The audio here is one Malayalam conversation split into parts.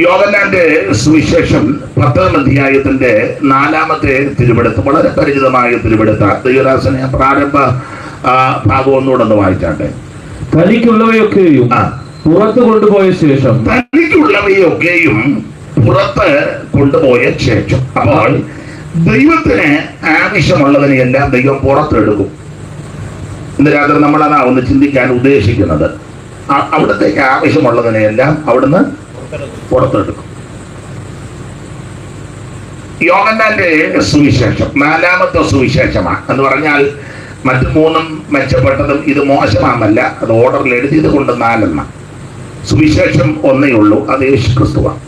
യോഹന്നാന്റെ സുവിശേഷം 10-ാം അധ്യായത്തിന്റെ 4-ാമത്തെ തിരുവെടുത്ത്, വളരെ പരിചിതമായ തിരുവെടുത്ത ദൈവദാസനെ പ്രാരംഭ ഭാഗം ഒന്നുകൂടെ വായിച്ചാട്ടെ. തനിക്കുള്ളവയൊക്കെയും പുറത്ത് കൊണ്ടുപോയ ശേഷം കൊണ്ടുപോയ ശേഷം അപ്പോൾ ദൈവത്തിന് ആവശ്യമുള്ളതിനെയെല്ലാം ദൈവം പുറത്തെടുക്കും. ഇന്ന് രാത്രി നമ്മളതാ ഒന്ന് ചിന്തിക്കാൻ ഉദ്ദേശിക്കുന്നത്. അവിടത്തേക്ക് ആവശ്യമുള്ളതിനെയെല്ലാം അവിടുന്ന് പുറത്തെടുക്കും. യോഹന്നാന്റെ സുവിശേഷം 4-ാമത്തെ സുവിശേഷമാണ് എന്ന് പറഞ്ഞാൽ മറ്റു 3 മെച്ചപ്പെട്ടതും ഇത് മോശമാണെന്നല്ല, അത് ഓർഡറിൽ എഴുതിയത് കൊണ്ട് 4 സുവിശേഷം ഒന്നേ ഉള്ളൂ, അത് യേശു ക്രിസ്തുവാണ്.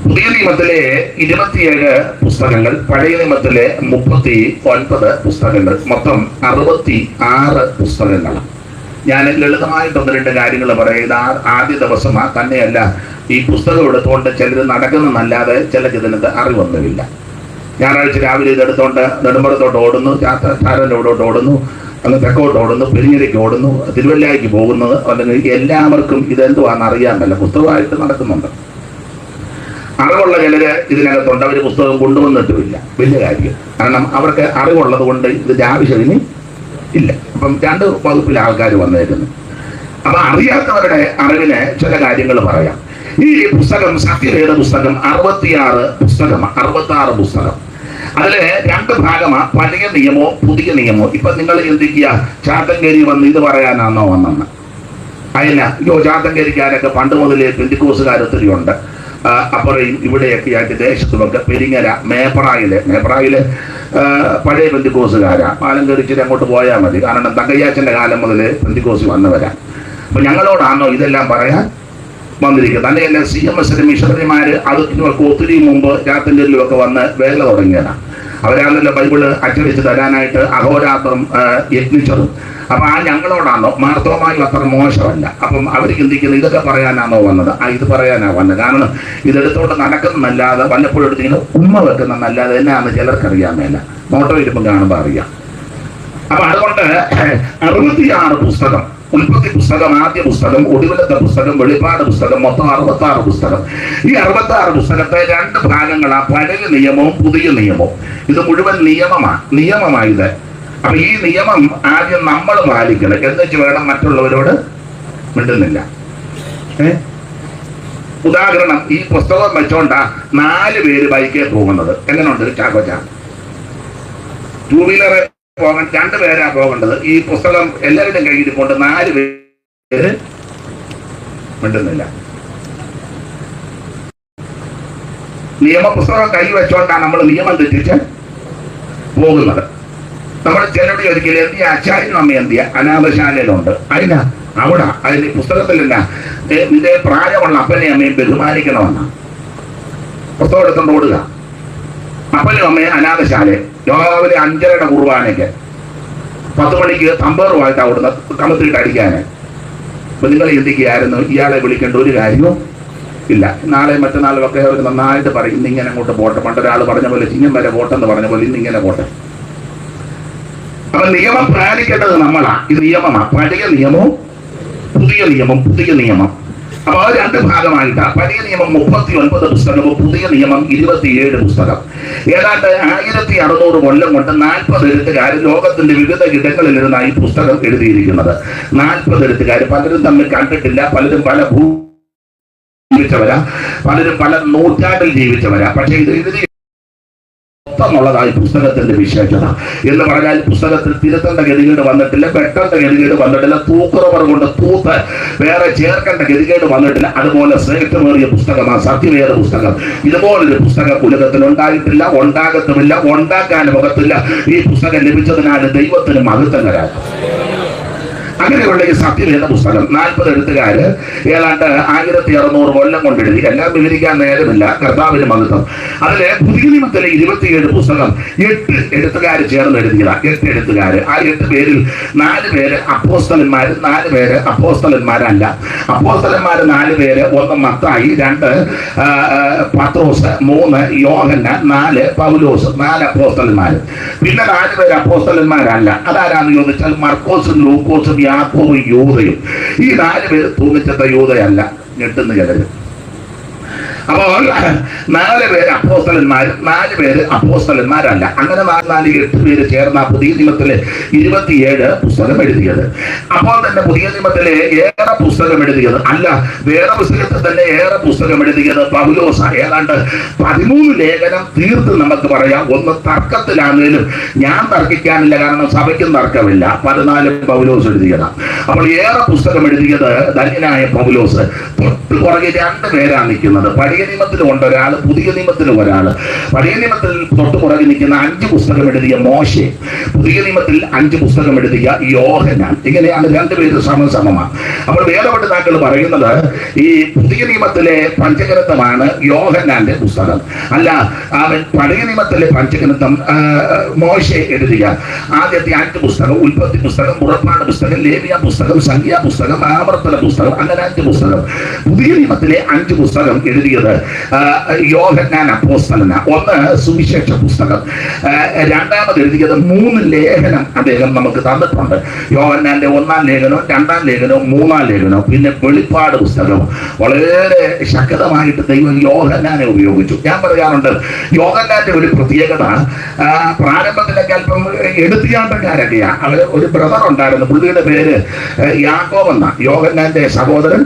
പുതിയ നിയമത്തിലെ 27 പുസ്തകങ്ങൾ, പഴയ നിയമത്തിലെ 39 പുസ്തകങ്ങൾ, മൊത്തം 66 പുസ്തകങ്ങളാണ്. ഞാൻ ലളിതമായിട്ട് 1-2 കാര്യങ്ങൾ പറയുന്നത്. ആദ്യ ദിവസം തന്നെയല്ല ഈ പുസ്തകം എടുത്തുകൊണ്ട് ചിലർ നടക്കുന്നതല്ലാതെ ചിലർക്ക് ഇതിനകത്ത് അറിവൊന്നുമില്ല. ഞായറാഴ്ച രാവിലെ ഇതെടുത്തോണ്ട് നെടുമ്പറത്തോട്ട് ഓടുന്നു, ചാരലോടോട്ട് ഓടുന്നു, അങ്ങ് തെക്കോട്ട് ഓടുന്നു, പെരിഞ്ഞിലേക്ക് ഓടുന്നു, തിരുവല്ലയ്ക്ക് പോകുന്നത്. അല്ലെങ്കിൽ എല്ലാവർക്കും ഇതെന്തുവാന്ന് അറിയാമല്ല, പുസ്തകമായിട്ട് നടക്കുന്നുണ്ട്. അറിവുള്ള ചിലര് ഇതിനകത്തുണ്ട്, അവർ പുസ്തകം കൊണ്ടുവന്നിട്ടുമില്ല. വലിയ കാര്യം, കാരണം അവർക്ക് അറിവുള്ളത് കൊണ്ട് ഇതിന്റെ ആവശ്യം ഇനി ഇല്ല. അപ്പം 2 വകുപ്പിലെ ആൾക്കാർ വന്നിരുന്നു. അപ്പൊ അറിയാത്തവരുടെ അറിവിന് ചില കാര്യങ്ങൾ പറയാം. ഈ പുസ്തകം, സത്യവേദ പുസ്തകം 66 പുസ്തകം. അതില് 2 ഭാഗമാണ്, പഴയ നിയമോ പുതിയ നിയമോ. ഇപ്പൊ നിങ്ങൾ ചിന്തിക്കുക, ചാത്തങ്കേരി വന്ന് ഇത് പറയാനാണോ വന്നെന്ന്. അതില്ല, ചാത്തങ്കരിക്കാരൊക്കെ പണ്ട് മുതലേ പെന്തിക്കോസുകാർ ഒത്തിരി ഉണ്ട്. അപ്പുറയും ഇവിടെയൊക്കെ ആയിട്ട് ദേശത്തുമൊക്കെ പെരിങ്ങര മേപ്രായില് പഴയ പെന്തിക്കോസുകാരാ. പാലം കയറിച്ചിട്ട് അങ്ങോട്ട് പോയാൽ മതി, കാരണം തങ്കയ്യാച്ചന്റെ കാലം മുതൽ പെന്തിക്കോസ് വന്നവരാ. അപ്പൊ ഞങ്ങളോടാണോ ഇതെല്ലാം പറയാൻ വന്നിരിക്കുന്നത്? തന്നെയല്ല, CMS മിഷണറിമാര് അത് ഒത്തിരി മുമ്പ് ചാത്തങ്കരിലുമൊക്കെ വന്ന് വേല തുടങ്ങിയതാണ്. അവരാണല്ലോ ബൈബിള് അച്ചടിച്ച് തരാനായിട്ട് അഹോരാത്രം യത്നിച്ചതും. അപ്പൊ ഞങ്ങളോടാണോ? മാർത്തോമായി അത്ര മോശമല്ല. അപ്പം അവർ ചിന്തിക്കുന്നത് ഇതൊക്കെ പറയാനാണോ വന്നത്? ഇത് പറയാനാ വന്നത്. കാരണം ഇതെടുത്തോണ്ട് നടക്കുന്നതല്ലാതെ വല്ലപ്പോഴും എടുത്തിങ്ങനെ ഉമ്മ വെക്കുന്നതല്ലാതെ എന്നാന്ന് ചിലർക്കറിയാൻ മേല, നോട്ടോ ഇരുമ്പം കാണുമ്പോൾ അറിയാം. അപ്പൊ അതുകൊണ്ട് 66 പുസ്തകം, ഉൽപ്പത്തി പുസ്തകം, ആദ്യ പുസ്തകം, ഒടുവിലത്തെ പുസ്തകം, വെളിപ്പാട് പുസ്തകം, മൊത്തം 66 പുസ്തകം. ഈ 66 പുസ്തകത്തെ 2 ഭാഗങ്ങളാണ്, പഴയ നിയമവും പുതിയ നിയമവും. ഇത് മുഴുവൻ നിയമമായത്. അപ്പൊ ഈ നിയമം ആദ്യം നമ്മൾ പാലിക്കണം, എന്നുവെച്ച് വേണം മറ്റുള്ളവരോട് മിണ്ടുന്നില്ല. ഉദാഹരണം, ഈ പുസ്തകം വെച്ചോണ്ടാ 4 പേര് ബൈക്കിൽ പോകുന്നത്. എങ്ങനെയുണ്ട് ചാക്കോച്ച? 2 വീലർ പോകാൻ 2 പേരാ പോകേണ്ടത്. ഈ പുസ്തകം എല്ലാവരുടെയും കയ്യിൽ കൊണ്ട് 4 പേര് മിണ്ടുന്നില്ല. നിയമപുസ്തകം കൈ വെച്ചോണ്ടാണ് നമ്മൾ നിയമം തെറ്റിച്ച് പോകുന്നത്. നമ്മൾ ചിലരുടെ ഒരിക്കലും എന്തിയ അച്ചായനും അമ്മ എന്തിയ അനാഥശാലയിലുണ്ട്. അതിന് പുസ്തകത്തിലല്ല, നിന്റെ പ്രായമുള്ള അപ്പനെയും അമ്മയും ബഹുമാനിക്കണമെന്ന പുസ്തകം എടുത്തോണ്ട് ഓടുക. അപ്പനും അമ്മയെ അനാഥശാല രാവിലെ 5:30 കുർബാനയ്ക്ക് 10 മണിക്ക് തമ്പേറുമായിട്ട് അവിടുന്ന് കമത്തിട്ട് അടിക്കാന്. അപ്പൊ നിങ്ങൾ ചിന്തിക്കുകയായിരുന്നു, ഇയാളെ വിളിക്കേണ്ട ഒരു കാര്യവും ഇല്ല. നാളെ മറ്റന്നാളും ഒക്കെ അവർക്ക് നന്നായിട്ട് പറയും, ഇന്നിങ്ങനെ അങ്ങോട്ട് പോട്ടെ. പണ്ടൊരാൾ പറഞ്ഞ പോലെ ചിങ്ങം വരെ പോട്ടെന്ന് പറഞ്ഞ പോലെ ഇന്നിങ്ങനെ പോട്ടെ. അപ്പൊ നിയമം പാലിക്കേണ്ടത് നമ്മളാ. ഇത് നിയമമാണ്, പഴയ നിയമവും പുതിയ നിയമം. അപ്പൊ 2 ഭാഗമായിട്ടാ. പഴയ നിയമം 39 പുസ്തകവും പുതിയ നിയമം 27 പുസ്തകം. ഏതാണ്ട് 1600 കൊല്ലം കൊണ്ട് 40 എഴുത്തുകാർ ലോകത്തിന്റെ വിവിധ ഇടങ്ങളിൽ ഇരുന്നാണ് ഈ പുസ്തകം എഴുതിയിരിക്കുന്നത്. 40 എഴുത്തുകാർ, പലരും തമ്മിൽ കണ്ടിട്ടില്ല, പലരും പല ജീവിച്ചവരാ, പലരും പല നൂറ്റാണ്ടിൽ ജീവിച്ചവരാ. പക്ഷെ ഇത് എഴുതി ായി പുസ്തകത്തിന്റെ വിശേഷത എന്ന് പറഞ്ഞാൽ, പുസ്തകത്തിൽ തിരുത്തേണ്ട ഗതികേട് വന്നിട്ടില്ല, വെട്ടേണ്ട ഗതികേട് വന്നിട്ടില്ല, തൂക്കുറവർ കൊണ്ട് തൂത്ത് വേറെ ചേർക്കേണ്ട ഗതികേട് വന്നിട്ടില്ല. അതുപോലെ ശ്രേഷ്ഠമേറിയ പുസ്തകമാണ് സത്യവേദ പുസ്തകം. ഇതുപോലൊരു പുസ്തകം ഉലകത്തിൽ ഉണ്ടായിട്ടില്ല, ഉണ്ടാകത്തുമില്ല, ഉണ്ടാക്കാൻ പോകത്തില്ല. ഈ പുസ്തകം ലഭിച്ചതിനാൽ ദൈവത്തിന് മഹത്വം തരാം. അങ്ങനെയുള്ള ഈ സത്യവേദ പുസ്തകം 40 എഴുത്തുകാര് ഏതാണ്ട് 1600 കൊല്ലം കൊണ്ടെഴുതി. എല്ലാം വിവരിക്കാൻ നേരമില്ല, കർത്താവിന് മഹത്വം. അതിലെ പുതിയ നിയമത്തിലെ 27 പുസ്തകം 8 എഴുത്തുകാര് ചേർന്ന് എഴുതിയതാണ്. 8 എഴുത്തുകാര്. ആ 8 പേരിൽ 4 പേര് അപ്പോസ്തലന്മാർ, 4 പേര് അപ്പോസ്തലന്മാരല്ല. അപ്പോസ്തലന്മാര് 4 പേര്, 1 മത്തായി, 2 പത്രോസ്, 3 യോഹന്നാൻ, 4 പൗലോസ്. 4 അപ്പോസ്തലന്മാര്. പിന്നെ 4 പേര് അപ്പോസ്തലന്മാരല്ല. അതാരാന്ന് ചോദിച്ചാൽ മർക്കോസും ലൂക്കോസും യാക്കോബും യൂദയും. ഈ 4 പേര് തൂങ്ങിച്ചത്ത യൂദയല്ല. ഞെട്ടുന്ന ചിലര് അപ്പോൾ 4 പേര് അപ്പോസ്തലന്മാരും 4 പേര് അപ്പോസ്തലന്മാരല്ല. അങ്ങനെ 8 പേര് ചേർന്ന പുതിയ നിയമത്തിലെ 27 പുസ്തകം എഴുതിയത്. അപ്പോൾ തന്നെ പുതിയ നിയമത്തിലെ ഏറെ പുസ്തകം എഴുതിയത് അല്ല, വേറെ പുസ്തകത്തിൽ തന്നെ ഏറെ പുസ്തകം എഴുതിയത് പൗലോസ. ഏതാണ്ട് 13 ലേഖനം തീർത്ത് നമുക്ക് പറയാം. ഒന്ന് തർക്കത്തിലാണെങ്കിലും ഞാൻ തർക്കിക്കാനില്ല, കാരണം സഭയ്ക്കും തർക്കമില്ല. 14 പൗലോസ് എഴുതിയതാണ്. അപ്പോൾ ഏറെ പുസ്തകം എഴുതിയത് ധന്യനായ പൗലോസ്. തൊട്ട് പുറകെ 2 പേരാണ് നിൽക്കുന്നത്. പഴയ നിയമത്തിലും ഉണ്ട് ഒരാൾ, പുതിയ നിയമത്തിലും ഒരാൾ. പഴയ നിയമത്തിൽ തൊട്ട് പുറകെ നിൽക്കുന്ന 5 പുസ്തകം എഴുതിയ മോശെ, പുതിയ നിയമത്തിൽ 5 പുസ്തകം എഴുതിയ യോഹന്നാൻ. ഇങ്ങനെയാണ് 2 പേര് സമസമമാണ്. അപ്പോൾ വേദപണ്ഡിതാക്കൾ പറയുന്നത് ഈ പുതിയ നിയമത്തിലെ പഞ്ചഗ്രന്ഥമാണ് യോഹന്നാന്റെ പുസ്തകം. അല്ല, അവൻ പഴയ നിയമത്തിലെ പഞ്ചഗ്രന്ഥം മോശെ എഴുതിയ ആദ്യത്തെ 5 പുസ്തകം, ഉൽപ്പത്തി പുസ്തകം, പുറപ്പാട് പുസ്തകം, ലേവ്യ പുസ്തകം, സംഖ്യാ പുസ്തകം, ആവർത്തന പുസ്തകം, അങ്ങനെ 5 പുസ്തകം. പുതിയ നിയമത്തിലെ 5 പുസ്തകം എഴുതിയത് യോഹന്നാൻ അപ്പോസ്തലനാ. ഒന്ന് സുവിശേഷ പുസ്തകം, രണ്ടാമത് എഴുതിയത് 3 ലേഖനം അദ്ദേഹം നമുക്ക് തന്നിട്ടുണ്ട്. യോഹന്നാന്റെ 1-ാം ലേഖനവും 2-ാം ലേഖനവും 3-ാം ലേഖനവും, പിന്നെ വെളിപ്പാട് പുസ്തകവും. വളരെ ശക്തമായിട്ട് ദൈവം യോഹന്നാനെ ഉപയോഗിച്ചു. ഞാൻ പറയാറുണ്ട്, യോഹന്നാന്റെ ഒരു പ്രത്യേകത, പ്രാരംഭത്തിലൊക്കെ അല്പം എടുത്തിയാട്ടക്കാരൊക്കെയാണ്. അവർ ഒരു ബ്രദർ ഉണ്ടായിരുന്നു, പുള്ളിയുടെ പേര് യാക്കോബ് എന്നാ. യോഹന്നാന്റെ സഹോദരൻ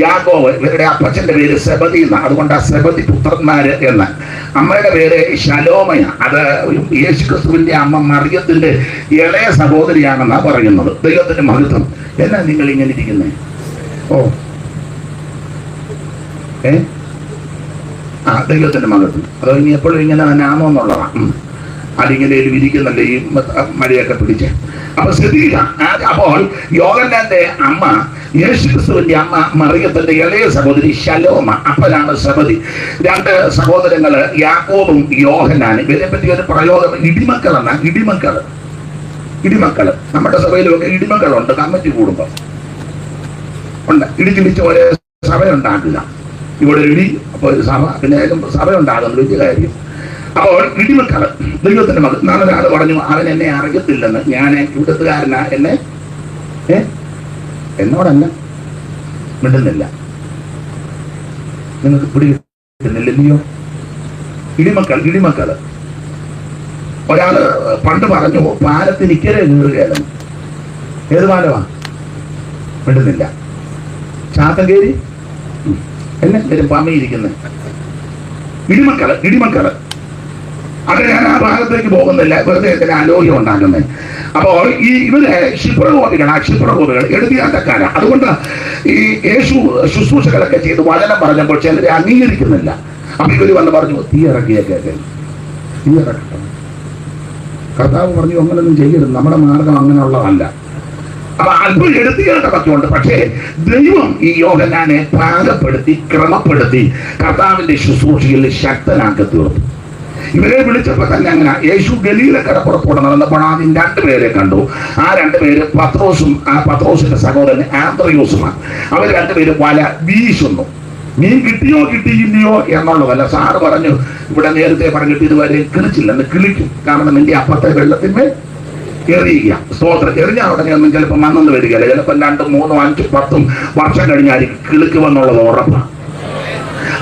യാക്കോബ്, ഇവരുടെ അപ്പച്ചന്റെ പേര് സെബദി എന്ന. അതുകൊണ്ട് സെബദി പുത്രന്മാര് എന്ന്. അമ്മയുടെ പേര് ശലോമയ. അത് യേശുക്രിസ്തുവിന്റെ അമ്മ മറിയത്തിന്റെ ഇളയ സഹോദരിയാണെന്നാ പറയുന്നത്. ദൈവത്തിന്റെ മഹത്വം. എന്നാ നിങ്ങൾ ഇങ്ങനെ ഇരിക്കുന്നേ? ദൈവത്തിന്റെ മഹത്വം. അതോ ഇനി എപ്പോഴും ഇങ്ങനെ തന്നെ ആണോ എന്നുള്ളതാണ്. അതിങ്ങനെ വിരിക്കുന്നുണ്ട് ഈ മഴയൊക്കെ പിടിച്ച്. അപ്പൊ ശ്രദ്ധിക്കുക. അപ്പോൾ യോഹന്നാന്റെ അമ്മ, യേശുക്രിസ്തുവിന്റെ അമ്മ മറിയത്തിന്റെ ഇളയ സഹോദരി ശലോമ, അപ്പനാണ് സെബദി. 2 സഹോദരങ്ങള് യാക്കോബും യോഹന്നാനും. ഇവരെ പറ്റി ഒരു പ്രയോഗം ഇടിമക്കൾ എന്നാ. ഇടിമക്കള് നമ്മുടെ സഭയിലൊക്കെ ഇടിമക്കളുണ്ട്. കമ്മിറ്റി കൂടുമ്പോ ഉണ്ട്. ഇടിച്ചിടിച്ച് ഒരേ സഭ ഉണ്ടാക്കില്ല. ഇവിടെ ഇടി, അപ്പൊ ഒരു സഭ, പിന്നെ സഭ ഉണ്ടാകുന്നത് വലിയ കാര്യം. അപ്പോൾ ഇടിമക്കള്, ദൈവത്തിന്റെ മകൾ. നാളെ ഒരാൾ പറഞ്ഞു, അവൻ എന്നെ അറിയത്തില്ലെന്ന്. ഞാൻ ഇവിടുത്തുകാരനാ, എന്നെ എന്നോടല്ല മിണ്ടുന്നില്ല. നിങ്ങൾക്ക് പിടികിട്ടുന്നില്ലയോ? ഇടിമക്കള്. ഒരാള് പണ്ട് പറഞ്ഞു, പാലത്തിന് ഇക്കരെ കീറുകയായിരുന്നു. ഏത് പാലമാ? മിണ്ടുന്നില്ല. ചാത്തങ്കേരി എന്നെ വരും പമ്മയിരിക്കുന്നത്. ഇടിമക്കള്. അത് ഞാൻ ആ ഭാഗത്തേക്ക് പോകുന്നില്ല, വെറുതെ ഇതിന് അലോഹ്യം ഉണ്ടാക്കുന്നത്. അപ്പോൾ ഇവര് ക്ഷിപ്രകോപികൾ എഴുതിയാട്ടക്കാരാ. അതുകൊണ്ട് ഈ യേശു ശുശ്രൂഷകളൊക്കെ ചെയ്ത് വചനം പറഞ്ഞപ്പോൾ ചിലരെ അംഗീകരിക്കുന്നില്ല. അപ്പൊ ഇവര് വന്ന് പറഞ്ഞു, തീ ഇറക്കട്ടെ. കർത്താവ് പറഞ്ഞു, അങ്ങനൊന്നും ചെയ്യരുത്, നമ്മുടെ മാർഗം അങ്ങനെയുള്ളതല്ല. അപ്പൊ അല്പം എടുത്തിയാട്ടമൊക്കെ ഉണ്ട്. പക്ഷേ ദൈവം ഈ യോഹന്നാനെ പാകപ്പെടുത്തി, ക്രമപ്പെടുത്തി കർത്താവിന്റെ ശുശ്രൂഷയിൽ ശക്തനാക്കി തീർത്തു. ഇവരെ വിളിച്ചപ്പോ തന്നെ അങ്ങനെ. യേശു ഗലീല കടപ്പുറത്തോടെ നടന്നപ്പോൾ ആദ്യം 2 പേരെ കണ്ടു. ആ 2 പേര് പത്രോസും പത്രോസിന്റെ സഹോദരൻ ആന്ത്രയോസുമാണ്. അവർ 2 പേരും വല വീശുന്നു. മീൻ കിട്ടിയില്ലയോ എന്നുള്ളതല്ല. സാറ് പറഞ്ഞു, ഇവിടെ നേരത്തെ പറഞ്ഞിട്ട് ഇതുവരെ കിളിച്ചില്ലെന്ന്. കിളിക്കും, കാരണം നിന്റെ അപ്പത്തെ വെള്ളത്തിന്മേൽ എറിയുക. സ്തോത്രം. എറിഞ്ഞ ഉടനെ ഒന്നും ചിലപ്പോൾ മണ്ണെന്ന് വരികയല്ല. ചിലപ്പോൾ 2, 3, 5, 10 വർഷം കഴിഞ്ഞായിരിക്കും കിളിക്കുമെന്നുള്ളത് ഉറപ്പാണ്.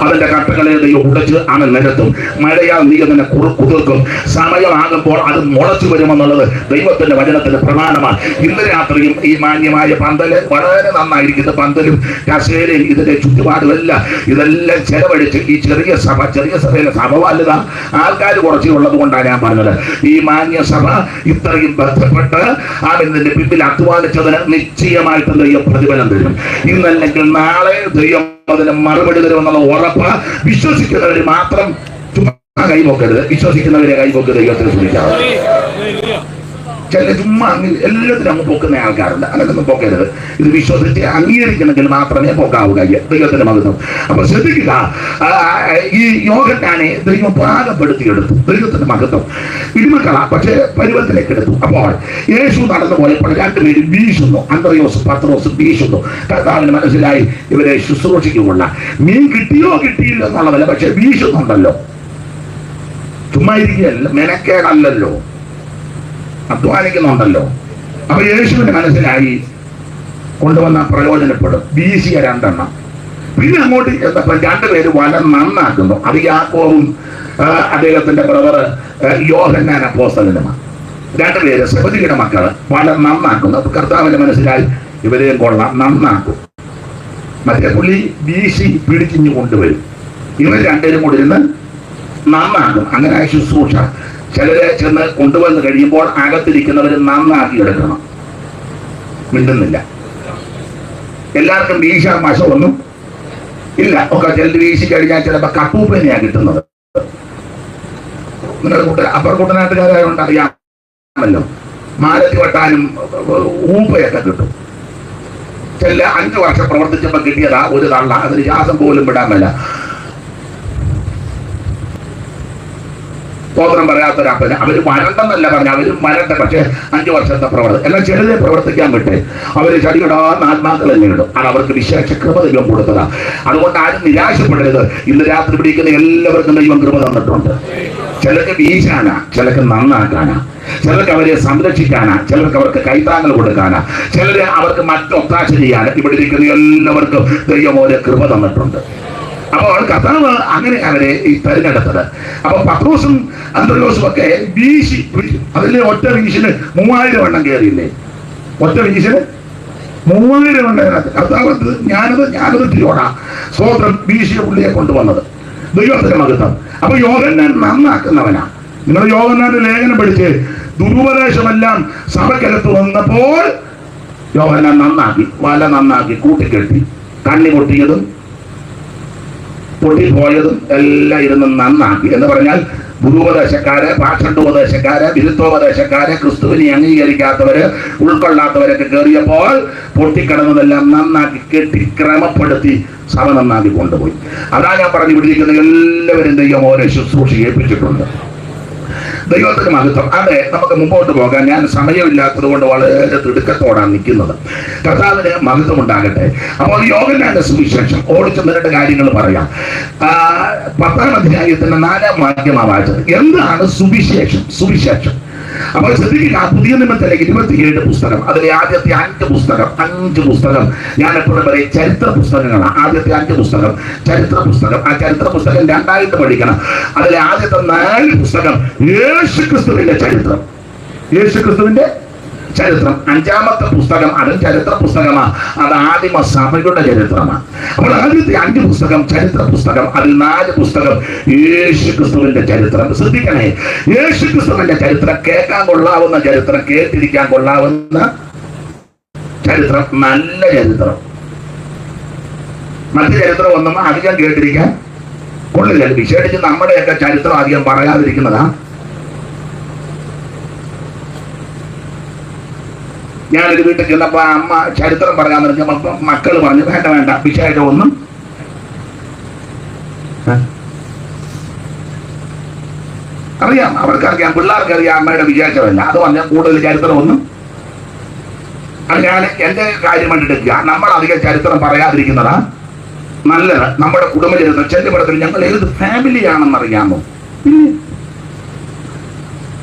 അതിന്റെ കട്ടകളെ ദൈവം ഉടച്ച് അവൻ നിരത്തും. മഴയാൽ നീ അതിനെ കുതിർക്കും. സമയമാകുമ്പോൾ അത് മുളച്ചു വരുമെന്നുള്ളത് ദൈവത്തിന്റെ വചനത്തിന്റെ പ്രമാണമാണ്. ഇന്ന് രാത്രിയും ഈ മാന്യമായ പന്തല് വളരെ നന്നായിരിക്കുന്നു. പന്തലും കസേരയും ഇതിന്റെ ചുറ്റുപാടുമെല്ലാം ഇതെല്ലാം ചെലവഴിച്ച് ഈ ചെറിയ സഭയിലെ സഭ വലുതാ, ആൾക്കാർ കുറച്ച് ഉള്ളത് കൊണ്ടാണ് ഞാൻ പറഞ്ഞത്. ഈ മാന്യ സഭ ഇത്രയും ബന്ധപ്പെട്ട് ഇതിന്റെ പിന്നിൽ അധ്വാനിച്ചതിന് നിശ്ചയമായിട്ട് ദൈവം പ്രതിഫലം തരും. ഇന്നല്ലെങ്കിൽ നാളെ ദൈവം അതിന് മറുപടി തരുമെന്നുള്ള ഉറപ്പ് വിശ്വസിക്കുന്നവര് മാത്രം ചുമ്മാ കൈപോക്കരുത്. വിശ്വസിക്കുന്നവരെ കൈപോക്ക് ദൈവത്തിന് ശ്രമിക്കാം. ചില ചുമ്മാ എല്ലാത്തിനും അങ്ങ് പൊക്കുന്ന ആൾക്കാരുണ്ട്. അങ്ങനെയൊന്നും പൊക്കരുത്. ഇത് വിശ്വസിച്ച് അംഗീകരിക്കണമെങ്കിൽ മാത്രമേ പൊക്കാവൂ. ദൈവത്തിന്റെ മഹത്വം. അപ്പൊ ശ്രദ്ധിക്കുക, ഈ യോഹന്നാനെ ദൈവം പാകപ്പെടുത്തിയെടുത്തു. ദൈവത്തിന്റെ മഹത്വം. ഇടിമക്കളാ, പക്ഷെ പരുവത്തിലേക്ക് എടുത്തു. അപ്പോൾ യേശു നടന്നു പോയപ്പോൾ 2 പേരും വീശുന്നു. അന്ത്രയോസും പത്രോസും വീശുന്നു. കർത്താവിന് മനസ്സിലായി ഇവരെ ശുശ്രൂഷിക്കുകൊള്ള. മീൻ കിട്ടിയില്ല എന്നുള്ളതല്ല, പക്ഷെ വീശുന്നുണ്ടല്ലോ. ചുമ്മാ ഇരിക്കുകയല്ല, മെനക്കേടല്ലോ, അധ്വാനിക്കുന്നുണ്ടല്ലോ. അപ്പൊ യേശുവിന്റെ മനസ്സിലായി കൊണ്ടുവന്ന പ്രയോജനപ്പെടും. വീശിയ 2 എണ്ണം. പിന്നെ അങ്ങോട്ട് ചെന്നപ്പോൾ രണ്ടുപേര് വല നന്നാക്കുന്നു. അത് യാക്കോബും അദ്ദേഹത്തിന്റെ ബ്രദർ യോഹന്നാൻ അപ്പോസ്തലനുമാണ്. രണ്ടുപേര് സെബദിയുടെ മക്കള് വല നന്നാക്കുന്നു. അപ്പൊ കർത്താവിന്റെ മനസ്സിലായി ഇവരെയും കൊള്ളാം, നന്നാക്കും. മറ്റേ പുള്ളി വീശി പിടിച്ചിഞ്ഞു കൊണ്ടുവരും. ഇവർ രണ്ടുപേരും കൂടി ഇരുന്ന് നന്നാക്കും. അങ്ങനെ ശുശ്രൂഷ. ചിലരെ ചെന്ന് കൊണ്ടുവന്ന് കഴിയുമ്പോൾ അകത്തിരിക്കുന്നവർ നന്നാക്കി എടുക്കണം. മിണ്ടുന്നില്ല. എല്ലാവർക്കും വീശാൻ വശമൊന്നും ഇല്ല. ഒക്കെ ചിലർ വീശി കഴിഞ്ഞാൽ ചിലപ്പോൾ കപ്പൂപ്പനെയാണ് കിട്ടുന്നത്. നിങ്ങളുടെ അപ്പർ കുട്ടനാട്ടുകാരായതുകൊണ്ട് അറിയാമല്ലോ, മാലത്തി വെട്ടാനും ഊപ്പയൊക്കെ കിട്ടും. ചില 5 വർഷം പ്രവർത്തിച്ചപ്പോൾ കിട്ടിയതാ ഒരു തള്ള, അതിന് ശ്വാസം പോലും വിടാൻ മേല. സ്തോത്രം പറയാത്തൊരപ്പന് അവര് വരണ്ടെന്നല്ല പറഞ്ഞ, അവര് വരട്ടെ, പക്ഷെ 5 വർഷത്തെ പ്രവർത്തനം എല്ലാം ചെറുതെ പ്രവർത്തിക്കാൻ വിട്ടെ. അവര് ചടിയിടാൻ ആത്മാക്കൾ തന്നെ ഇടും. അത് അവർക്ക് വിശേഷ കൃപ ദൈവം കൊടുത്തതാ. അതുകൊണ്ട് ആരും നിരാശപ്പെടരുത്. ഇന്ന് രാത്രി പിടിക്കുന്ന എല്ലാവർക്കും ദൈവം കൃപ തന്നിട്ടുണ്ട്. ചിലർക്ക് വീശാനാ, ചിലർക്ക് നന്നാക്കാനാ, ചിലർക്ക് അവരെ സംരക്ഷിക്കാനാ, ചിലർക്ക് അവർക്ക് കൈത്താങ്ങൽ കൊടുക്കാനാ, ചിലര് അവർക്ക് മറ്റൊത്താശ ചെയ്യാനാ. ഇവിടെ ഇരിക്കുന്ന എല്ലാവർക്കും ദൈവം ഓരോ കൃപ തന്നിട്ടുണ്ട്. അപ്പോൾ കർത്താവ് അങ്ങനെ അവരെ ഈ തെരഞ്ഞെടുത്തത്. അപ്പൊ പത്രോസും അന്ത്രയോസും ഒക്കെ വീശി പിടിച്ചു. അതിലെ ഒറ്റ വീശിന് 3000 എണ്ണം കയറിയില്ലേ? ഒറ്റ വീശിന് 3000 എണ്ണം. കർത്താവ് ഞാനത് തിരോടാ സ്വോത്രം വീശിയ പുള്ളിയെ കൊണ്ടുവന്നത് ദൈവത്തിന്റെ മഹത്വം. അപ്പൊ യോഹന്നാൻ നന്നാക്കുന്നവനാ. നിങ്ങൾ യോഹന്നാന്റെ ലേഖനം പഠിച്ച് ദുരുപദേശമെല്ലാം സഭക്കകത്ത് വന്നപ്പോൾ യോഹന്നാൻ നന്നാക്കി, വല നന്നാക്കി, കൂട്ടിക്കെട്ടി, കണ്ണി പൊട്ടിയതും പൊട്ടിപ്പോയതും എല്ലാം ഇരുന്ന് നന്നാക്കി. എന്ന് പറഞ്ഞാൽ ദുരുപദേശക്കാര്, പാഷണ്ഡോപദേശക്കാര്, വിരുദ്ധോപദേശക്കാര്, ക്രിസ്തുവിനെ അംഗീകരിക്കാത്തവര്, ഉൾക്കൊള്ളാത്തവരൊക്കെ കയറിയപ്പോൾ പൊട്ടിക്കിടന്നതെല്ലാം നന്നാക്കി കെട്ടി ക്രമപ്പെടുത്തി സഭ നന്നാക്കി കൊണ്ടുപോയി. അതാ ഞാൻ പറഞ്ഞു, പിടിച്ചിരിക്കുന്ന എല്ലാവരും ദൈവം ഓരോ ശുശ്രൂഷ ഏൽപ്പിച്ചിട്ടുണ്ട്. ദൈവത്തിന് മഹത്വം. അതെ, നമുക്ക് മുമ്പോട്ട് പോകാൻ ഞാൻ സമയമില്ലാത്തത് കൊണ്ട് വളരെ തിടുക്കത്തോടാണ് നിൽക്കുന്നത്. കർത്താവിന് മഹത്വം ഉണ്ടാകട്ടെ. അപ്പോൾ യോഹന്നാന്റെ സുവിശേഷം ഓടിച്ചു 2 കാര്യങ്ങൾ പറയാം. 10-ാം അധ്യായത്തിന്റെ 4-ാം വാക്യമാണ് വായിച്ചത്. എന്താണ് സുവിശേഷം? സുവിശേഷം അപ്പോൾ ശ്രദ്ധിക്കുക. പുതിയ നിയമത്തിലെ 27 പുസ്തകം, അതിലെ ആദ്യത്തെ 5 പുസ്തകം ഞാൻ എപ്പോഴും പറയും ചരിത്ര പുസ്തകങ്ങളാണ്. ആദ്യത്തെ 5 പുസ്തകം ചരിത്ര പുസ്തകം. ആ ചരിത്ര പുസ്തകം 2 പഠിക്കണം. അതിലെ ആദ്യത്തെ 4 പുസ്തകം യേശുക്രിസ്തുവിന്റെ ചരിത്രം. യേശുക്രിസ്തുവിന്റെ ചരിത്രം. 5-ാമത്തെ പുസ്തകം അതും ചരിത്ര പുസ്തകമാണ്. അത് ആദിമ സഭയുടെ ചരിത്രമാണ്. അപ്പോൾ ആദ്യത്തെ 5 പുസ്തകം ചരിത്ര പുസ്തകം, അതിൽ 4 പുസ്തകം യേശുക്രിസ്തുവിന്റെ ചരിത്രം. ശ്രദ്ധിക്കണേ, യേശുക്രിസ്തുവിന്റെ ചരിത്രം കേൾക്കാൻ കൊള്ളാവുന്ന ചരിത്രം, കേട്ടിരിക്കാൻ കൊള്ളാവുന്ന ചരിത്രം, നല്ല ചരിത്രം. മറ്റു ചരിത്രം ഒന്നും അധികം കേട്ടിരിക്കാൻ കൊള്ളില്ല. വിശേഷിച്ച് നമ്മുടെയൊക്കെ ചരിത്രം അധികം പറയാതിരിക്കുന്നതാ. ഞാനൊരു വീട്ടിൽ ചെന്നപ്പോ അമ്മ ചരിത്രം പറയാൻ പറഞ്ഞപ്പോ മക്കൾ പറഞ്ഞു വേണ്ട വിശേഷം ഒന്നും അറിയാം, അവർക്കറിയാം, പിള്ളേർക്കറിയാം അമ്മയുടെ വിശേഷമല്ല. അത് പറഞ്ഞാൽ കൂടുതൽ ചരിത്രം ഒന്നും. അത് ഞാൻ എന്റെ കാര്യം കണ്ടെടുക്കുക. നമ്മൾ അധികം ചരിത്രം പറയാതിരിക്കുന്നതാ നല്ലത്. നമ്മുടെ കുടുംബ ചരിത്രം ചെല്ലുപടത്തിൽ ഞങ്ങൾ ഏത് ഫാമിലിയാണെന്നറിയാമോ?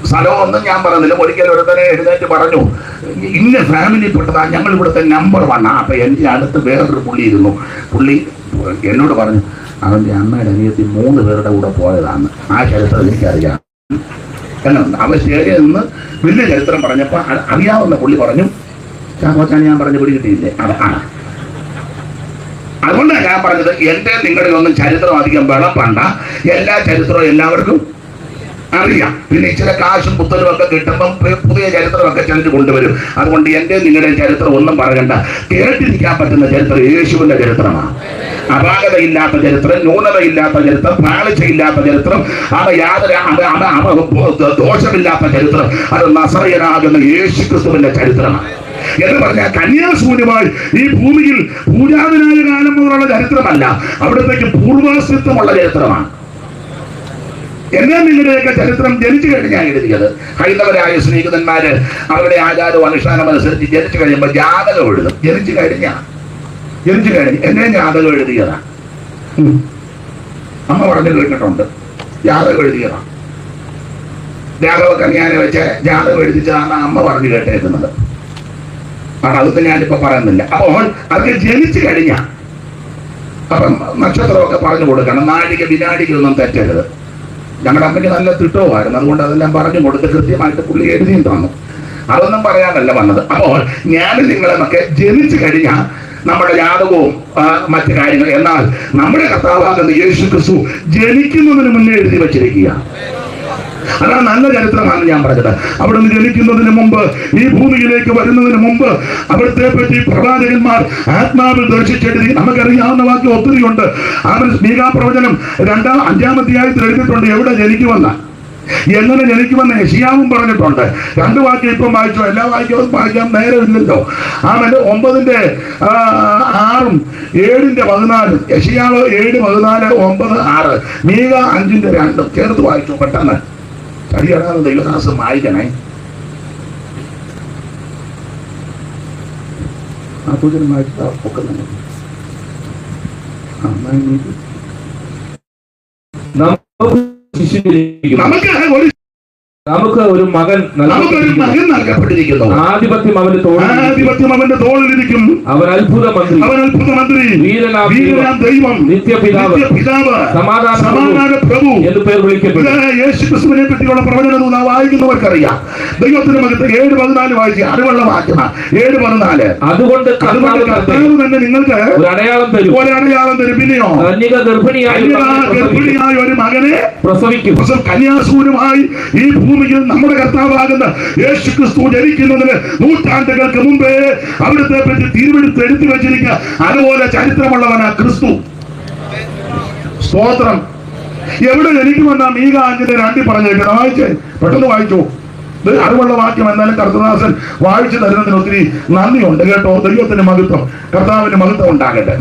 സ്ഥലമൊന്നും ഞാൻ പറയുന്നില്ല. ഒരിക്കലും ഒരുത്തനെ എഴുന്നേറ്റ് പറഞ്ഞു, ഇന്ന ഫാമിലി പെട്ടതാ, ഞങ്ങൾ ഇവിടുത്തെ നമ്പർ 1. അപ്പൊ എൻ്റെ അടുത്ത് വേറൊരു പുള്ളി ഇരുന്നു. പുള്ളി എന്നോട് പറഞ്ഞു, അവൻ്റെ അമ്മയുടെ അനിയത്തി 3 പേരുടെ കൂടെ പോയതാണ്. ആ ചരിത്രം എനിക്കറിയാം. അവൻ സ്റ്റേഡിയിൽ നിന്ന് വലിയ ചരിത്രം പറഞ്ഞപ്പോൾ അറിയാവുന്ന പുള്ളി പറഞ്ഞു, ചാക്കോച്ചാൻ ഞാൻ പറഞ്ഞു പിടികിട്ടിയില്ലേ? അതാണ്. അതുകൊണ്ടാണ് ഞാൻ പറഞ്ഞത്, എൻ്റെ നിങ്ങളിൽ ഒന്നും ചരിത്രം അധികം വിളപ്പണ്ട. എല്ലാ ചരിത്രവും എല്ലാവർക്കും അറിയാം. പിന്നെ ചില കാശും പുത്തലും ഒക്കെ കിട്ടുമ്പം പുതിയ ചരിത്രമൊക്കെ ചിലർ കൊണ്ടുവരും. അതുകൊണ്ട് എൻ്റെ നിങ്ങളുടെ ചരിത്രം ഒന്നും പറയണ്ട. കേട്ടിരിക്കാൻ പറ്റുന്ന ചരിത്രം യേശുവിന്റെ ചരിത്രമാണ്. അപാകതയില്ലാത്ത ചരിത്രം, ന്യൂനതയില്ലാത്ത ചരിത്രം, പാളിച്ചയില്ലാത്ത ചരിത്രം, ദോഷമില്ലാത്ത ചരിത്രം, അത് നസറയനാകുന്ന യേശുക്രിസ്തുവിന്റെ ചരിത്രമാണ്. എന്ന് പറഞ്ഞാൽ കന്യാശൂന്യമായി ഈ ഭൂമിയിൽ പൂജാതിനായ കാലം മുതലുള്ള ചരിത്രമല്ല, അവിടത്തേക്ക് പൂർവാസ്തിത്വമുള്ള ചരിത്രമാണ്. എന്നാൽ നിങ്ങളുടെയൊക്കെ ചരിത്രം ജനിച്ചു കഴിഞ്ഞാൽ എഴുതിയത്. ഹൈന്ദവരായ സ്നേഹിതന്മാര് അവരുടെ ആചാരവും അനുഷ്ഠാനം അനുസരിച്ച് ജനിച്ചു കഴിയുമ്പോൾ ജാതകം എഴുതും. ജനിച്ചു കഴിഞ്ഞ് എന്നെ ജാതകം എഴുതിയതാ. അമ്മ പറഞ്ഞു കേട്ടിട്ടുണ്ട്, ജാതകം എഴുതിയതാ. രാഘവകന്യാനെ വെച്ച് ജാതകം എഴുതിച്ചതാണ് അമ്മ പറഞ്ഞു കേട്ടേക്കുന്നത്. അതൊക്കെ ഞാനിപ്പോ പറയുന്നില്ല. അപ്പോൾ അതൊക്കെ ജനിച്ചു കഴിഞ്ഞ അപ്പം നക്ഷത്രമൊക്കെ പറഞ്ഞു കൊടുക്കണം, നാഴിക വിനാഴികയൊന്നും തെറ്റരുത്. ഞങ്ങളുടെ അമ്മയ്ക്ക് നല്ല തിട്ടവുമായിരുന്നു, അതുകൊണ്ട് അതെല്ലാം പറഞ്ഞു കൊടുത്ത് കൃത്യമായിട്ട് പുള്ളി എഴുതിയും തന്നു. അതൊന്നും പറയാനല്ല വന്നത്. അപ്പോൾ ഞാൻ നിങ്ങളെന്നൊക്കെ ജനിച്ചു കഴിഞ്ഞാൽ നമ്മുടെ ജാതകവും മറ്റു കാര്യങ്ങൾ, എന്നാൽ നമ്മുടെ കർത്താവാകുന്ന യേശു ക്രിസ്തു ജനിക്കുന്നതിന് മുന്നേ എഴുതി വച്ചിരിക്കുക. അതാണ് നല്ല ചരിത്രമാണ് ഞാൻ പറഞ്ഞത്. അവിടെ നിന്ന് ജനിക്കുന്നതിന് മുമ്പ്, ഈ ഭൂമിയിലേക്ക് വരുന്നതിന് മുമ്പ് അവിടുത്തെ പറ്റി പ്രവാചകന്മാർ ആത്മാവിൽ ദർശിച്ചെഴുതി. നമുക്കറിയാവുന്ന വാക്യം ഒത്തിരിയുണ്ട്. അവൻ മീകാ പ്രവചനം 5-ാം അധ്യായത്തിൽ എഴുതിയിട്ടുണ്ട് എവിടെ ജനിക്കുമെന്ന്, എങ്ങനെ ജനിക്കുമെന്ന് യെശയ്യാവും പറഞ്ഞിട്ടുണ്ട്. 2 വാക്യം ഇപ്പം വായിച്ചോ, എല്ലാ വാക്യവും വായിക്കാൻ നേരമില്ലല്ലോ. ആമൻ 9:6-ഉം 7:14, യെശയ്യാവ് 7:14, 9:6, മീക 5:2 ചേർത്ത് വായിച്ചോ പെട്ടെന്ന്. ചടിയടാതെ ദൈവദാസം വായിക്കണേ. ആ സൂചന വായിച്ചാൽ ഒക്കുന്നുണ്ട്. നമുക്ക് ഒരു മകൻ നൽകപ്പെട്ടിരിക്കുന്നു. ആധിപത്യം അവന്റെ തോളിലിരിക്കും. അവൻ അത്ഭുത മന്ത്രി, വീരനാം ദൈവം, നിത്യപിതാവ്, സമാധാന പ്രഭു എന്ന് പേർ വിളിക്കപ്പെടും. യേശുക്രിസ്തുവിനെ പറ്റിയുള്ള പ്രവചനം വായിക്കുന്നവർക്കറിയാം. ദൈവത്തിന് മകത്ത് 7:14 വായിച്ച് അറിവുള്ള വാക്യമാണ്. 7:14. അതുകൊണ്ട് കർത്താവ് തന്നെ നിങ്ങൾക്ക് ഒരു അടയാളം തരും. പിന്നെയോ ഗർഭിണിയായ ഒരു മകനെ പ്രസവിക്കും. കന്യാസൂനുമായി ഈ ഭൂമിയിൽ നമ്മുടെ കർത്താവാകുന്ന യേശു ക്രിസ്തു ജനിക്കുന്നതിന് നൂറ്റാണ്ടുകൾക്ക് മുമ്പേ അവിടുത്തെ പറ്റി തിരുവെടുത്ത് എടുത്തു വെച്ചിരിക്കുക. അതുപോലെ ചരിത്രമുള്ളവനാ ക്രിസ്തു. സ്തോത്രം. എവിടെ ജനിക്കുമെന്നാ മീക 5:2 പറഞ്ഞേക്കുന്നത്. വായിച്ചേ, പെട്ടെന്ന് വായിച്ചു. അറിവുള്ള വാക്യം എന്നാലും കർത്തദാസൻ വായിച്ചു തരുന്നതിന് ഒത്തിരി നന്ദിയുണ്ട് കേട്ടോ. ദൈവത്തിന് മഹത്വം, കർത്താവിന് മഹത്വം ഉണ്ടാകട്ടെ.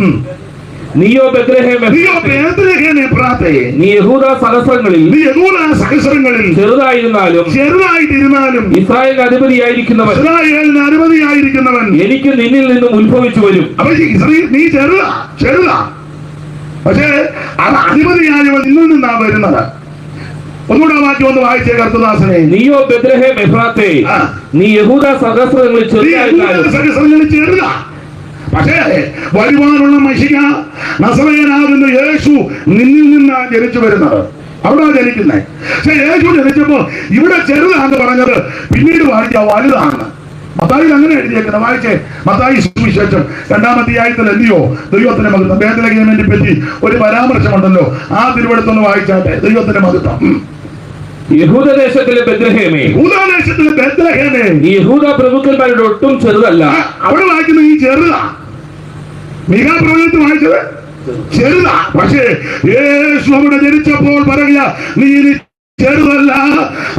നീയോ ബേത്ലഹേമേ, നീ യഹൂദ സഹസ്രങ്ങളിൽ ചെറുതായിട്ടിരുന്നാലും ഇസ്രായേലിന് അധിപതിയായിരിക്കുന്നവൻ എനിക്ക് നിന്നിൽ നിന്നും ഉത്ഭവിച്ചു വരും. അപ്പൊ നീ ചെറുതാ, പക്ഷേ അത് അധിപതിയായവൻ നിന്നിൽ നിന്നാ വരുന്നത്. ഒന്നുകൂടെ വാക്യം ഒന്ന് വായിച്ചേ കർത്തദാസനെ. നീയോ ബേത്ലഹേം എഫ്രാത്തേ, നീ യഹൂദ സഹസ്രങ്ങളിൽ ചെറുതാ, പക്ഷേ വരുവാനുള്ള മശിക നസറേയനാകുന്ന യേശു നിന്നിൽ നിന്നാണ് ജനിച്ചു വരുന്നത്. അവിടെ ജനിക്കുന്നത്. പക്ഷെ യേശു ജനിച്ചപ്പോ ഇവിടെ ചെറുതാന്ന് പറഞ്ഞത് പിന്നീട് വായിച്ച വലുതാണ്. മത്തായി അങ്ങനെ എഴുതിയേക്കുന്നത്. വായിച്ചേ, മത്തായി സുവിശേഷം 2-ാം അധ്യായത്തിൽ അല്ലയോ ദൈവത്തിന്റെ മഹത്വം. ബേത്ലഹേമിനെ പറ്റി ഒരു പരാമർശമുണ്ടല്ലോ, ആ തിരുവെടുത്തൊന്ന് വായിച്ചാട്ടെ. ദൈവത്തിന്റെ മഹത്വം. യഹൂദദേശത്തിലെ ബേത്ലഹേമേ, ഈ യഹൂദ പ്രഭുക്കന്മാരുടെ ഒട്ടും ചെറുതല്ല. അവിടെ വായിക്കുന്നത് ഈ ചെറുതാ. മീകാ പ്രവചനത്തിൽ വായിച്ചത് ചെറുതാ. പക്ഷേ യേശു അവിടെ ജനിച്ചപ്പോൾ പറയുക, നീ ചെറുതല്ല,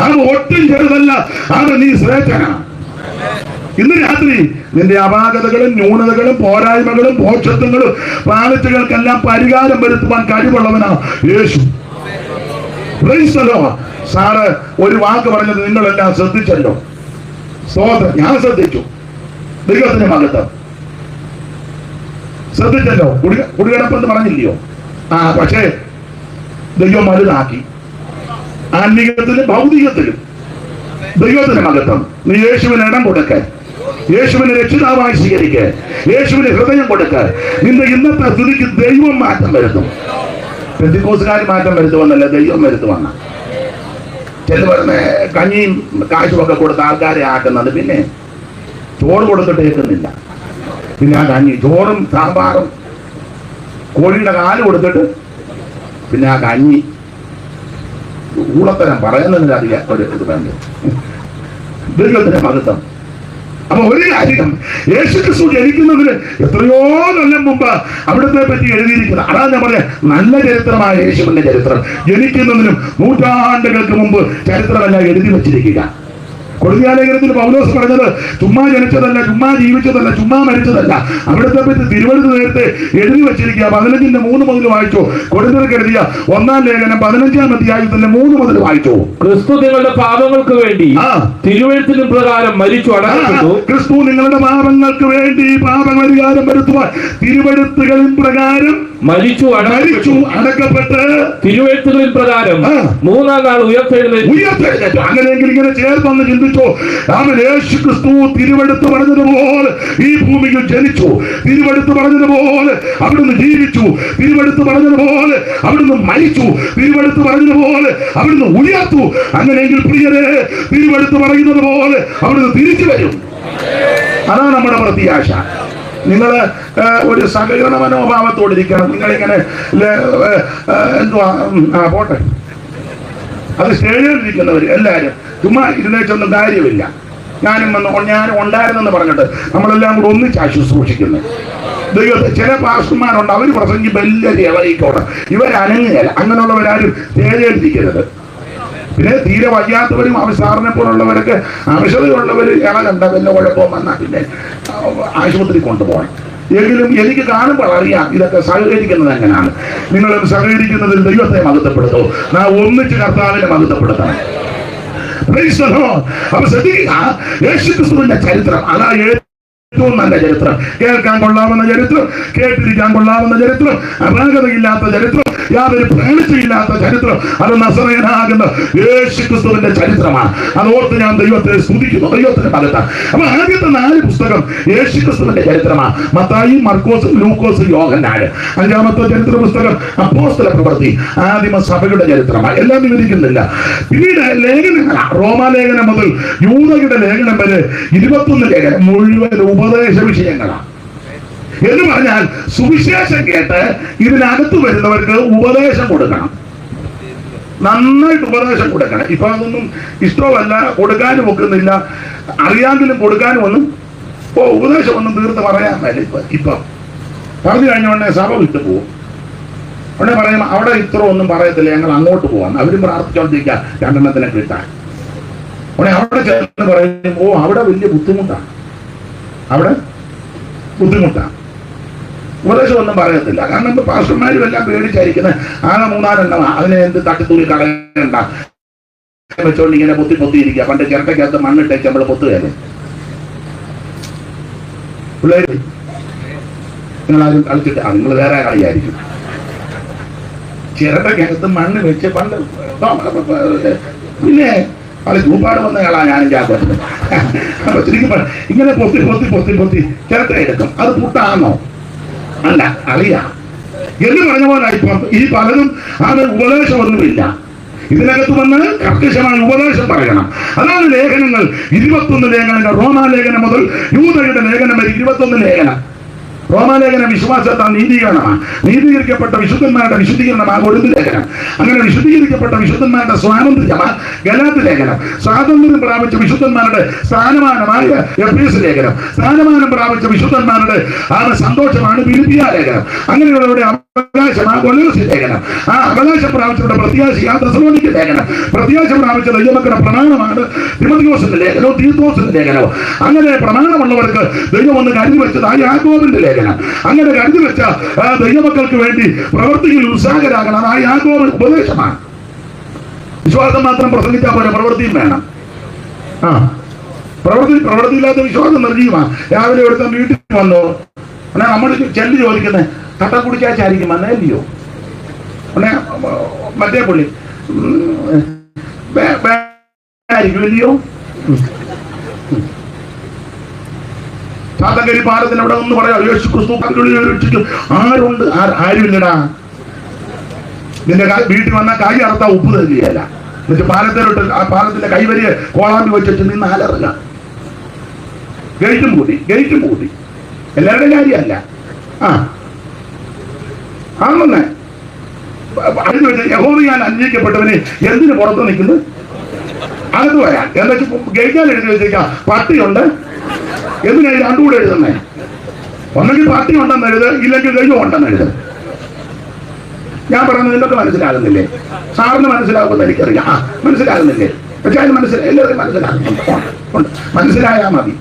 അവൻ ഒട്ടും ചെറുതല്ല, അവൻ നീ ശ്രേഷ്ഠനാ. ഇന്ന് രാത്രി നിന്റെ അപാകതകളും ന്യൂനതകളും പോരായ്മകളും പോഷത്വങ്ങളും പാലിച്ചുകൾക്കെല്ലാം പരിഹാരം വരുത്തുവാൻ കഴിവുള്ളവനാ യേശു. സാറ് ഒരു വാക്ക് പറഞ്ഞത് നിങ്ങളെല്ലാം ശ്രദ്ധിച്ചല്ലോ. സ്തോത്രം. ഞാൻ ശ്രദ്ധിച്ചു. ദൈവത്തിന്റെ മഹത്വം ശ്രദ്ധിച്ചല്ലോ. കുടികിടപ്പെന്ന് പറഞ്ഞില്ലയോ? പക്ഷേ ദൈവം വലുതാക്കി. ആത്മീകത്തിലും ഭൗതികത്തിലും ദൈവത്തിന്റെ മഹത്വം. നീ യേശുവിന് ഇടം കൊടുക്ക, യേശുവിനെ രക്ഷിതാവായി സ്വീകരിക്ക, യേശുവിന് ഹൃദയം കൊടുക്ക. നിന്റെ ഇന്നത്തെ സ്ഥിതിക്ക് ദൈവം മാറ്റം വരുത്തും. പെന്തിക്കോസുകാർ മാറ്റം വരുത്തുവന്നല്ല, ദൈവം വരുത്തുവന്ന. ചെന്ന് പറഞ്ഞ കഞ്ഞിയും കാശുമൊക്കെ കൊടുത്ത് ആൾക്കാരെ ആക്കുന്നത്. പിന്നെ ചോറ് കൊടുത്തിട്ട് ഏൽക്കുന്നില്ല. പിന്നെ ആ കഞ്ഞി, ചോറും സാമ്പാറും കോഴിയുടെ കാല് കൊടുത്തിട്ട് പിന്നെ ആ കഞ്ഞി. ഊളത്തരം പറയുന്നതിന് അധികം ഒരു ഇത് വേണ്ട. ദൈവത്തിന്റെ മഹത്വം. അപ്പൊ ഒരു കാര്യം, യേശുക്രിസ്തു ജനിക്കുന്നതിന് എത്രയോ കൊല്ലം മുമ്പ് അവിടുത്തെ പറ്റി എഴുതിയിരിക്കുന്നത്. അതാണ് ഞാൻ പറയാം, നല്ല ചരിത്രമായ യേശുവിന്റെ ചരിത്രം. ജനിക്കുന്നതിനും നൂറ്റാണ്ടുകൾക്ക് മുമ്പ് ചരിത്രമെല്ലാം എഴുതി വച്ചിരിക്കുക. കൊരിന്ത്യലേഖനത്തിൽ പൗലോസ് പറഞ്ഞത് ചുമ്മാ ജനിച്ചതല്ല, ചുമ്മാ ജീവിച്ചതല്ല, ചുമ്മാ മരിച്ചതല്ല. അവിടുത്തെ പറ്റി തിരുവഴുത്ത് നേരത്തെ എഴുതി വച്ചിരിക്കുക. 15:3 മുതൽ വായിച്ചു. കൊരിന്ത്യർക്ക് എഴുതിയ 1-ാം ലേഖനം 15-ാം അധ്യായത്തിന്റെ 3 മുതൽ വായിച്ചു. ക്രിസ്തു നിങ്ങളുടെ പാപങ്ങൾക്ക് വേണ്ടി തിരുവഴുത്തിന് പ്രകാരം മരിച്ചു അടക്കപ്പെട്ടു. ക്രിസ്തു നിങ്ങളുടെ പാപങ്ങൾക്ക് വേണ്ടി പാപപരിഹാരം വരുത്തുവാൻ തിരുവഴുത്തുകളിൻ പ്രകാരം മരിച്ചു അടക്കപ്പെട്ട് തിരുവെഴുത്തുകളിൻ പ്രകാരം മൂന്നാം നാൾ ഉയർത്തെഴുന്നേറ്റു. അങ്ങനെയെങ്കിൽ ഇങ്ങനെ ചേർത്തൊന്ന് ചിന്തിച്ചോ. അവൻ യേശു ക്രിസ്തു തിരുവെടുത്ത് പറഞ്ഞതുപോലെ ഈ ഭൂമിയിൽ ജനിച്ചു, തിരുവെടുത്ത് പറഞ്ഞതുപോലെ അവിടുന്ന് ജീവിച്ചു, തിരുവെടുത്ത് പറഞ്ഞതുപോലെ അവിടുന്ന് മരിച്ചു, തിരുവെടുത്ത് പറഞ്ഞതുപോലെ അവിടുന്ന് ഉയർത്തു. അങ്ങനെയെങ്കിൽ പ്രിയരെ, തിരുവെടുത്ത് പറയുന്നത് പോലെ അവിടുന്ന് തിരിച്ചു വരും. അതാണ് നമ്മുടെ പ്രത്യാശ. നിങ്ങൾ ഒരു സഹകരണ മനോഭാവത്തോടിരിക്കണം. നിങ്ങളിങ്ങനെ എന്തുവാ പോട്ടെ, അത് സ്റ്റേഡിയമിലിരിക്കുന്നവർ എല്ലാവരും ചുമ്മാ ഇരുന്നേച്ചൊന്നും കാര്യമില്ല. ഞാനും ഉണ്ടായിരുന്നെന്ന് പറഞ്ഞിട്ട് നമ്മളെല്ലാം കൂടെ ഒന്നിച്ചാ ശുശ്രൂഷിക്കുന്നത്. ദൈവത്തെ ചില പാസ്റ്റർമാരുണ്ട്, അവർ പ്രസംഗിക്കുമ്പോൾ എല്ലാവരും ഇളകിക്കോട്ടെ, ഇവരനങ്ങുകയല്ല. അങ്ങനെയുള്ളവരാരും സ്റ്റേഡിയമിലിരിക്കരുത്. പിന്നെ തീരെ വയ്യാത്തവരും സാറിനെ പോലുള്ളവരൊക്കെ ആവശ്യതയുള്ളവർ ഇളകണ്ട, വല്ല കുഴപ്പം വന്നാൽ പിന്നെ ആശുപത്രി കൊണ്ടുപോകണം. എങ്കിലും എനിക്ക് കാണുമ്പോൾ അറിയാം ഇതൊക്കെ സഹകരിക്കുന്നത് എങ്ങനെയാണ്. നിങ്ങൾ സഹകരിക്കുന്നതിൽ ദൈവത്തെ മഹത്വപ്പെടുത്തോ, നാം ഒന്നിച്ച് കർത്താവിനെ മഹത്വപ്പെടുത്തണം. അപ്പൊ ശ്രദ്ധിക്കുക, യേശുക്രിസ്തുവിന്റെ ചരിത്രം അതാ ഏറ്റവും നല്ല ചരിത്രം. കേൾക്കാൻ കൊള്ളാവുന്ന ചരിത്രം, കേട്ടിരിക്കാൻ കൊള്ളാവുന്ന ചരിത്രം, അപാകതയില്ലാത്ത ചരിത്രം, യാതൊരു പ്രേണിച്ചയില്ലാത്ത ചരിത്രം. അത് നസറേയനാകുന്ന യേശുക്രിസ്തുവിന്റെ ചരിത്രമാണ്. അതോർത്ത് ഞാൻ ദൈവത്തെ സ്തുതിക്കുന്നു, ദൈവത്തിന് പകർത്താം. അപ്പൊ ആദ്യത്തെ 4 പുസ്തകം യേശുക്രിസ്തുവിന്റെ ചരിത്രമാണ്. മത്തായി, മർക്കോസ്, ലൂക്കോസ്, യോഹന്നാൻ. 5-ാമത്തെ ചരിത്ര പുസ്തകം അപ്പോസ്തല പ്രവൃത്തി, ആദിമ സഭയുടെ ചരിത്രമാണ്. എല്ലാം വിവരിക്കുന്നില്ല. പിന്നീട് ലേഖനങ്ങളാണ്. റോമാലേഖനം മുതൽ യൂദയുടെ ലേഖനം വരെ 21 ലേഖനം മുഴുവൻ ഉപദേശ വിഷയങ്ങളാണ്. എന്ന് പറഞ്ഞാൽ സുവിശേഷം കേട്ട് ഇതിനകത്ത് വരുന്നവർക്ക് ഉപദേശം കൊടുക്കണം, നന്നായിട്ട് ഉപദേശം കൊടുക്കണം. ഇപ്പൊ അതൊന്നും ഇഷ്ടമല്ല, കൊടുക്കാനും ഒക്കുന്നില്ല. അറിയാമെങ്കിലും കൊടുക്കാനും ഒന്നും ഉപദേശം ഒന്നും തീർത്ത് പറയാൻ മേല. ഇപ്പൊ പറഞ്ഞു കഴിഞ്ഞ ഉടനെ സഭ വിട്ടു പോകും. ഉടനെ പറയും അവിടെ ഇത്ര ഒന്നും പറയത്തില്ല, ഞങ്ങൾ അങ്ങോട്ട് പോവാം. അവരും പ്രാർത്ഥിച്ചോണ്ടിരിക്കുക 2 കിട്ടാൻ. ഉടനെ അവിടെ ചേർന്ന് പറയും, അവിടെ വലിയ ബുദ്ധിമുട്ടാണ്, അവിടെ ബുദ്ധിമുട്ടാണ്. ഉപദേശം ഒന്നും പറയത്തില്ല. കാരണം ഇപ്പൊ പാസ്റ്റർമാരും എല്ലാം പേടിച്ചായിരിക്കുന്നത്. 3-4 അതിനെ എന്ത് തട്ടിത്തൂരി കളയണ്ട വെച്ചോണ്ട് ഇങ്ങനെ പൊത്തിയിരിക്കുക. പണ്ട് ചിരട്ടയ്ക്കകത്ത് മണ്ണിട്ടേച്ച് നമ്മൾ പൊത്തുകയല്ലേ പിള്ളേര്. നിങ്ങളാരും കളിച്ചിട്ട് നിങ്ങൾ വേറെ കളിയായിരിക്കും. ചിരട്ടയ്ക്കകത്ത് മണ്ണ് വെച്ച് പണ്ട് പിന്നെ അത് ചൂപ്പാട് വന്നയാളാ ഞാനും ചാക്കുന്നത്. അപ്പൊ ശരിക്കും ഇങ്ങനെ പൊത്തി ചിരട്ട എടുക്കും. അത് പുട്ടാണോ? അല്ല, അറിയാ എന്ന് പറഞ്ഞ പോലെ ഇപ്പം ഈ പലതും അത് ഉപദേശമൊന്നുമില്ല. ഇതിനകത്ത് വന്ന് കർക്കശമായ ഉപദേശം പറയണം. അതാണ് ലേഖനങ്ങൾ. 21 ലേഖനങ്ങൾ. റോമാലേഖനം മുതൽ യൂദയുടെ ലേഖനം വരെ 21 ലേഖനം. റോമാലേഖനം വിശ്വാസത്താൽ നീതീകരണമാണ്. നീതീകരിക്കപ്പെട്ട വിശുദ്ധന്മാരുടെ വിശുദ്ധീകരണമാണ് കൊരിന്ത് ലേഖനം. അങ്ങനെ വിശുദ്ധീകരിക്കപ്പെട്ട വിശുദ്ധന്മാരുടെ സ്വാതന്ത്ര്യമാണ് ഗലാത്യ ലേഖനം. സ്വാതന്ത്ര്യം പ്രാപിച്ച വിശുദ്ധന്മാരുടെ സ്ഥാനമാനമായ എഫേസ്യ ലേഖനം. സ്ഥാനമാനം പ്രാപിച്ച വിശുദ്ധന്മാരുടെ സന്തോഷമാണ് ഫിലിപ്പിയ ലേഖനം. അങ്ങനെയുള്ളവരുടെ അവകാശമാണ് കൊലോസ്യ ലേഖനം. ആ അവകാശം പ്രാപിച്ചവരുടെ പ്രത്യാശയാണ് തെസ്സലോനിക്ക ലേഖനം. പ്രത്യാശ പ്രാപിച്ച ദൈവമക്കളുടെ പ്രമാണമാണ് തിമോഥെയോസിന്റെ ലേഖനവും തീത്തോസിന്റെ ലേഖനവും. അങ്ങനെ പ്രമാണമുള്ളവർക്ക് ദൈവം ഒന്ന് കരുതി വെച്ചത് യാക്കോബിന്റെ ലേഖനം. അങ്ങനെ കരുതി വെച്ച ദൈവമക്കൾക്ക് വേണ്ടി പ്രവർത്തിയിൽ ഉത്സാഹരാകണം. ആ യാക്കോബ് ഉപദേശമാണ്. വിശ്വാസം മാത്രം പ്രസംഗിച്ചാൽ പോലെ പ്രവൃത്തിയും വേണം. പ്രവൃത്തിയില്ലാത്ത വിശ്വാസം നിർജീവമാണ്. രാവിലെ ഒരുത്തൻ വീട്ടിൽ വന്നു, എന്നാൽ നമ്മൾ ചെല്ലി ചോദിക്കുന്നത് കട്ട കുടിച്ചാച്ചായിരിക്കും വന്നല്ലയോ? ഉടനെ മറ്റേ പുള്ളി ആയിരിക്കും ഇല്ലയോ? ചാത്തങ്കരി പാലത്തിന് അവിടെ ഒന്ന് പറയാം, യേശു ക്രിസ്തു രക്ഷിക്കും. ആരുണ്ട്? ആരുമില്ലടാ. നിന്റെ വീട്ടിൽ വന്നാൽ കൈ അറുത്താ ഉപ്പ് തരികയല്ല. എന്നിട്ട് പാലത്തിലോട്ട് ആ പാലത്തിന്റെ കൈവരിയെ കോളാമ്പി വെച്ചിട്ട് നിന്ന് അലറുക. ഗേറ്റും പൂട്ടി. എല്ലാവരുടെയും കാര്യമല്ല. ആണെന്നേ അതിന് വെച്ച് യഹോവയാൽ അന്വേഷിക്കപ്പെട്ടവന് എന്തിനു പുറത്ത് നിൽക്കുന്നത്? അകത്ത് വരാൻ. എന്താ ഗേറ്റാൽ എഴുതി വെച്ചേക്കാം പട്ടിയുണ്ട്. എന്തിനാ 2 കൂടെ എഴുതുന്നേ? ഒന്നെങ്കിൽ പട്ടി ഉണ്ടെന്ന് എഴുത്, ഇല്ലെങ്കിൽ ദൈവം ഉണ്ടെന്ന് എഴുത്. ഞാൻ പറയുന്നത് നിന്നൊക്കെ മനസ്സിലാകുന്നില്ലേ? സാറിന് മനസ്സിലാകുമെന്ന് എനിക്കറിയാം. മനസ്സിലാകുന്നില്ലേ? പക്ഷെ അത് എല്ലാവരും മനസ്സിലാകുന്നുണ്ട്. മനസ്സിലായാൽ മതി.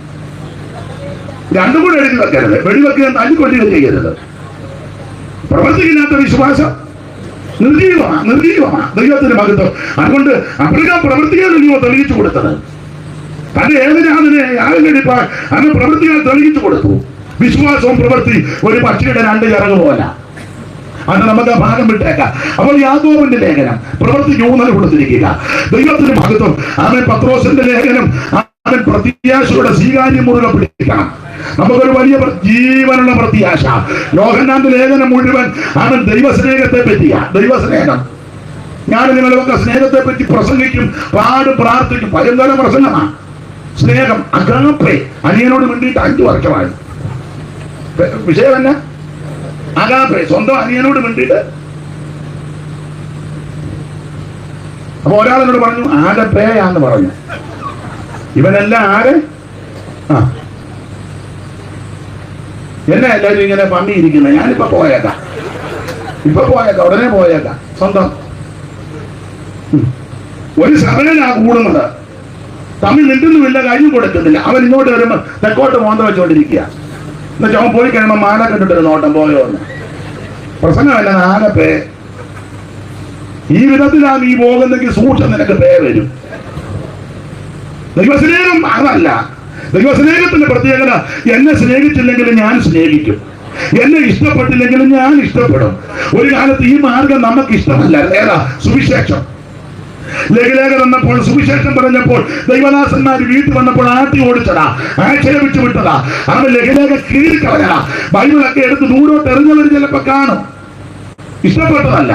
2 കൂടെ എഴുതി വെക്കരുത്. വെടിവെക്കുക തല്ലിക്കൊല്ലുകയും ചെയ്യരുത്. പ്രവർത്തിക്കില്ലാത്ത വിശ്വാസം നിർജീവമാണ്. ദൈവത്തിന് മഹത്വം. അതുകൊണ്ട് അബ്രഹാം പ്രവൃത്തിയാൽ ദൈവം തെളിയിച്ചു കൊടുത്തത്. തന്റെ ഏതിനാതിനെ യാഗടിപ്പാൻ അന്ന് പ്രവൃത്തിയാൽ തെളിയിച്ചു കൊടുത്തു. വിശ്വാസവും പ്രവൃത്തി ഒരു പക്ഷിയുടെ 2 ചിറക് പോലെ. അത് നമുക്ക് ആ ഭാഗം വിട്ടേക്കാം. അപ്പോൾ യാക്കോബിന്റെ ലേഖനം പ്രവൃത്തിക്ക് ഊന്നൽ കൊടുത്തിരിക്കുക. ദൈവത്തിന് മഹത്വം. അവൻ പത്രോസിന്റെ ലേഖനം അവൻ പ്രത്യാശയുടെ സ്വീകാര്യം മുറുകെ പിടിക്കണം. നമുക്കൊരു വലിയ ജീവനുള്ള പ്രത്യാശ. യോഹന്നാന്റെ ലേഖനം മുഴുവൻ അവൻ ദൈവസ്നേഹത്തെ പറ്റിയാ. ദൈവസ്നേഹം. ഞാൻ നിങ്ങളൊക്കെ സ്നേഹത്തെ പറ്റി പ്രസംഗിക്കും, പാടും, പ്രാർത്ഥിക്കും. ഭയങ്കര പ്രസംഗമാണ് സ്നേഹം. അഗാപ്പെ. അനിയനോട് വേണ്ടിയിട്ട് 5 വർഷമായി. വിഷയം തന്നെ അഗാപ്പെ. സ്വന്തം അനിയനോട് വേണ്ടിയിട്ട്. അപ്പൊ ഒരാളെന്നോട് പറഞ്ഞു ആഗപ്പേയാന്ന് പറഞ്ഞു. ഇവനെല്ലാം ആര്? എന്നെ എല്ലാവരും ഇങ്ങനെ പമ്മിയിരിക്കുന്നത്. ഞാനിപ്പോ പോയേക്കാം, ഉടനെ പോയേക്കാം. സ്വന്തം ഒരു സഭയിലാ കൂടുന്നത്. തമ്മിൽ നിൽക്കുന്നുമില്ല, കാര്യം കൊടുക്കുന്നില്ല. അവൻ ഇങ്ങോട്ട് വരുമ്പോ തെക്കോട്ട് മോന്ത വെച്ചോണ്ടിരിക്കുക. എന്നുവെച്ചാൽ അവൻ പോയി കഴിയുമ്പോ മാല കണ്ടിട്ടൊരു നോട്ടം പോയോ എന്ന്. പ്രസംഗമല്ല, ആകെ ഈ വിധത്തിലാണ് ഈ പോകുന്നെങ്കിൽ സൂക്ഷം നിനക്ക് പേ വരും. ദൈവസ്നേഹം അതല്ല. ദൈവസ്നേഹത്തിന്റെ പ്രത്യേകത എന്നെ സ്നേഹിച്ചില്ലെങ്കിലും ഞാൻ സ്നേഹിക്കും, എന്നെ ഇഷ്ടപ്പെട്ടില്ലെങ്കിലും ഞാൻ ഇഷ്ടപ്പെടും. ഒരു കാലത്ത് ഈ മാർഗം നമുക്ക് ഇഷ്ടമല്ല. ഏതാ? സുവിശേഷം. ലഘുലേഖ വന്നപ്പോൾ, സുവിശേഷം പറഞ്ഞപ്പോൾ ദൈവദാസന്മാർ വീട്ടിൽ വന്നപ്പോൾ ആട്ടി ഓടിച്ചതാ, ആക്ഷേപിച്ചു വിട്ടതാ. അവൻ ലഘുലേഖ കീഴിക്കളഞ്ഞതാ. ബൈബിളൊക്കെ എടുത്ത് ദൂരോട്ട് എറിഞ്ഞവർ ചിലപ്പോ കാണും. ഇഷ്ടപ്പെട്ടതല്ല,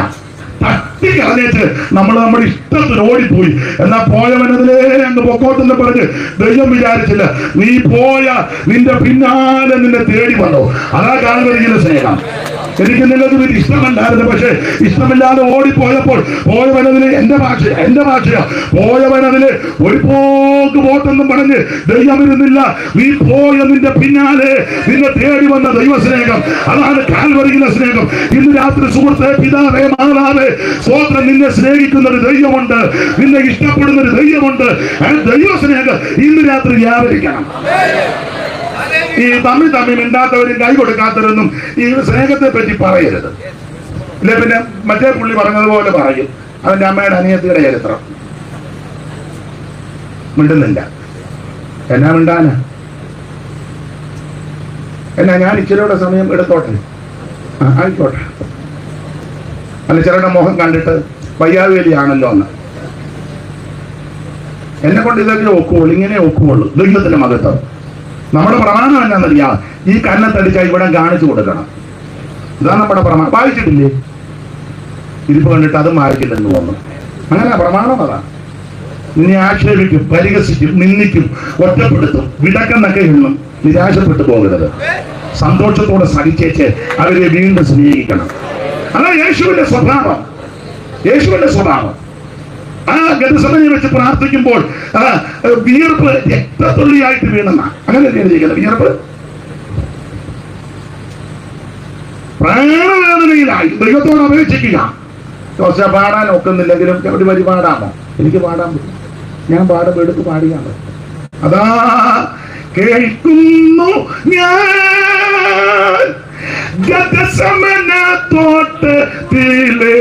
തട്ടിക്കളഞ്ഞേച്ച് നമ്മൾ നമ്മുടെ ഇഷ്ടത്തിന് ഓടിപ്പോയി. എന്നാ പോയവനതിലേ അങ്ങ് പൊക്കോട്ടെന്ന് പറഞ്ഞ് ദൈവം വിചാരിച്ചില്ല. നീ പോയ നിന്റെ പിന്നാലെ നിന്നെ തേടി വന്നു. അതാ കാൽവരിയിലെ സ്നേഹം. എനിക്ക് നിങ്ങൾക്ക് ഇത് ഇഷ്ടമല്ലായിരുന്നു, പക്ഷെ ഇഷ്ടമില്ലാതെ ഓടിപ്പോയപ്പോൾ പോയവനതില് എന്റെ ഭാഷയാ പോയവനതില് ഒരു പോക്ക് പോട്ടെന്നും പറഞ്ഞ് ദൈവം ഇരുന്നില്ല. നീ പോയ നിന്റെ പിന്നാലെ നിന്നെ തേടി വന്ന ദൈവസ്നേഹം, അതാണ് കാൽവരിയിലെ സ്നേഹം. ഇന്ന് രാത്രി സുഹൃത്തെ, പിതാവേ, മാതാവേ, സ്വോത്രം, നിന്നെ സ്നേഹിക്കുന്ന ഒരു ദൈവമുണ്ട്, നിന്നെ ഇഷ്ടപ്പെടുന്ന ഒരു ദൈവമുണ്ട്. ദൈവസ്നേഹം ഇന്ന് രാത്രി വ്യാപരിക്കണം. ഈ തമ്മിൽ മിണ്ടാത്തവരും കൈ കൊടുക്കാത്തവരൊന്നും ഈ സ്നേഹത്തെ പറ്റി പറയരുത്. ഇല്ല പിന്നെ മറ്റേ പുള്ളി പറഞ്ഞതുപോലെ പറയും, അവന്റെ അമ്മയുടെ അനിയത്തിയുടെ ചരിത്രം. മിണ്ടുന്നില്ല. എന്നാ മിണ്ടാനാ? എന്നാ ഞാൻ ഇച്ചിരിയുടെ സമയം എടുത്തോട്ടെ? ആയിക്കോട്ടെ. അല്ല, ചിലരുടെ മുഖം കണ്ടിട്ട് വയ്യാവേലിയാണല്ലോ എന്ന്. എന്നെ കൊണ്ട് ഇതൊക്കെ ഒക്കുള്ളൂ, ഇങ്ങനെ ഒക്കുള്ളൂ. ദൈവത്തിന്റെ മഹത്വം. നമ്മുടെ പ്രമാണം എന്നാന്നറിയാം, ഈ കന്നത്തടിച്ചാൽ ഇവിടെ കാണിച്ചു കൊടുക്കണം. ഇതാണ് നമ്മുടെ പ്രമാണം. വായിച്ചിട്ടില്ലേ? ഇരിപ്പ് കണ്ടിട്ട് അതും വായിക്കില്ലെന്ന് തോന്നുന്നു. അങ്ങനെ പ്രമാണം അതാണ്. നിന്നെ ആക്ഷേപിക്കും, പരിഹസിക്കും, നിന്ദിക്കും, ഒറ്റപ്പെടുത്തും, വിടക്കെന്നൊക്കെ എന്നും നിരാശപ്പെട്ടു പോകരുത്. സന്തോഷത്തോടെ സഹിച്ചേച്ച് അവരെ വീണ്ടും സ്നേഹിക്കണം. അതാണ് യേശുവിന്റെ സ്വഭാവം. യേശുവിന്റെ സ്വഭാവം. ആ ഗതസമനെ വെച്ച് പ്രാർത്ഥിക്കുമ്പോൾ വിയർപ്പ് രക്തത്തുള്ളിയായിട്ട് വീണെന്ന അങ്ങനെ ചെയ്തിരിക്കുന്നത്. വിയർപ്പ് പ്രാണവേദനയിലായി ദൈവത്തോട് അപേക്ഷിക്കുക. കുറച്ച് പാടാൻ ഒക്കുന്നില്ലെങ്കിലും ഒരു വരി പാടാമോ? എനിക്ക് പാടാൻ പറ്റും. ഞാൻ പാടുമ്പോൾ എടുത്ത് പാടിയാണ്. അതാ കേൾക്കുന്നു ഞാൻ ഗതസമന തോട്ടത്തിലെ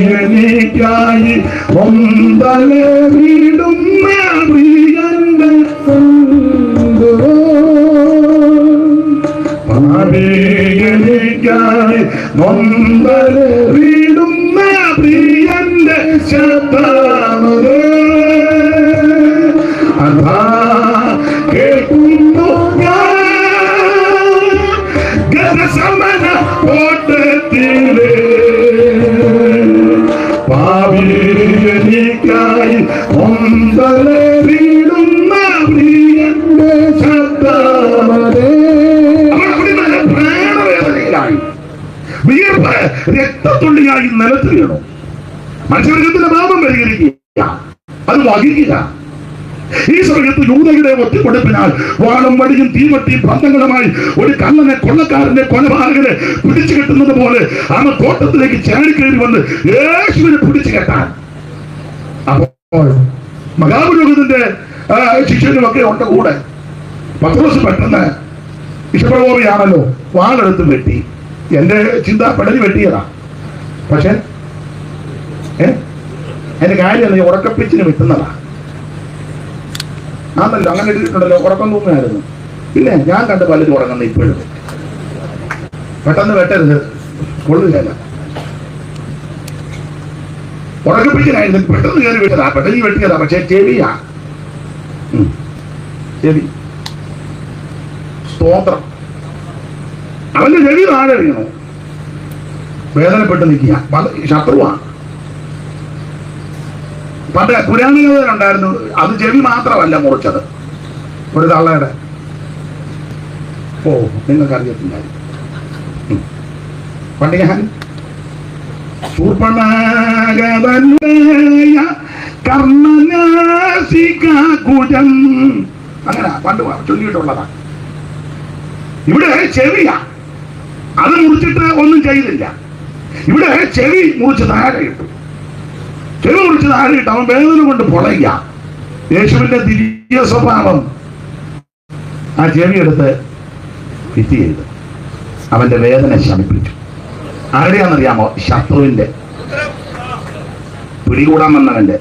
പാപിയെനിക്കായി ഒന്തലെ വീടുന്ന പ്രിയന്റെ പാപിയെനിക്കായി ഒന്തലെ വീടുന്ന പ്രിയന്റെ ശബ്ദമേ അതാ കേൾക്കുന്നു ഗതസമന തോട്ടത്തിലെ പാപിയെനിക്കായി ഒന്തലെ വീടുന്ന പ്രിയന്റെ ശബ്ദമേ. പ്രാണവേദനയിലായി വിയർപ്പ് രക്തത്തുള്ളിയായി നിലത്ത് വീണു. മനുഷ്യവർഗത്തിന്റെ പാപം പരിഹരിക്കുക, അത് വഹിക്കുക. ഈ സമയത്ത് യൂദയുടെ ഒറ്റക്കൊടുപ്പിനാൽ വാളും വടിയും തീവട്ടിയും ബന്ധങ്ങളുമായി ഒരു കള്ളനെ, കൊള്ളക്കാരനെ, കൊലപാതകനെ പിടിച്ചു കെട്ടുന്നത് പോലെ അവൻ തോട്ടത്തിലേക്ക് ചാടിക്കയറി വന്ന് യേശുവിനെ പിടിച്ചു കെട്ടാൻ. അപ്പോൾ മഹാപുരോഹിതന്റെ ശിഷ്യനുമൊക്കെ ഉണ്ട് കൂടെ. പത്രോസ് പെട്ടെന്ന് ഇഷ്ടപ്രകോപിയാണല്ലോ, വാളെടുത്ത് വെട്ടി. എന്റെ ചിന്ത പെടലി വെട്ടിയതാ. പക്ഷെ എന്റെ കാര്യം ഉറക്കപ്പിച്ചിന് വെട്ടുന്നതാ. ആണല്ലോ, അങ്ങനെ ഇട്ടിട്ടുണ്ടല്ലോ. ഉറക്കം തൂങ്ങായിരുന്നു. പിന്നെ ഞാൻ കണ്ട് പലരും ഉറങ്ങുന്ന ഇപ്പോഴും. പെട്ടെന്ന് വെട്ടരുത്, കൊള്ളുകയല്ല. ഉറക്കപ്പിടിക്കാനായിരുന്നു പെട്ടെന്ന് കയറി വെട്ടതാ, പെട്ടെന്ന് വെട്ടിയതാ. പക്ഷെ ചെവിയാ, ചെവി. സ്തോത്രം. അവന്റെ ചെവി താഴെ വീണു, വേദനപ്പെട്ട് നിൽക്കുക. ശത്രുവാണ്. പണ്ട് പുരാണികളുണ്ടായിരുന്നു, അത് ചെവി മാത്രമല്ല മുറിച്ചത്, ഒരു തള്ളയുടെ. ഓ, നിങ്ങൾക്ക് അറിയത്തില്ലായിരുന്നു. പണ്ട് ഞാൻ അങ്ങനെ പണ്ട് ചൊല്ലിയിട്ടുള്ളതാ. ഇവിടെ ചെവിയാ, അത് മുറിച്ചിട്ട് ഒന്നും ചെയ്തില്ല. ഇവിടെ ചെവി മുറിച്ച് താഴെ ഇട്ടു. ചെവി മുറിച്ച് താഴെ ഇട്ട് അവൻ വേദന കൊണ്ട് പൊളയ്ക്ക. യേശുവിന്റെ ദിവ്യ സ്വഭാവം ആ ചെവി എടുത്ത് ഫിറ്റ് ചെയ്ത് അവന്റെ വേദന ശമിപ്പിച്ചു. ആരുടെയാണെന്നറിയാമോ? ശത്രുവിന്റെ, പിടികൂടാൻ വന്നവന്റെ,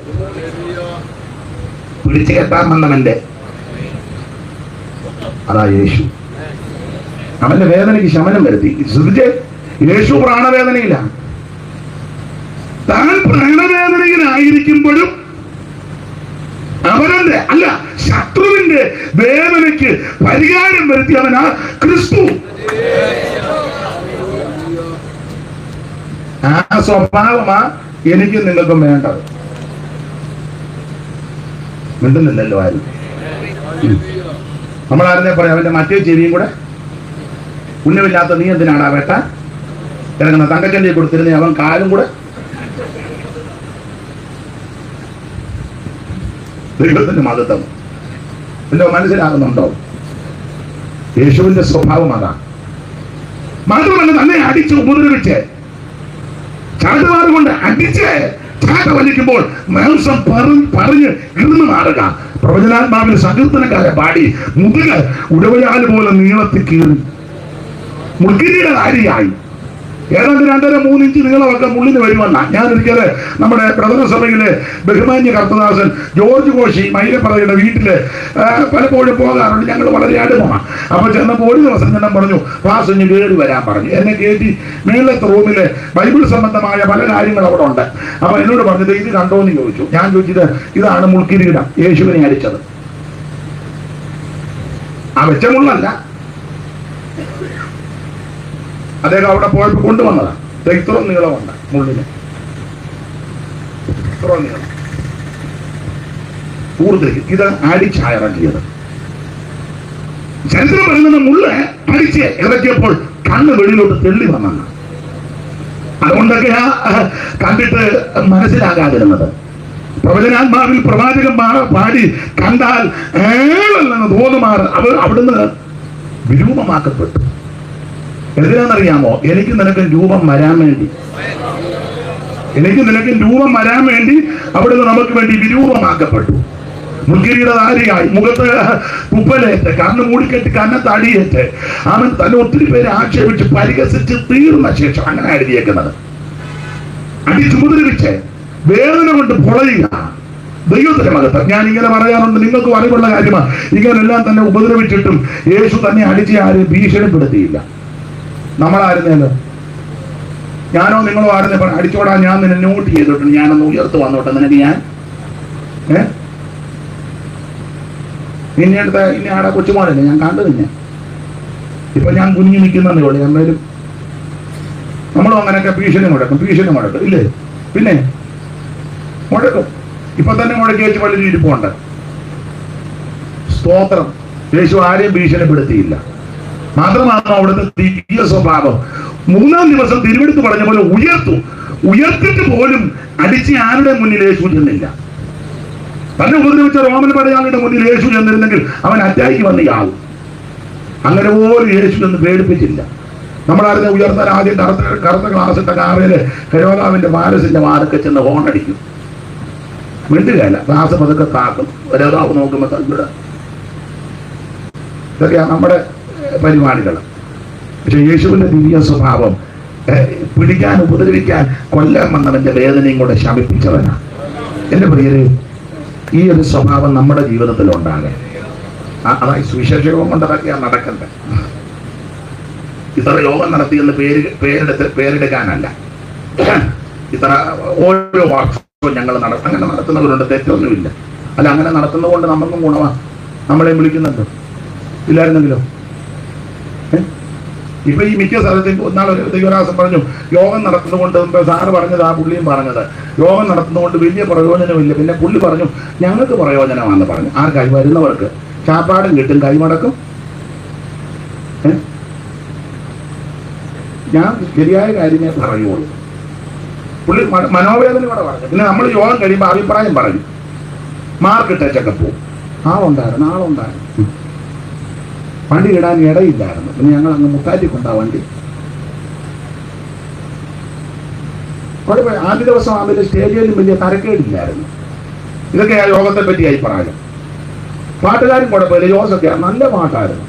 പിടിച്ചു കെട്ടാൻ വന്നവന്റെ. അതാ യേശു. അവന്റെ വേദനയ്ക്ക് ശമനം വരുത്തി. ശ്രദ്ധിച്ച്, യേശു പ്രാണവേദനയില്ല. താൻ പ്രാണവേദനയിലായിരിക്കുമ്പോഴും അവന്റെ അല്ല, ശത്രുവിന്റെ വേദനയ്ക്ക് പരിഹാരം വരുത്തിയവനാ ക്രിസ്തു. ആ സ്വഭാവമാ എനിക്കും നിങ്ങൾക്കും വേണ്ടത്. മിണ്ടുന്നില്ലല്ലോ ആരും. നമ്മളാരെന്നെ പറയാം, അവന്റെ മറ്റേ ചെവിയും കൂടെ ഉന്നമില്ലാത്ത നീ എന്തിനാണ് ആ വേട്ട ഇറങ്ങുന്ന തങ്കച്ചന്റെ കൊടുത്തിരുന്ന അവൻ കാലും കൂടെ. ദൈവത്തിന്റെ മതത്വം എന്തോ മനസ്സിലാകുന്നുണ്ടോ? യേശുവിന്റെ സ്വഭാവം അതാ. മാത്രമല്ല, തന്നെ അടിച്ച് ഉപദ്രവിച്ച് ചാട്ടുമാറ് കൊണ്ട് അടിച്ച് ചാട്ട വലിക്കുമ്പോൾ മാംസം പറഞ്ഞ് ഇരുന്ന് മാറുക. പ്രവചനാത്മാവിൽ സങ്കീർത്തനക്കാരെ പാടി മുതുക ഉടവയാല് പോലെ നീളത്തിൽ കീറി മുൾക്കിരിയുടെ കാര്യായി. ഏതാണ്ട് 2.5-3 ഇഞ്ച് നീളമൊക്കെ മുള്ളിന് വരുമെന്ന. ഞാൻ ഒരിക്കല് നമ്മുടെ പ്രഥമ സഭയിലെ ബഹുമാന്യ കർത്തദാസൻ ജോർജ് കോശി മൈലപ്പറയുടെ വീട്ടില് പലപ്പോഴും പോകാറുണ്ട്. ഞങ്ങൾ വളരെ അടുപ്പമാണ്. അപ്പൊ ചെന്നപ്പോൾ ഒരു ദിവസം ഞാൻ പറഞ്ഞു, ക്ലാസ് ഇനി കയറി വരാൻ പറഞ്ഞു. എന്നെ കയറ്റി മേളത്തെ റൂമില് ബൈബിൾ സംബന്ധമായ പല കാര്യങ്ങൾ അവിടെ ഉണ്ട്. അപ്പൊ എന്നോട് പറഞ്ഞത് ഇത് കണ്ടോ എന്ന് ചോദിച്ചു. ഞാൻ ചോദിച്ചത്, ഇതാണ് മുൾക്കിരീടം, യേശുവിനെ അടിച്ചത്. ആ വെച്ച മുള്ളല്ല, അദ്ദേഹം അവിടെ പോയപ്പോൾ കൊണ്ടുവന്നതാ. ഇത്ര നീളമുണ്ട് മുള്ളിന്, ഇത്ര നീളം കൂടുതൽ. ഇത് അടിച്ചയറക്കിയത്. ചരിത്രം പറയുന്ന മുള്ള് അടിച്ച് ഇറക്കിയപ്പോൾ കണ്ണ് വെളിയിലോട്ട് തെള്ളി വന്നാണ്. അതുകൊണ്ടൊക്കെ കണ്ടിട്ട് മനസ്സിലാകാതിരുന്നത്. പ്രവചനാത്മാവിൽ പ്രവാചകൻ പാടി കണ്ടാൽ ഏളല്ലെന്ന് തോന്നുമാറ് അവിടുന്ന് വിരൂപമാക്കപ്പെട്ടു. എന്തിനാണെന്നറിയാമോ? എനിക്ക് നിനക്ക് രൂപം വരാൻ വേണ്ടി, എനിക്ക് നിനക്ക് രൂപം വരാൻ വേണ്ടി അവിടുന്ന് നമുക്ക് വേണ്ടി വിരൂപമാക്കപ്പെട്ടു. മുൾക്കിരീടധാരിയായി, മുഖത്ത് കുപ്പലേറ്റ്, കണ്ണ് മൂടിക്കെട്ടി കണ്ണത്ത് അടിയേറ്റ്, അവൻ തന്നെ ഒത്തിരി പേരെ ആക്ഷേപിച്ച് പരിഹസിച്ച് തീർന്ന ശേഷം അങ്ങനെ എഴുതിയേക്കുന്നത്. അടിച്ചുപദ്രവിച്ച് വേദന കൊണ്ട് പൊളയുക. ദൈവത്തിന്റെ മകത്ത് ഞാൻ ഇങ്ങനെ പറയാറുണ്ട്, നിങ്ങൾക്ക് അറിവുള്ള കാര്യമാണ്. ഇങ്ങനെല്ലാം തന്നെ ഉപദ്രവിച്ചിട്ടും യേശു തന്നെ അടിച്ച് ആരെയും ഭീഷണിപ്പെടുത്തിയില്ല. നമ്മളായിരുന്നല്ലോ, ഞാനോ നിങ്ങളോ ആയിരുന്നേ അടിച്ചോടാ, ഞാൻ നിന്നെ നോട്ട് ചെയ്തിട്ടുണ്ട്, ഞാനൊന്ന് ഉയർത്ത് വന്നോട്ടെ നിനക്ക്, ഞാൻ നിന്നെ അടുത്ത ഇനി ആടെ കൊച്ചുമോനല്ലേ ഞാൻ കണ്ടു നിന്നെ. ഇപ്പൊ ഞാൻ കുഞ്ഞു നിൽക്കുന്നതേ ഉള്ളൂ. എന്നാലും നമ്മളും അങ്ങനെയൊക്കെ ഭീഷണി മുടക്കും ഇല്ലേ? പിന്നെ മുടക്കും. ഇപ്പൊ തന്നെ മുടക്കി വെച്ച് പള്ളിയിൽ ഇരിപ്പുണ്ട്. സ്തോത്രം. യേശു ആരെയും ഭീഷണിപ്പെടുത്തിയില്ല. മാത്രമാണ് അവിടുത്തെ ദിവ്യ സ്വഭാവം. 3-ാം ദിവസം തിരുവെടുത്ത് പറഞ്ഞ പോലെ ഉയർത്തിട്ട് പോലും അടിച്ച് ആരുടെ മുന്നിൽ യേശു ചെന്നില്ല. തന്നെ ഉപദ്രവിച്ച റോമൻ പടയാളിയുടെ മുന്നിൽ യേശു ചെന്നിരുന്നെങ്കിൽ അവൻ അറ്റാക്ക് വന്നയാളും. അങ്ങനെ പോലും യേശു എന്ന് പേടിപ്പിച്ചില്ല. നമ്മളാരുടെ ഉയർത്താൻ ആദ്യം കറുത്ത ഗ്ലാസിട്ട കാറില് ഹെരോദാവിന്റെ പാരസിന്റെ വാരൊക്കെ ചെന്ന് ഹോണടിക്കും. മിണ്ടുകയല്ല, ഗ്ലാസ് പതുക്കെ താക്കും. ഹെരോദാവ് നോക്കുമ്പോ തങ്ങളുടെ ഇതൊക്കെയാണ് നമ്മുടെ പരിപാടികൾ. പക്ഷെ യേശുവിന്റെ ദിവ്യ സ്വഭാവം പിടിക്കാൻ, ഉപദ്രവിക്കാൻ, കൊല്ലാൻ വന്നവന്റെ വേദനയും കൂടെ ശമിപ്പിച്ചവനാണ്. എന്റെ പ്രിയരെ, ഈ ഒരു സ്വഭാവം നമ്മുടെ ജീവിതത്തിൽ ഉണ്ടാകെ. അതായി സുവിശേഷവും കൊണ്ടതൊക്കെയാണ് നടക്കേണ്ടത്. ഇത്ര യോഗം നടത്തിയെന്ന് പേരെടുക്കാനല്ല. ഇത്ര ഓരോ വർഷവും ഞങ്ങൾ അങ്ങനെ നടത്തുന്നവരുണ്ട്, തെറ്റൊന്നുമില്ല. അല്ല, അങ്ങനെ നടത്തുന്നത് കൊണ്ട് നമുക്കും ഗുണമാണ്. നമ്മളെ വിളിക്കുന്നുണ്ടോ? ഇല്ലായിരുന്നെങ്കിലോ? ഇപ്പൊ ഈ മിക്ക സ്ഥലത്തും ഒന്നാൾ ദൈവരാസം പറഞ്ഞു, യോഗം നടത്തുന്നതുകൊണ്ട് സാറ് പറഞ്ഞത്, ആ പുള്ളിയും പറഞ്ഞത്, യോഗം നടത്തുന്നതുകൊണ്ട് വലിയ പ്രയോജനമില്ല. പിന്നെ പുള്ളി പറഞ്ഞു ഞങ്ങൾക്ക് പ്രയോജനമാണെന്ന് പറഞ്ഞു. ആർക്കായി? വരുന്നവർക്ക് ചാപ്പാടും കിട്ടും, കൈമടക്കും. ഞാൻ ശരിയായ കാര്യമേ പറയുള്ളൂ. പുള്ളി മനോവേദനയോടെ പറഞ്ഞു. പിന്നെ നമ്മൾ യോഗം കഴിയുമ്പോൾ അഭിപ്രായം പറഞ്ഞു, മാർക്കിട്ടേച്ചൊക്കെ പോകും. ആളുണ്ടായിരുന്നു. വണ്ടി ഇടാൻ ഇടയില്ലായിരുന്നു. പിന്നെ ഞങ്ങൾ അങ്ങ് മുക്കാറ്റിക്കൊണ്ടാ വണ്ടി. അവിടെ പോയി ആദ്യ ദിവസം ആദ്യം സ്റ്റേജിലും വലിയ തരക്കേടില്ലായിരുന്നു. ഇതൊക്കെ ആ യോഗത്തെ പറ്റി അഭിപ്രായം. പാട്ടുകാരും കുഴപ്പമില്ല, ജോസൊക്കെ നല്ല പാട്ടായിരുന്നു.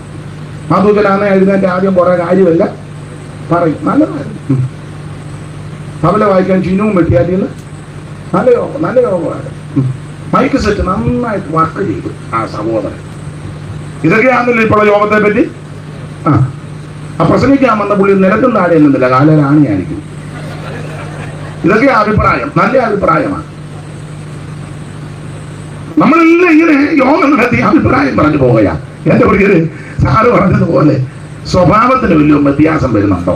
മാതൂക്കലാന്ന് എഴുന്നേറ്റ് ആദ്യം കുറെ കാര്യമല്ല പറയും, നല്ലതായിരുന്നു. തബല വായിക്കാൻ ചിഹ്നവും വെട്ടിയാറ്റിന്ന് നല്ല യോഗമായിരുന്നു. മൈക്ക് സെറ്റ് നന്നായിട്ട് വർക്ക് ചെയ്തു ആ സഹോദരൻ. ഇതൊക്കെയാണല്ലോ ഇപ്പോൾ യോഗത്തെ പറ്റി. ആ പ്രസംഗിക്കാൻ വന്ന പുള്ളി നിലത്തും താഴെ നിന്നില്ല, കാലരാണിയായിരിക്കും. ഇതൊക്കെ അഭിപ്രായം, നല്ല അഭിപ്രായമാണ്. നമ്മളെല്ലാം ഇങ്ങനെ യോഗം നടത്തി അഭിപ്രായം പറഞ്ഞു പോവുക. എന്റെ പ്രിയര്, സാറ് പറഞ്ഞതുപോലെ സ്വഭാവത്തിന് വലിയ വ്യത്യാസം വരുന്നുണ്ടോ?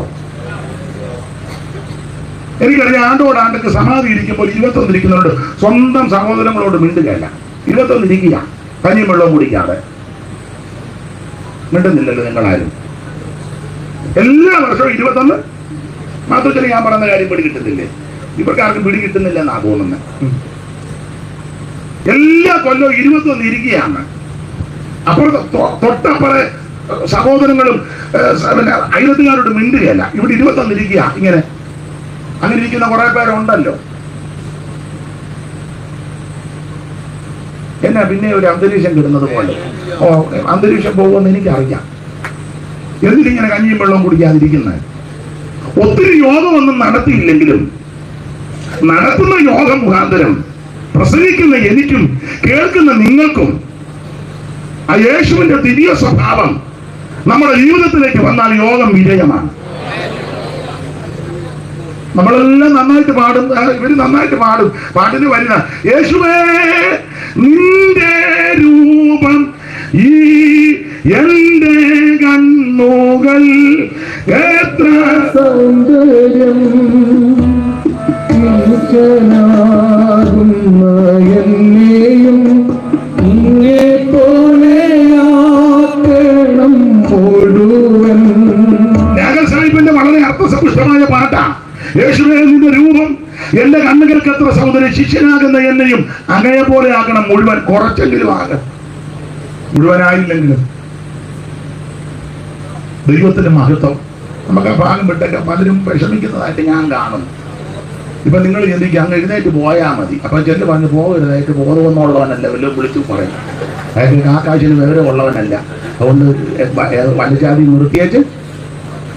എനിക്കറിയാം, ആണ്ടോടാണ്ടൊക്കെ സമാധി ഇരിക്കുമ്പോൾ 21 ഇരിക്കുന്നവരോട് സ്വന്തം സഹോദരങ്ങളോട് മിണ്ടുകയല്ല. 21 ഇരിക്കുക, കഞ്ഞിയും വെള്ളവും കുടിക്കാതെ. മിണ്ടുന്നില്ലല്ലോ നിങ്ങളാരും. എല്ലാ വർഷവും 21 മാത്രത്തിൽ ഞാൻ പറഞ്ഞ കാര്യം പിടി കിട്ടുന്നില്ലേ? ഇവർക്കാർക്കും പിടി കിട്ടുന്നില്ല എന്നാ തോന്നുന്നത്. എല്ലാ കൊല്ലവും 21 ഇരിക്കുകയാണ്. അപ്പുറത്ത് തൊട്ടപ്പുറേ സഹോദരങ്ങളും അയലത്തുകാരോട് മിണ്ടുകയല്ല. ഇവിടെ 21 ഇരിക്കുക. അങ്ങനെ ഇരിക്കുന്ന കുറെ പേരുണ്ടല്ലോ. എന്നാ പിന്നെ ഒരു അന്തരീക്ഷം കിട്ടുന്നത് പോലെ. അന്തരീക്ഷം പോകുമെന്ന് എനിക്കറിയാം. എന്തിനിങ്ങനെ കഞ്ഞിയും വെള്ളവും കുടിക്കാതിരിക്കുന്നത്? ഒത്തിരി യോഗമൊന്നും നടത്തിയില്ലെങ്കിലും നടത്തുന്ന യോഗം മുഖാന്തരം പ്രസംഗിക്കുന്ന എനിക്കും കേൾക്കുന്ന നിങ്ങൾക്കും ആ യേശുവിന്റെ ദിവ്യ സ്വഭാവം നമ്മുടെ ജീവിതത്തിലേക്ക് വന്നാൽ യോഗം വിജയമാണ്. നമ്മളെല്ലാം നന്നായിട്ട് പാടും, ഇവര് നന്നായിട്ട് പാടും. പാട്ടിന് വരുന്ന യേശുവേ നിന്റെ രൂപം ഈ എന്റെ കണ്ണുകൾ എത്ര സൗന്ദര്യം എന്നെയും ഇങ്ങേ പോലെയാക്കണം മുഴുവൻ. നാഗൽ സാഹിബിന്റെ വളരെ അർത്ഥസമ്പുഷ്ടമായ പാട്ടാ. യേശുവേ നിന്റെ രൂപം എന്റെ കണ്ണുകൾക്ക് എത്ര സൗന്ദര്യം, ശിഷ്യനാകുന്ന എന്നെയും അങ്ങയെ പോലെ ആക്കണം മുഴുവൻ. കുറച്ചെങ്കിലും ആകണം, മുഴുവനായില്ലെങ്കിലും. ദൈവത്തിന്റെ മഹത്വം. നമുക്ക് ആ ഭാഗം വിട്ടൊക്കെ പലരും വിഷമിക്കുന്നതായിട്ട് ഞാൻ കാണും. ഇപ്പൊ നിങ്ങൾ ചിന്തിക്കുക, അങ്ങ് എഴുന്നേറ്റ് പോയാൽ മതി. അപ്പൊ ചെല്ലു പറഞ്ഞ് പോകരുതായിട്ട് ബോധമെന്നുള്ളവനല്ല, വല്ലതും വിളിച്ചു പറയും. അതായത് ആകാശിന് വിവരമുള്ളവനല്ല. അതുകൊണ്ട് വലചാതി നിർത്തിയേച്ച്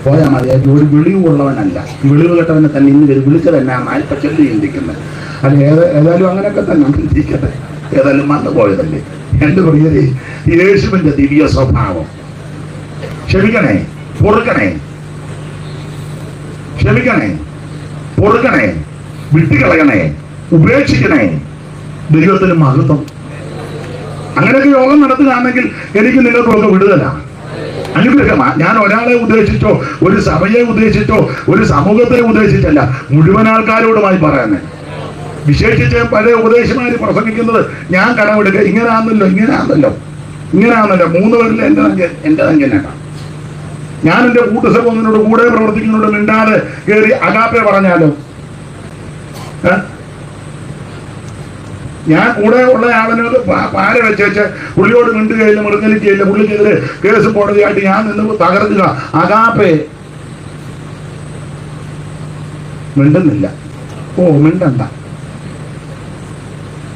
പോയാൽ മതി. ഒരു വിളിവുള്ളവനല്ല. വിളിവ് കേട്ടവനെ തന്നെ ഇന്ന് വിളിച്ചത് എന്നാണ് ഇപ്പൊ ചെല്ലു ചിന്തിക്കുന്നത്. അത് ഏതായാലും അങ്ങനെയൊക്കെ തന്നെ ചിന്തിക്കട്ടെ. ഏതായാലും വന്നു പോയതല്ലേ. എന്റെ പ്രിയരെ, യേശുവിന്റെ ദിവ്യ സ്വഭാവം. ക്ഷമിക്കണേ, പൊറുക്കണേ, വിട്ടുകളയണേ, ഉപേക്ഷിക്കണേ. ദൈവത്തിന് മഹത്വം. അങ്ങനെയൊക്കെ യോഗം നടത്തുകയാണെങ്കിൽ എനിക്ക് നിങ്ങൾക്കൊക്കെ വിടുതലാണ്, അനുഗ്രഹമാണ്. ഞാൻ ഒരാളെ ഉദ്ദേശിച്ചോ ഒരു സഭയെ ഉദ്ദേശിച്ചോ ഒരു സമൂഹത്തെ ഉദ്ദേശിച്ചല്ല, മുഴുവൻ ആൾക്കാരോടുമായി പറയാനേ. വിശേഷിച്ച് പല ഉപദേശമാര് പ്രസംഗിക്കുന്നത് ഞാൻ കടമെടുക്കുക, ഇങ്ങനാന്നല്ലോ 3 പേരിൽ എന്റെ തങ്കനാണ്. ഞാൻ എന്റെ കൂട്ടുസഹോദരനോട് കൂടെ പ്രവർത്തിക്കുന്നതോട് മിണ്ടാതെ കയറി അഗാപ്പെ പറഞ്ഞാലോ? ഞാൻ കൂടെ ഉള്ള ആളിനോട് പാര വെച്ച് പുള്ളിയോട് മിണ്ടുകയില്ല, മൃഗലിക്കുകയില്ല, പുള്ളിക്കെതിരെ കേസും കോടതിയായിട്ട് ഞാൻ നിന്ന് തകർക്കുക. അഗാപ്പെ മിണ്ടുന്നില്ല. മിണ്ടണ്ട.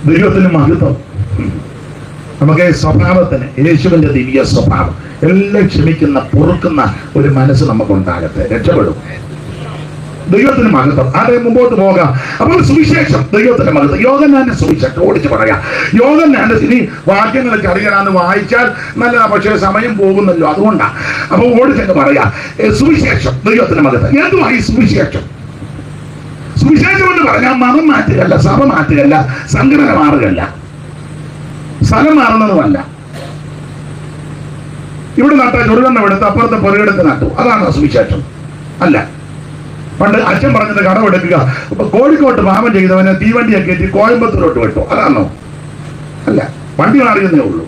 ദൈവത്തിന് മഹത്വം. നമുക്ക് സ്വഭാവത്തിന് യേശുവിന്റെ ദിവ്യ സ്വഭാവം. എല്ലാം ക്ഷമിക്കുന്ന, പൊറുക്കുന്ന ഒരു മനസ്സ് നമുക്കുണ്ടാകട്ടെ. രക്ഷപ്പെടും. ദൈവത്തിന് മഹത്വം. അത് മുമ്പോട്ട് പോകാം. അപ്പോൾ സുവിശേഷം ദൈവത്തിന്റെ മഹത്വം. യോഹന്നാന്റെ സുവിശേഷം ഓടിച്ച് പറയാം. യോഹന്നാന്റെ ഇനി വാക്യങ്ങളൊക്കെ അറിയണമെന്ന് വായിച്ചാൽ നല്ലതാ, പക്ഷേ സമയം പോകുന്നല്ലോ, അതുകൊണ്ടാണ്. അപ്പൊ ഓടിച്ചെന്ന് പറയാം. സുവിശേഷം ദൈവത്തിന്റെ മഹത്വം. എന്തുവാ ഈ സുവിശേഷം? സുവിശേഷം എന്ന് പറഞ്ഞാൽ മതം മാറ്റുകയല്ല, സഭ മാറ്റുകയല്ല, സംഘടന മാറുകയല്ല, സ്ഥലം മാറുന്നതുമല്ല. ഇവിടെ നട്ട ചുടുകണ്ണം എടുത്ത് അപ്പുറത്തെ പൊരയെടുത്ത് നട്ടു, അതാണ് സുവിശേഷം അല്ല. പണ്ട് അച്ഛൻ പറഞ്ഞത് കടമെടുക്കുക, കോഴിക്കോട്ട് പാപം ചെയ്തവനെ തീവണ്ടിയൊക്കെ എത്തി കോയമ്പത്തൂരോട്ട് വിട്ടു, അതാണോ? അല്ല, വണ്ടി മാറിയെന്നേ ഉള്ളൂ.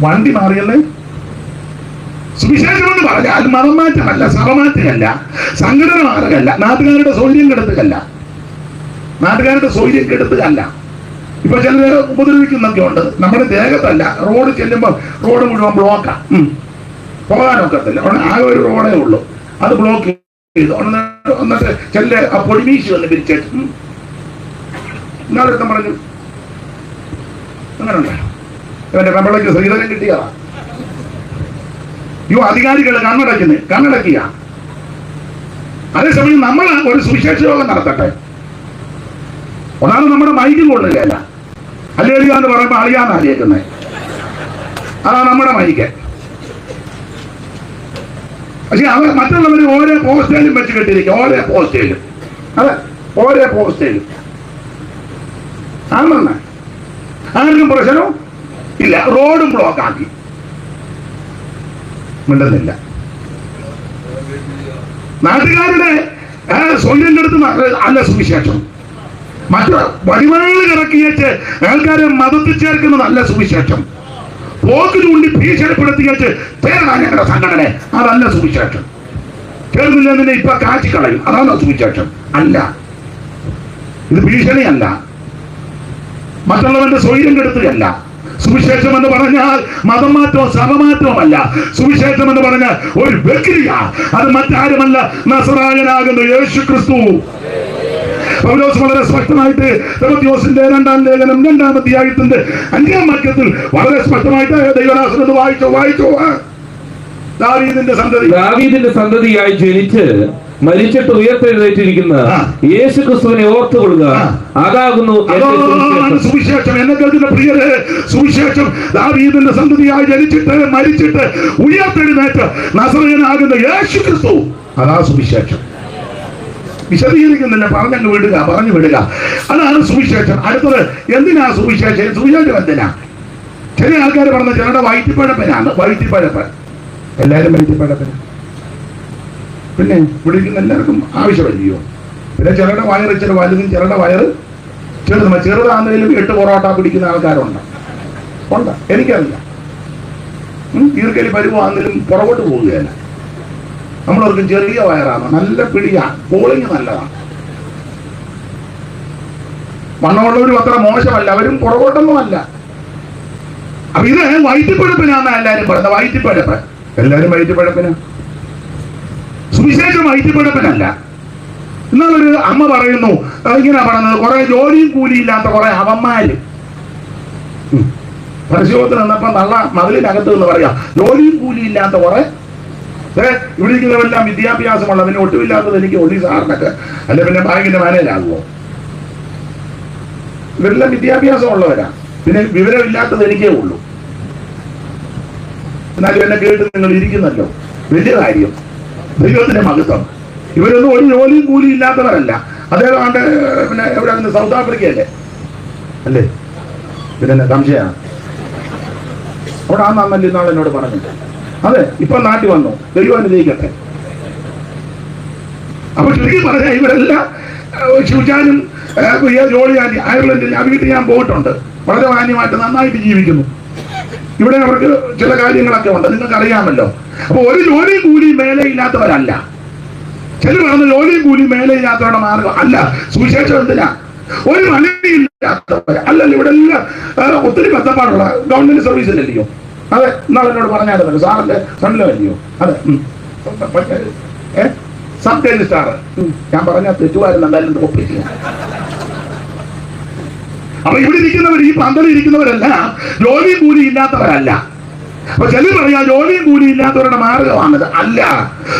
വണ്ടി മാറിയെന്നേ. സുവിശേഷം എന്ന് പറഞ്ഞാൽ മതം മാറ്റമല്ല, സഭ മാറ്റമല്ല, സംഘടന മാറുകയല്ല, നാട്ടുകാരുടെ സൗകര്യം കെടുത്തുകയല്ല, നാട്ടുകാരുടെ സൗകര്യം കെടുത്തുകയല്ല. ഇപ്പൊ ചിലര് ഉപദ്രവിക്കുന്നൊക്കെ ഉണ്ട്. നമ്മുടെ ദേഹത്തല്ല, റോഡ് ചെല്ലുമ്പോൾ റോഡ് മുഴുവൻ ബ്ലോക്കാ, പോകാനൊക്കത്തില്ല. ആകെ ഒരു റോഡേ ഉള്ളൂ, അത് ബ്ലോക്ക് ചെയ്തു. എന്നിട്ട് ചെല്ല് ആ പൊടിമീശി വന്ന് പിരിച്ചിട്ട് ഇന്നാളെടുത്തും പറഞ്ഞു അങ്ങനെ ഉണ്ടായോ ഇവന്റെ പെമ്പളയ്ക്ക് ശ്രീധരൻ കിട്ടിയതാ. അധികാരികൾ കണ്ണടക്കുക. അതേസമയം നമ്മൾ ഒരു സുവിശേഷ യോഗം നടത്തട്ടെ. ഒന്നാമത് നമ്മുടെ മൈക്കും കൊള്ളുകയല്ല, അല്ലേലിയ എന്ന് പറയുമ്പോൾ അളിയാന്ന് അറിയിക്കുന്നത്, അതാണ് നമ്മുടെ മൈക്ക്. പക്ഷെ അവർ മറ്റുള്ളവർ ഓരോ പോസ്റ്റേലും വെച്ച് കെട്ടിയിരിക്കും, ഓരോ പോസ്റ്റേലും. അതെ, ഓരോ പോസ്റ്റേലും. ആണെന്ന് ആർക്കും പ്രശ്നവും ഇല്ല. റോഡും ബ്ലോക്ക് ആക്കി മിണ്ടുന്നില്ല. നാട്ടുകാരുടെ സ്വയം കെടുത്ത് അല്ല സുവിശേഷം. മറ്റു വഴിവഴികൾ ഇറക്കി വെച്ച് ആൾക്കാരെ മതത്തിൽ ചേർക്കുന്നതല്ല സുവിശേഷം. പോക്ക് ചൂണ്ടി ഭീഷണിപ്പെടുത്തി വെച്ച് ചേർന്നാ ഞങ്ങളുടെ സംഘടന, അതല്ല സുവിശേഷം. ചേർന്നില്ല നിന്നെ ഇപ്പൊ കാച്ചിക്കളയും, അതാണ് സുവിശേഷം അല്ല. ഇത് ഭീഷണിയല്ല, മറ്റുള്ളവന്റെ സ്വൈര്യം കെടുത്തുകയല്ല. സുവിശേഷം എന്ന് പറഞ്ഞാൽ മതം മാറ്റവും സഭമാറ്റവുമല്ല. സുവിശേഷം എന്ന് പറഞ്ഞാൽ ഒരു വ്യക്തിയ, അത് മറ്റാരുമല്ല, നസറായനാകുന്ന യേശു ക്രിസ്തു. പൗലോസ് വളരെ സ്പഷ്ടമായിട്ട് തിമോഥെയോസിന്റെ 2-ാം ലേഖനം 2-ാം അധ്യായത്തിന്റെ 5-ാം വാക്യത്തിൽ വളരെ സ്പഷ്ടമായിട്ട് ദൈവദാസൻ വായിച്ചോ. ദാവീദിന്റെ സന്തതിയായി ജനിച്ച് മരിച്ചിട്ട് ഉയർത്തെഴുന്നേറ്റിരിക്കുന്ന യേശു ക്രിസ്തുവിനെ ഓർത്തുകൊള്ളുക, അതാകുന്നു സുവിശേഷം. എന്നെ കേൾക്കുന്ന പ്രിയരെ, സുവിശേഷം ദാവീദിന്റെ സന്തതിയായി ജനിച്ചിട്ട് മരിച്ചിട്ട് ഉയർത്തെഴുന്നേറ്റ് നസറേയനാകുന്ന യേശു ക്രിസ്തു, അതാ സുവിശേഷം. വിശദീകരിക്കുന്നില്ല, പറഞ്ഞു വിടുക. അതാണ് സുവിശേഷം. അടുത്തത് എന്തിനാ സുവിശേഷം? സുവിശേഷം എന്തിനാ? ചില ആൾക്കാർ പറഞ്ഞ ചിലരുടെ വയറ്റിപ്പഴപ്പനാണ്. വയറ്റിപ്പഴപ്പ് എല്ലാവരും വയറ്റിപ്പഴപ്പന, പിന്നെ പിടിക്കുന്ന എല്ലാവർക്കും ആവശ്യമല്ലയോ? പിന്നെ ചിലരുടെ വയറ് ഇച്ചിരി വലുതും ചിലരുടെ വയറ് ചെറുതാണെങ്കിലും 8 പൊറോട്ട പിടിക്കുന്ന ആൾക്കാരുണ്ട്. എനിക്കറിയില്ല. ഈർക്കലി പരുവാണെങ്കിലും പുറകോട്ട് പോവുകയല്ല. നമ്മളവർക്കും ചെറിയ വയറാണ്, നല്ല പിടിയാണ്, പോളിങ് നല്ലതാണ്. വണ്ണമുള്ളവരും അത്ര മോശമല്ല, അവരും പുറകോട്ടൊന്നും അല്ല. അപ്പൊ ഇത് വയറ്റിപ്പഴപ്പിനാണ് എല്ലാരും പറയുന്നത്. വയറ്റിപ്പഴപ്പ് എല്ലാരും വയറ്റിപ്പഴപ്പിന്. സുവിശേഷം വയറ്റിപ്പഴപ്പിനല്ല. എന്നാലൊരു അമ്മ പറയുന്നു, ഇങ്ങനെ പറയുന്നത്, കുറെ ജോലിയും കൂലിയില്ലാത്ത കുറെ അവന്മാര് പരിശോധന നിന്നപ്പം നല്ല മതിലിനകത്ത് എന്ന് പറയാം, ജോലിയും കൂലിയില്ലാത്ത കുറെ. ഇവിടെ ഇരിക്കുന്നവരെല്ലാം വിദ്യാഭ്യാസമുള്ള, പിന്നെ ഒട്ടുമില്ലാത്തത് എനിക്ക് ഒള്ളി സാറിനൊക്കെ, അല്ലെ പിന്നെ ബാങ്കിന്റെ മാനേജരാകുമോ? ഇവരെല്ലാം വിദ്യാഭ്യാസം ഉള്ളവരാ, പിന്നെ വിവരമില്ലാത്തത് എനിക്കേ ഉള്ളൂ. എന്നാലും എന്നെ കേട്ട് നിങ്ങൾ ഇരിക്കുന്നല്ലോ, വലിയ കാര്യം, ദൈവത്തിന്റെ മഹത്വം. ഇവരൊന്നും ഒരു ജോലിയും കൂലിയും ഇല്ലാത്തവരല്ല. അദ്ദേഹം ആണ്ട് പിന്നെ എവിടെ സൗത്ത് ആഫ്രിക്കയല്ലേ അല്ലേ? പിന്നെ സംശയമാണ് അവിടെ ആന്നല്ലേ ഇന്നാൾ എന്നോട് പറഞ്ഞിട്ട്. അതെ, ഇപ്പൊ നാട്ടിൽ വന്നു, ദൈവം അനുഗ്രഹിക്കട്ടെ. അപ്പൊ ചുരുക്കി പറഞ്ഞാൽ ഇവരെല്ലാം ശുചാനും ജോളിയാനും അയർലൻഡിൽ ആ വീട്ടിൽ ഞാൻ പോയിട്ടുണ്ട്. വളരെ മാന്യമായിട്ട് നന്നായിട്ട് ജീവിക്കുന്നു. ഇവിടെ അവർക്ക് ചില കാര്യങ്ങളൊക്കെ ഉണ്ട്, നിങ്ങൾക്ക് അറിയാമല്ലോ. അപ്പൊ ഒരു ജോലിയും കൂലിയും മേലെയില്ലാത്തവരല്ല. ചില പറഞ്ഞ ജോലിയും കൂലിയും മേലെയില്ലാത്തവരുടെ മാർഗം അല്ല. സുവിശേഷം എന്തിനാ? ഒരു മണിയില്ലാത്തവർ അല്ലല്ലോ. ഇവിടെ എല്ലാം ഒത്തിരി ബന്ധപ്പാടുള്ള ഗവൺമെന്റ് സർവീസിലല്ലയോ? അതെ, ഇന്നാളെ എന്നോട് പറഞ്ഞായിരുന്നല്ലോ, സാറിന്റെ സണ്ണിലല്ലയോ? അതെ, സബ് രജിസ്ട്രാർ. ഞാൻ പറഞ്ഞ തെറ്റുമായിരുന്നു, എന്തായാലും ഒപ്പിക്കുക. അപ്പൊ ഇവിടെ ഇരിക്കുന്നവർ, ഈ പന്തലിൽ ഇരിക്കുന്നവരല്ല ജോലി കൂലി ഇല്ലാത്തവരല്ല. അപ്പൊ ചിലർ പറയാ ജോലിയും കൂലിയും ഇല്ലാത്തവരുടെ മാർഗമാണത്. അല്ല,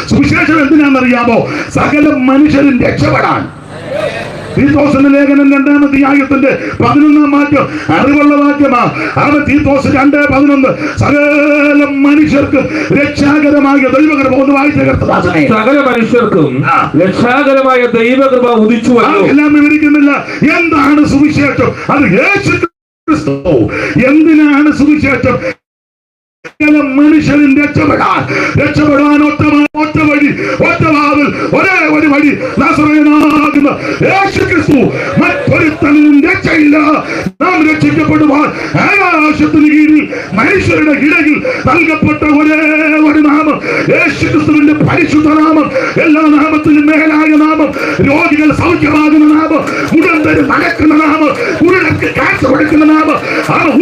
സുവിശേഷം എന്തിനാണെന്നറിയാമോ? സകല മനുഷ്യരും രക്ഷപ്പെടാൻ. തീത്തോസിന്റെ ലേഖനം 2-ാം അധ്യായത്തിന്റെ 11-ാം വാക്യം അറിവുള്ള വാക്യമാ. അവൻ തീത്തോസ് 2:11 സകല മനുഷ്യർക്കും രക്ഷാകരമായ ദൈവകൃപ. ഒന്ന് വായിച്ചേർത്തദാസനെ. സകല മനുഷ്യർക്കും രക്ഷാകരമായ ദൈവകൃപ ഉദിച്ചുവല്ലോ. എല്ലാം വിവരിക്കുന്നില്ല. എന്താണ് സുവിശേഷം? അത് യേശു ക്രിസ്തു. എന്തിനാണ് സുവിശേഷം? മനുഷ്യരും രക്ഷപ്പെടാൻ ഒറ്റ വഴി, ഒറ്റ വാതിൽ, ഒരേ ഒരു വഴി, നസറേയനാകുന്ന യേശു ക്രിസ്തു. മറ്റൊരുത്തനും രക്ഷയില്ല. നാം രക്ഷിക്കപ്പെടുവാൻ ആകാശത്തിന് കീഴിൽ മനുഷ്യരുടെ ഇടയിൽ നൽകപ്പെട്ട ഒരേ ഒരു നാമം യേശു ക്രിസ്തുവിന്റെ പരിശുദ്ധ നാമം. എല്ലാ നാമത്തിലും മേലായ നാമം. രോഗികൾ സൗഖ്യമാകുന്ന നാമം, മുടന്തര് നടക്കുന്ന നാമം, കുരുടർക്ക് കാഴ്ച കൊടുക്കുന്ന നാമം,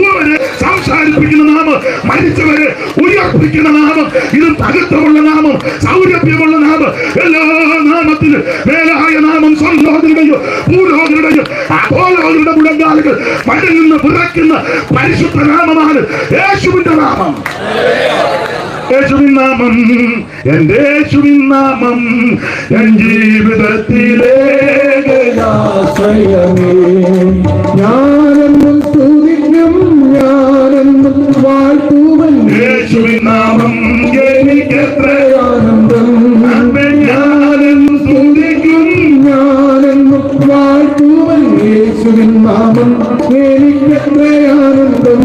ഊവരെ സംസാരിപ്പിക്കുന്ന നാമം, മരിച്ചവരെ ഉയർപ്പിക്കുന്ന നാമം, ഇത് തകർത്തമുള്ള നാമം, സൗരഭ്യമുള്ള നാമം, എല്ലാ നാമത്തിലും മേലായ നാമം. സ്വർലോകരുടെയോ ഭൂലോകരുടെയോ അധോലോകരുടെ മുഴങ്കാലുകൾ മണ്ണിൽ നിന്ന് പിറക്കുന്ന പരിശുദ്ധ നാമമാണ് യേശുവിന്റെ നാമം. യേശുവിൻ നാമം, എന്റെ യേശുവിൻ നാമം, എൻ ജീവിതത്തിലേകയാശ്രയമേ. ഞാനെന്നും തുതിക്കും, ഞാനെന്നും വാഴ്ത്തുവൻ യേശുവിൻ നാമം. എനിക്കെത്ര ആനന്ദം. ഞാനെന്നും തുതിക്കും, ഞാനെന്നും വാഴ്ത്തുവൻ യേശുവിൻ നാമം. എനിക്കെത്ര ആനന്ദം.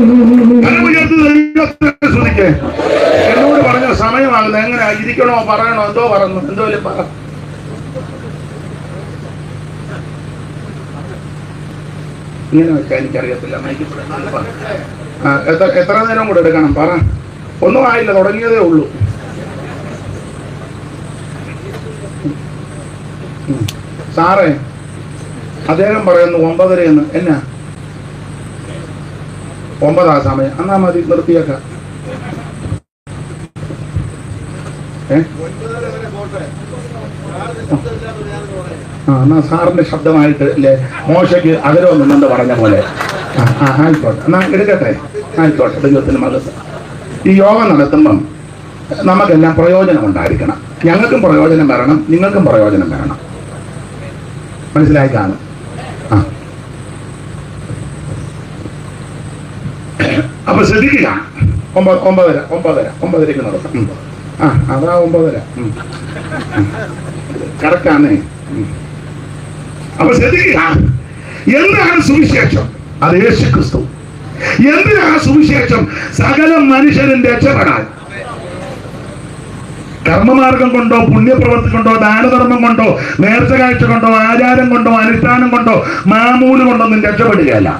എന്നോട് പറഞ്ഞ സമയമാകുന്നത് എങ്ങനെ ഇരിക്കണോ പറയണോ? എന്തോ പറഞ്ഞു, എന്തോ പറ. ഇങ്ങനെ വെച്ചാൽ എനിക്കറിയത്തില്ല. എത്ര നേരം കൂടെ എടുക്കണം? പറ. ഒന്നും ആയില്ല, തുടങ്ങിയതേ ഉള്ളൂ. സാറേ, അദ്ദേഹം പറയുന്നു 9:30 എന്നാ 9 സമയം. എന്നാ മതി, നിർത്തിയേക്കാം. എന്നാ സാറിന്റെ ശബ്ദമായിട്ട് അല്ലേ മോശയ്ക്ക് അതിരൊന്നും പറഞ്ഞ പോലെ. ആയിക്കോട്ടെ, എന്നാ എടുക്കട്ടെ. ആയിക്കോട്ടെ. ദൈവത്തിന് മകത്ത്. ഈ യോഗം നടത്തുമ്പം നമുക്കെല്ലാം പ്രയോജനം ഉണ്ടായിരിക്കണം. ഞങ്ങൾക്കും പ്രയോജനം വരണം, നിങ്ങൾക്കും പ്രയോജനം വരണം. മനസ്സിലായി കാണും. അപ്പൊ ശ്രദ്ധിക്കുക. 9:30 നടത്താം. അതാ 9:30 കറക്റ്റാണേ. അപ്പൊ ശ്രദ്ധിക്കുക. എന്താണ് സുവിശേഷം? അത് യേശു ക്രിസ്തു. എന്തിനാണ് സുവിശേഷം? സകല മനുഷ്യരും രക്ഷപ്പെടാൻ. കർമ്മമാർഗം കൊണ്ടോ, പുണ്യപ്രവൃത്തി കൊണ്ടോ, ദാനധർമ്മം കൊണ്ടോ, നേർച്ച കാഴ്ച കൊണ്ടോ, ആചാരം കൊണ്ടോ, അനുഷ്ഠാനം കൊണ്ടോ, മാമൂല് കൊണ്ടൊന്നും രക്ഷപ്പെടുകയല്ല.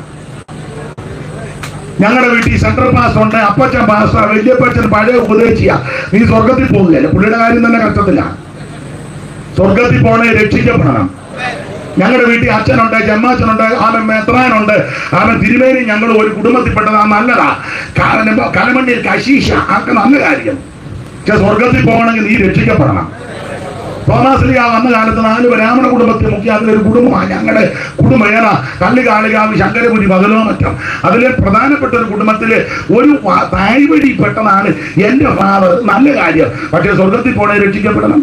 ഞങ്ങളുടെ വീട്ടിൽ സെൻട്രൽ പാസ്റ്റർ ഉണ്ട്, അപ്പച്ചൻ പാസ്റ്റർ, വല്യപ്പച്ചൻ പഴയ ഉപദേശിയ. നീ സ്വർഗത്തിൽ പോകുകയല്ല. പുള്ളിയുടെ കാര്യം തന്നെ കഷ്ടത്തിലാണ്. സ്വർഗത്തിൽ പോണേ രക്ഷിക്കപ്പെടണം. ഞങ്ങളുടെ വീട്ടിൽ അച്ഛനുണ്ട്, ജമ്മാച്ചനുണ്ട്, അവൻ മെത്രാനുണ്ട്, അവൻ തിരുമേനി. ഞങ്ങൾ ഒരു കുടുംബത്തിൽപ്പെട്ടതാ. നല്ലതാ. കലമണ്ണിയിൽ കശീശ ആക്ക് നല്ല കാര്യം. പക്ഷെ സ്വർഗത്തിൽ പോകണമെങ്കിൽ നീ രക്ഷിക്കപ്പെടണം. തോമാശ്രീയ വന്ന കാലത്ത് 4 ബ്രാഹ്മണ കുടുംബത്തിൽ മുഖ്യ. അതിലൊരു കുടുംബമാണ് ഞങ്ങളുടെ കുടുംബം. ഏതാ? കല്ലുകാളികാവ്, ശങ്കരപുരി, മകലോമറ്റം. അതിലെ പ്രധാനപ്പെട്ട ഒരു കുടുംബത്തില് ഒരു തായ്വഴി പെട്ടതാണ് എന്റെ ഫാദർ. നല്ല കാര്യം. പക്ഷെ സ്വർഗത്തിൽ പോണേ രക്ഷിക്കപ്പെടണം.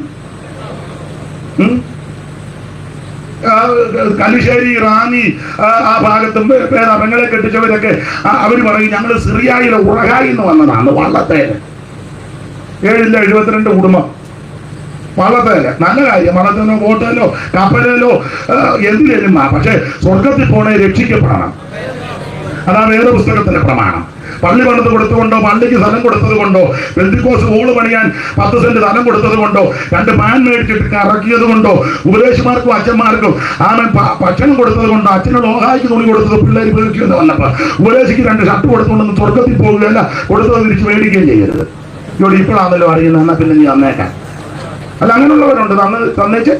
കല്ലിശ്ശേരി, റാന്നി ആ ഭാഗത്തും പെങ്ങളെ കെട്ടിച്ചവരൊക്കെ അവർ പറയും ഞങ്ങൾ സിറിയയിലെ ഉറഹായി എന്ന് വന്നതാണ്. വള്ളത്തേല് 72 കുടുംബം. വള്ളത്തേല് നല്ല കാര്യം. വള്ളത്തിലോ ബോട്ടിലോ കപ്പലിലോ എന്തിലും. പക്ഷെ സ്വർഗത്തിൽ പോണേ രക്ഷിക്കപ്പെടണം. അതാണ് വേദപുസ്തകത്തിന്റെ പ്രമാണം. പള്ളി പണിത് കൊടുത്തുകൊണ്ടോ, പള്ളിക്ക് സ്ഥലം കൊടുത്തത് കൊണ്ടോ, പെന്തിക്കോസ് ഹോള് പണിയാൻ 10 സെന്റ് സ്ഥലം കൊടുത്തത് കൊണ്ടോ, 2 പാൻ മേടിച്ചിട്ട് ഇറക്കിയത് കൊണ്ടോ, ഉപദേശമാർക്കും അച്ഛന്മാർക്കും ഭക്ഷണം കൊടുത്തത് കൊണ്ടോ, അച്ഛന് ലോഹായിക്ക് തുണി കൊടുത്തത് പിള്ളേർ ഉപയോഗിക്കുമെന്ന് വന്നപ്പോ ഉപദേശിക്ക് 2 ഷർട്ട് കൊടുത്തുകൊണ്ടൊന്ന് സ്വർഗത്തിൽ പോകുകയല്ല, കൊടുത്തത് തിരിച്ച് മേടിക്കുകയും ചെയ്യരുത്. ഇവിടെ ഇപ്പോഴാണല്ലോ അറിയുന്നത്. എന്നാ പിന്നെ നീ തന്നേക്കാൻ. അല്ല, അങ്ങനെയുള്ളവരുണ്ട്. തന്നേച്ച്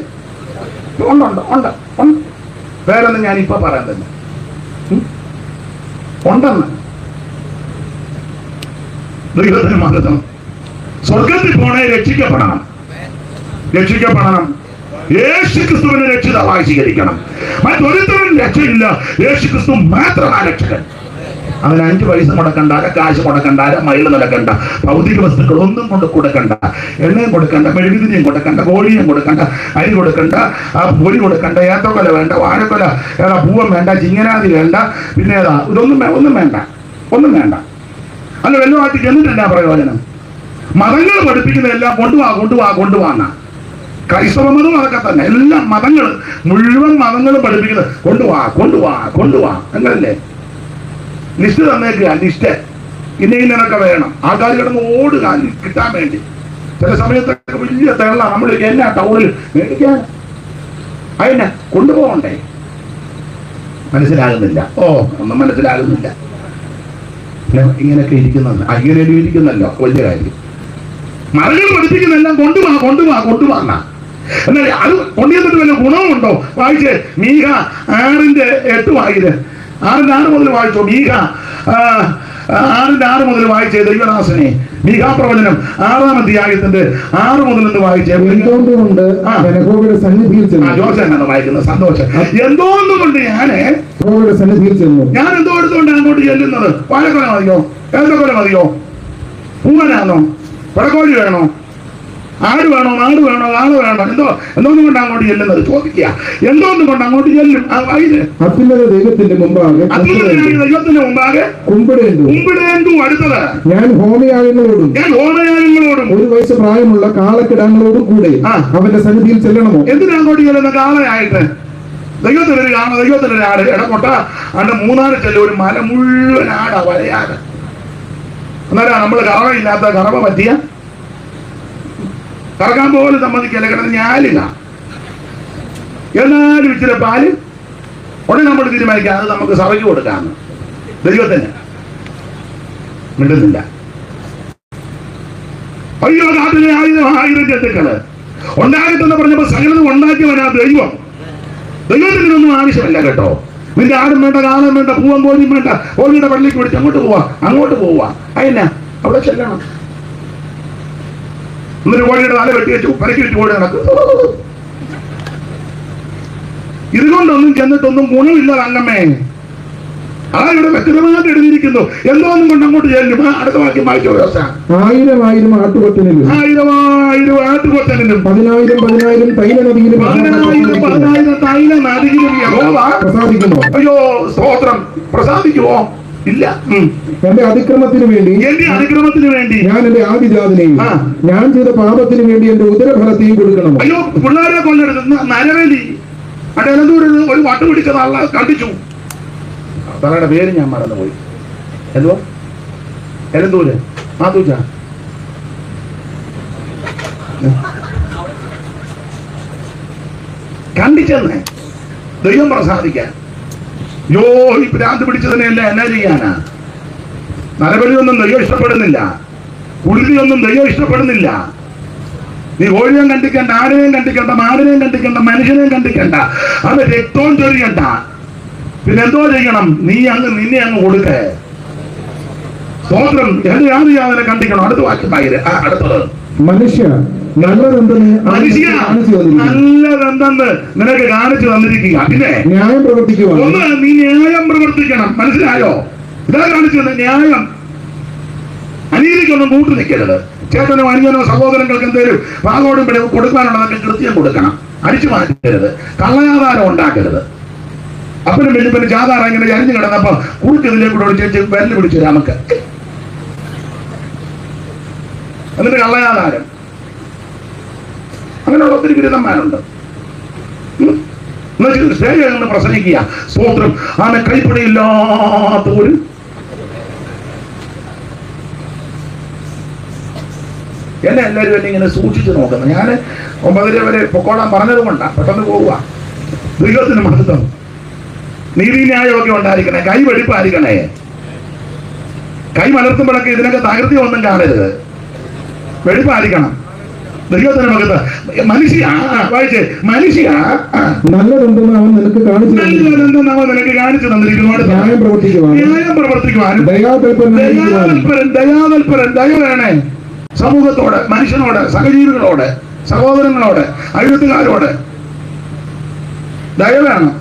ഉണ്ട്. വേറൊന്നും ഞാനിപ്പോ പറയാൻ തന്നെ ഉണ്ടെന്ന്. ദൈവത്തിന് മഹത്വം. സ്വർഗത്തിൽ പോണേ രക്ഷിക്കപ്പെടണം. യേശു ക്രിസ്തുവിനെ രക്ഷിതാവായി സ്വീകരിക്കണം. മറ്റൊരുത്തരും രക്ഷയില്ല. യേശു ക്രിസ്തു മാത്രമാണ് രക്ഷകൻ. അതിന് 5 പൈസ മുടക്കണ്ട, കാശ് മുടക്കണ്ട, മൈല് നടക്കണ്ട, ഭൗതിക വസ്തുക്കൾ ഒന്നും കൊണ്ട് കൊടുക്കണ്ട, എണ്ണയും കൊടുക്കണ്ട, മെഴുകുതിരിയും കൊടുക്കണ്ട, കോഴിയും കൊടുക്കണ്ട, അരി കൊടുക്കണ്ട, ആ പൊടി കൊടുക്കണ്ട, ഏത്തക്കൊല വേണ്ട, വാഴക്കൊല പൂവം വേണ്ട, ചിങ്ങനാതി വേണ്ട, പിന്നെ ഏതാ ഒന്നും വേണ്ട, ഒന്നും വേണ്ട. അല്ല വെല്ലമായിട്ട് ചെന്നിട്ടില്ല പ്രയോജനം. മതങ്ങൾ പഠിപ്പിക്കുന്നതെല്ലാം കൊണ്ടുപോവാന്ന ക്രൈസ്തവ മതം അതൊക്കെ തന്നെ. എല്ലാ മതങ്ങൾ മുഴുവൻ മതങ്ങളും പഠിപ്പിക്കുന്നത് കൊണ്ടുപോവാ അങ്ങനല്ലേ? ലിസ്റ്റ് തന്നേക്കുക, ലിസ്റ്റ് ഇന്നൊക്കെ വേണം. ആൾക്കാർ കിടന്ന് ഓടുക കിട്ടാൻ വേണ്ടി. ചില സമയത്തൊക്കെ വലിയ തെള്ള നമ്മൾ എന്നാ ടൗണിൽ മേടിക്കാൻ അതിനെ കൊണ്ടുപോകണ്ടേ? മനസ്സിലാകുന്നില്ല. ഒന്നും മനസ്സിലാകുന്നില്ല. ഇങ്ങനെയൊക്കെ ഇരിക്കുന്നല്ലോ വലിയ കാര്യം. മതങ്ങൾ പഠിപ്പിക്കുന്നെല്ലാം കൊണ്ടുപോവാ. എന്നാൽ അത് കൊണ്ടുവന്നിട്ട് വല്ല ഗുണവുമുണ്ടോ? വായിച്ചേ മീഖ 6:8 വായിച്ചേ. 6:6 മുതൽ വായിച്ചോ. മീഖ 6:6 മുതൽ വായിച്ചേ ദൈവദാസനെ. മീഖാ പ്രവചനം 6-ാം അധ്യായത്തിന്റെ 6 മുതൽ നിന്ന് വായിച്ചേ. എന്തുകൊണ്ട് ജോസെന്നാണ് വായിക്കുന്നത്. സന്തോഷം. എന്തോന്നുകൊണ്ട് യഹോവയുടെ സന്നിധിയിൽ ചെന്നു. ഞാൻ എന്തോ എടുത്തുകൊണ്ട് അങ്ങോട്ട് ചെല്ലുന്നത്? വാഴക്കൊല മതിയോ? ഏത്തക്കൊല മതിയോ? പൂവനാണോ? പടക്കോഴി വേണോ? ആട് വേണോ? നാട് വേണോ? ആള് വേണോ? എന്തോന്നും കൊണ്ട് അങ്ങോട്ട് ചെല്ലുന്നത്? ചോദിക്കുക. എന്തോന്നും കൊണ്ട് അങ്ങോട്ട് ചെല്ലും? അത്യുന്നത ദൈവത്തിന്റെ മുമ്പാകെ കുമ്പിടേണ്ടു. അടുത്തത് ഞാൻ ഹോമയാഗങ്ങളോടും 1 വയസ്സ് പ്രായമുള്ള കാളക്കിടാങ്ങളോടും കൂടെ അവന്റെ സന്നിധിയിൽ ചെല്ലണമോ? എന്തിനാ അങ്ങോട്ട് ചെല്ലുന്ന? കാളയായിട്ട് ദൈവത്തിനൊരു കാണ, ദൈവത്തിനൊരു ആട്. ഇടകൊട്ട അണ്ട് 3-4 ചെല്ലും. ഒരു മല മുഴുവൻ ആടാ, വരയാട്. എന്നാലാ നമ്മള് കറവയില്ലാത്ത കറവ പറ്റിയ കറക്കാൻ പോലും സമ്മതിക്കല്ല. കിടന്ന് ഞാലില്ല. എന്നാലും ഇച്ചിരി പാല് ഉടനെ നമ്മൾ തീരുമാനിക്കാം അത് നമുക്ക് സഭയ്ക്ക് കൊടുക്കാന്ന്. ദൈവത്തിന് മിണ്ടുന്നില്ല. അയ്യോ നാട്ടിലെ 1000 ജന്തുക്കള് ഉണ്ടാകട്ടെന്ന് പറഞ്ഞപ്പോ സകലത് ഉണ്ടാക്കിയവനാ ദൈവം. ദൈവത്തിനൊന്നും ആവശ്യമില്ല കേട്ടോ. നിന്റെ ആടും വേണ്ട, കാലം വേണ്ട, പൂവൻ കോഴിയും വേണ്ട. കോഴിയുടെ പള്ളിക്ക് പിടിച്ച് അങ്ങോട്ട് പോവാ. അതിനാ അവിടെ ചെല്ലണം. എന്നിട്ട് കോഴിയുടെ തല വെട്ടി വെച്ചു പരക്കി വെച്ച് കോഴി നടക്കും. ഇതുകൊണ്ടൊന്നും ചെന്നിട്ടൊന്നും ഗുണമില്ല തങ്കമ്മേ. അതാ ഇവിടെ വ്യക്തമായിട്ട് എഴുതിയിരിക്കുന്നു. എന്തോന്നും കൊണ്ട് അങ്ങോട്ട് ചെല്ലും. അടുത്ത വാക്യം വായിച്ചോ. 1000 ആട്ടുകൊറ്റനിലും 1000 ആട്ടുകൊറ്റനിലും 10,000 തൈലനദിയിലും പ്രസാദിക്കുമോ? അയ്യോ സ്തോത്രം. പ്രസാദിക്കുമോ? ഇല്ല. എന്റെ അതിക്രമത്തിന് വേണ്ടി ഞാൻ എന്റെ ആദിജാതനെയും ഞാൻ ചെയ്ത പാപത്തിന് വേണ്ടി എന്റെ ഉദരഫലത്തെയും കൊടുക്കണം. അയ്യോ പിള്ളേരെ കൊല്ലെടുത്ത് നരവേലി അടൂര് ഒരു വട്ട് പിടിച്ചത് ആളെ കണ്ടിച്ചു. തങ്ങളുടെ പേര് ഞാൻ മറന്നുപോയി. എന്തോ എലന്തൂര് മാതൂച്ച കണ്ടിച്ചെന്നേ ദൈവം പ്രസാദിക്കാൻ. യോ ഈ ഭ്രാന്ത് പിടിച്ചതിനെയല്ല എന്നാ ചെയ്യാനാ? നരബലിയൊന്നും ദൈവം ഇഷ്ടപ്പെടുന്നില്ല. കുരുതിയൊന്നും ദൈവം ഇഷ്ടപ്പെടുന്നില്ല. നീ കോഴിയും കണ്ടിക്കണ്ട, ആടിനെയും കണ്ടിക്കണ്ട, മാടിനെയും കണ്ടിക്കണ്ട, മനുഷ്യനെയും കണ്ടിക്കണ്ട, അത് രക്തവും ചൊരിയണ്ട. പിന്നെ എന്തോ ചെയ്യണം? നിന്നെ അങ്ങ് കൊടുക്കേ. സ്തോത്രം. എന്റെ ആദിയാതനെ കണ്ടിക്കണം. അടുത്ത വാക്യം അടുത്തത്. മനുഷ്യ നല്ലതെന്തെന്ന് നിനക്ക് കാണിച്ചു തന്നിരിക്കുക. പിന്നെ ന്യായം പ്രവർത്തിക്കുക. നീ ന്യായം പ്രവർത്തിക്കണം. മനസ്സിലായോ? ഇതാ കാണിച്ചു തന്നെ ന്യായം. അനീതിക്കൊന്നും കൂട്ടു നിൽക്കരുത്. ചേട്ടനോ അനിയനോ സഹോദരങ്ങൾക്ക് എന്തെങ്കിലും പാകോടും കൊടുക്കാനുള്ളതൊക്കെ കൃത്യം കൊടുക്കണം. അടിച്ചു മാറ്റരുത്. കള്ളയാധാരം ഉണ്ടാക്കരുത്. അപ്പനും വെല്ലുപ്പനും ജാതാറ ഇങ്ങനെ ചരിഞ്ഞു കിടന്നപ്പോ കുറുക്കതിലേക്കൂടെ ചേച്ചി വെല്ല് പിടിച്ചു നമുക്ക്. എന്നിട്ട് കള്ളയാധാരം. അങ്ങനെയുള്ള ഒത്തിരി ബിരുദന്മാരുണ്ട്. സ്റ്റേജിൽ പ്രസംഗിക്കുക. സ്തോത്രം. ആനെ കൈപ്പണിയില്ലാത്ത ഒരു എന്നെ എല്ലാവരും എന്നെ ഇങ്ങനെ സൂക്ഷിച്ചു നോക്കുന്നു. ഞാൻ 9:30 വരെ പൊക്കോളാൻ പറഞ്ഞത് കൊണ്ടാണ് പെട്ടെന്ന് പോവുക. ദൈവത്തിന് മഹത്വം. നീതിന്യായമൊക്കെ ഉണ്ടായിരിക്കണേ. കൈ വെടിപ്പായിരിക്കണേ. കൈ മലർത്തുമ്പോഴൊക്കെ ഇതിനൊക്കെ തകൃതി ഒന്നും കാണരുത്. വെടിപ്പായിരിക്കണം. ദൈവത്തിന് മഹത്വം. മനുഷ്യ വായിച്ചേ. മനുഷ്യ നല്ലതെന്തെന്ന് അവൻ നിനക്ക് കാണിച്ചു തന്നിരിക്കുന്നു. ന്യായം പ്രവർത്തിക്കുവാനും ദയാതൽപരൻ ദയ വേണേ. സമൂഹത്തോട്, മനുഷ്യനോട്, സഹജീവികളോട്, സഹോദരങ്ങളോട്, അയൽത്തുകാരോട് ദയ വേണം.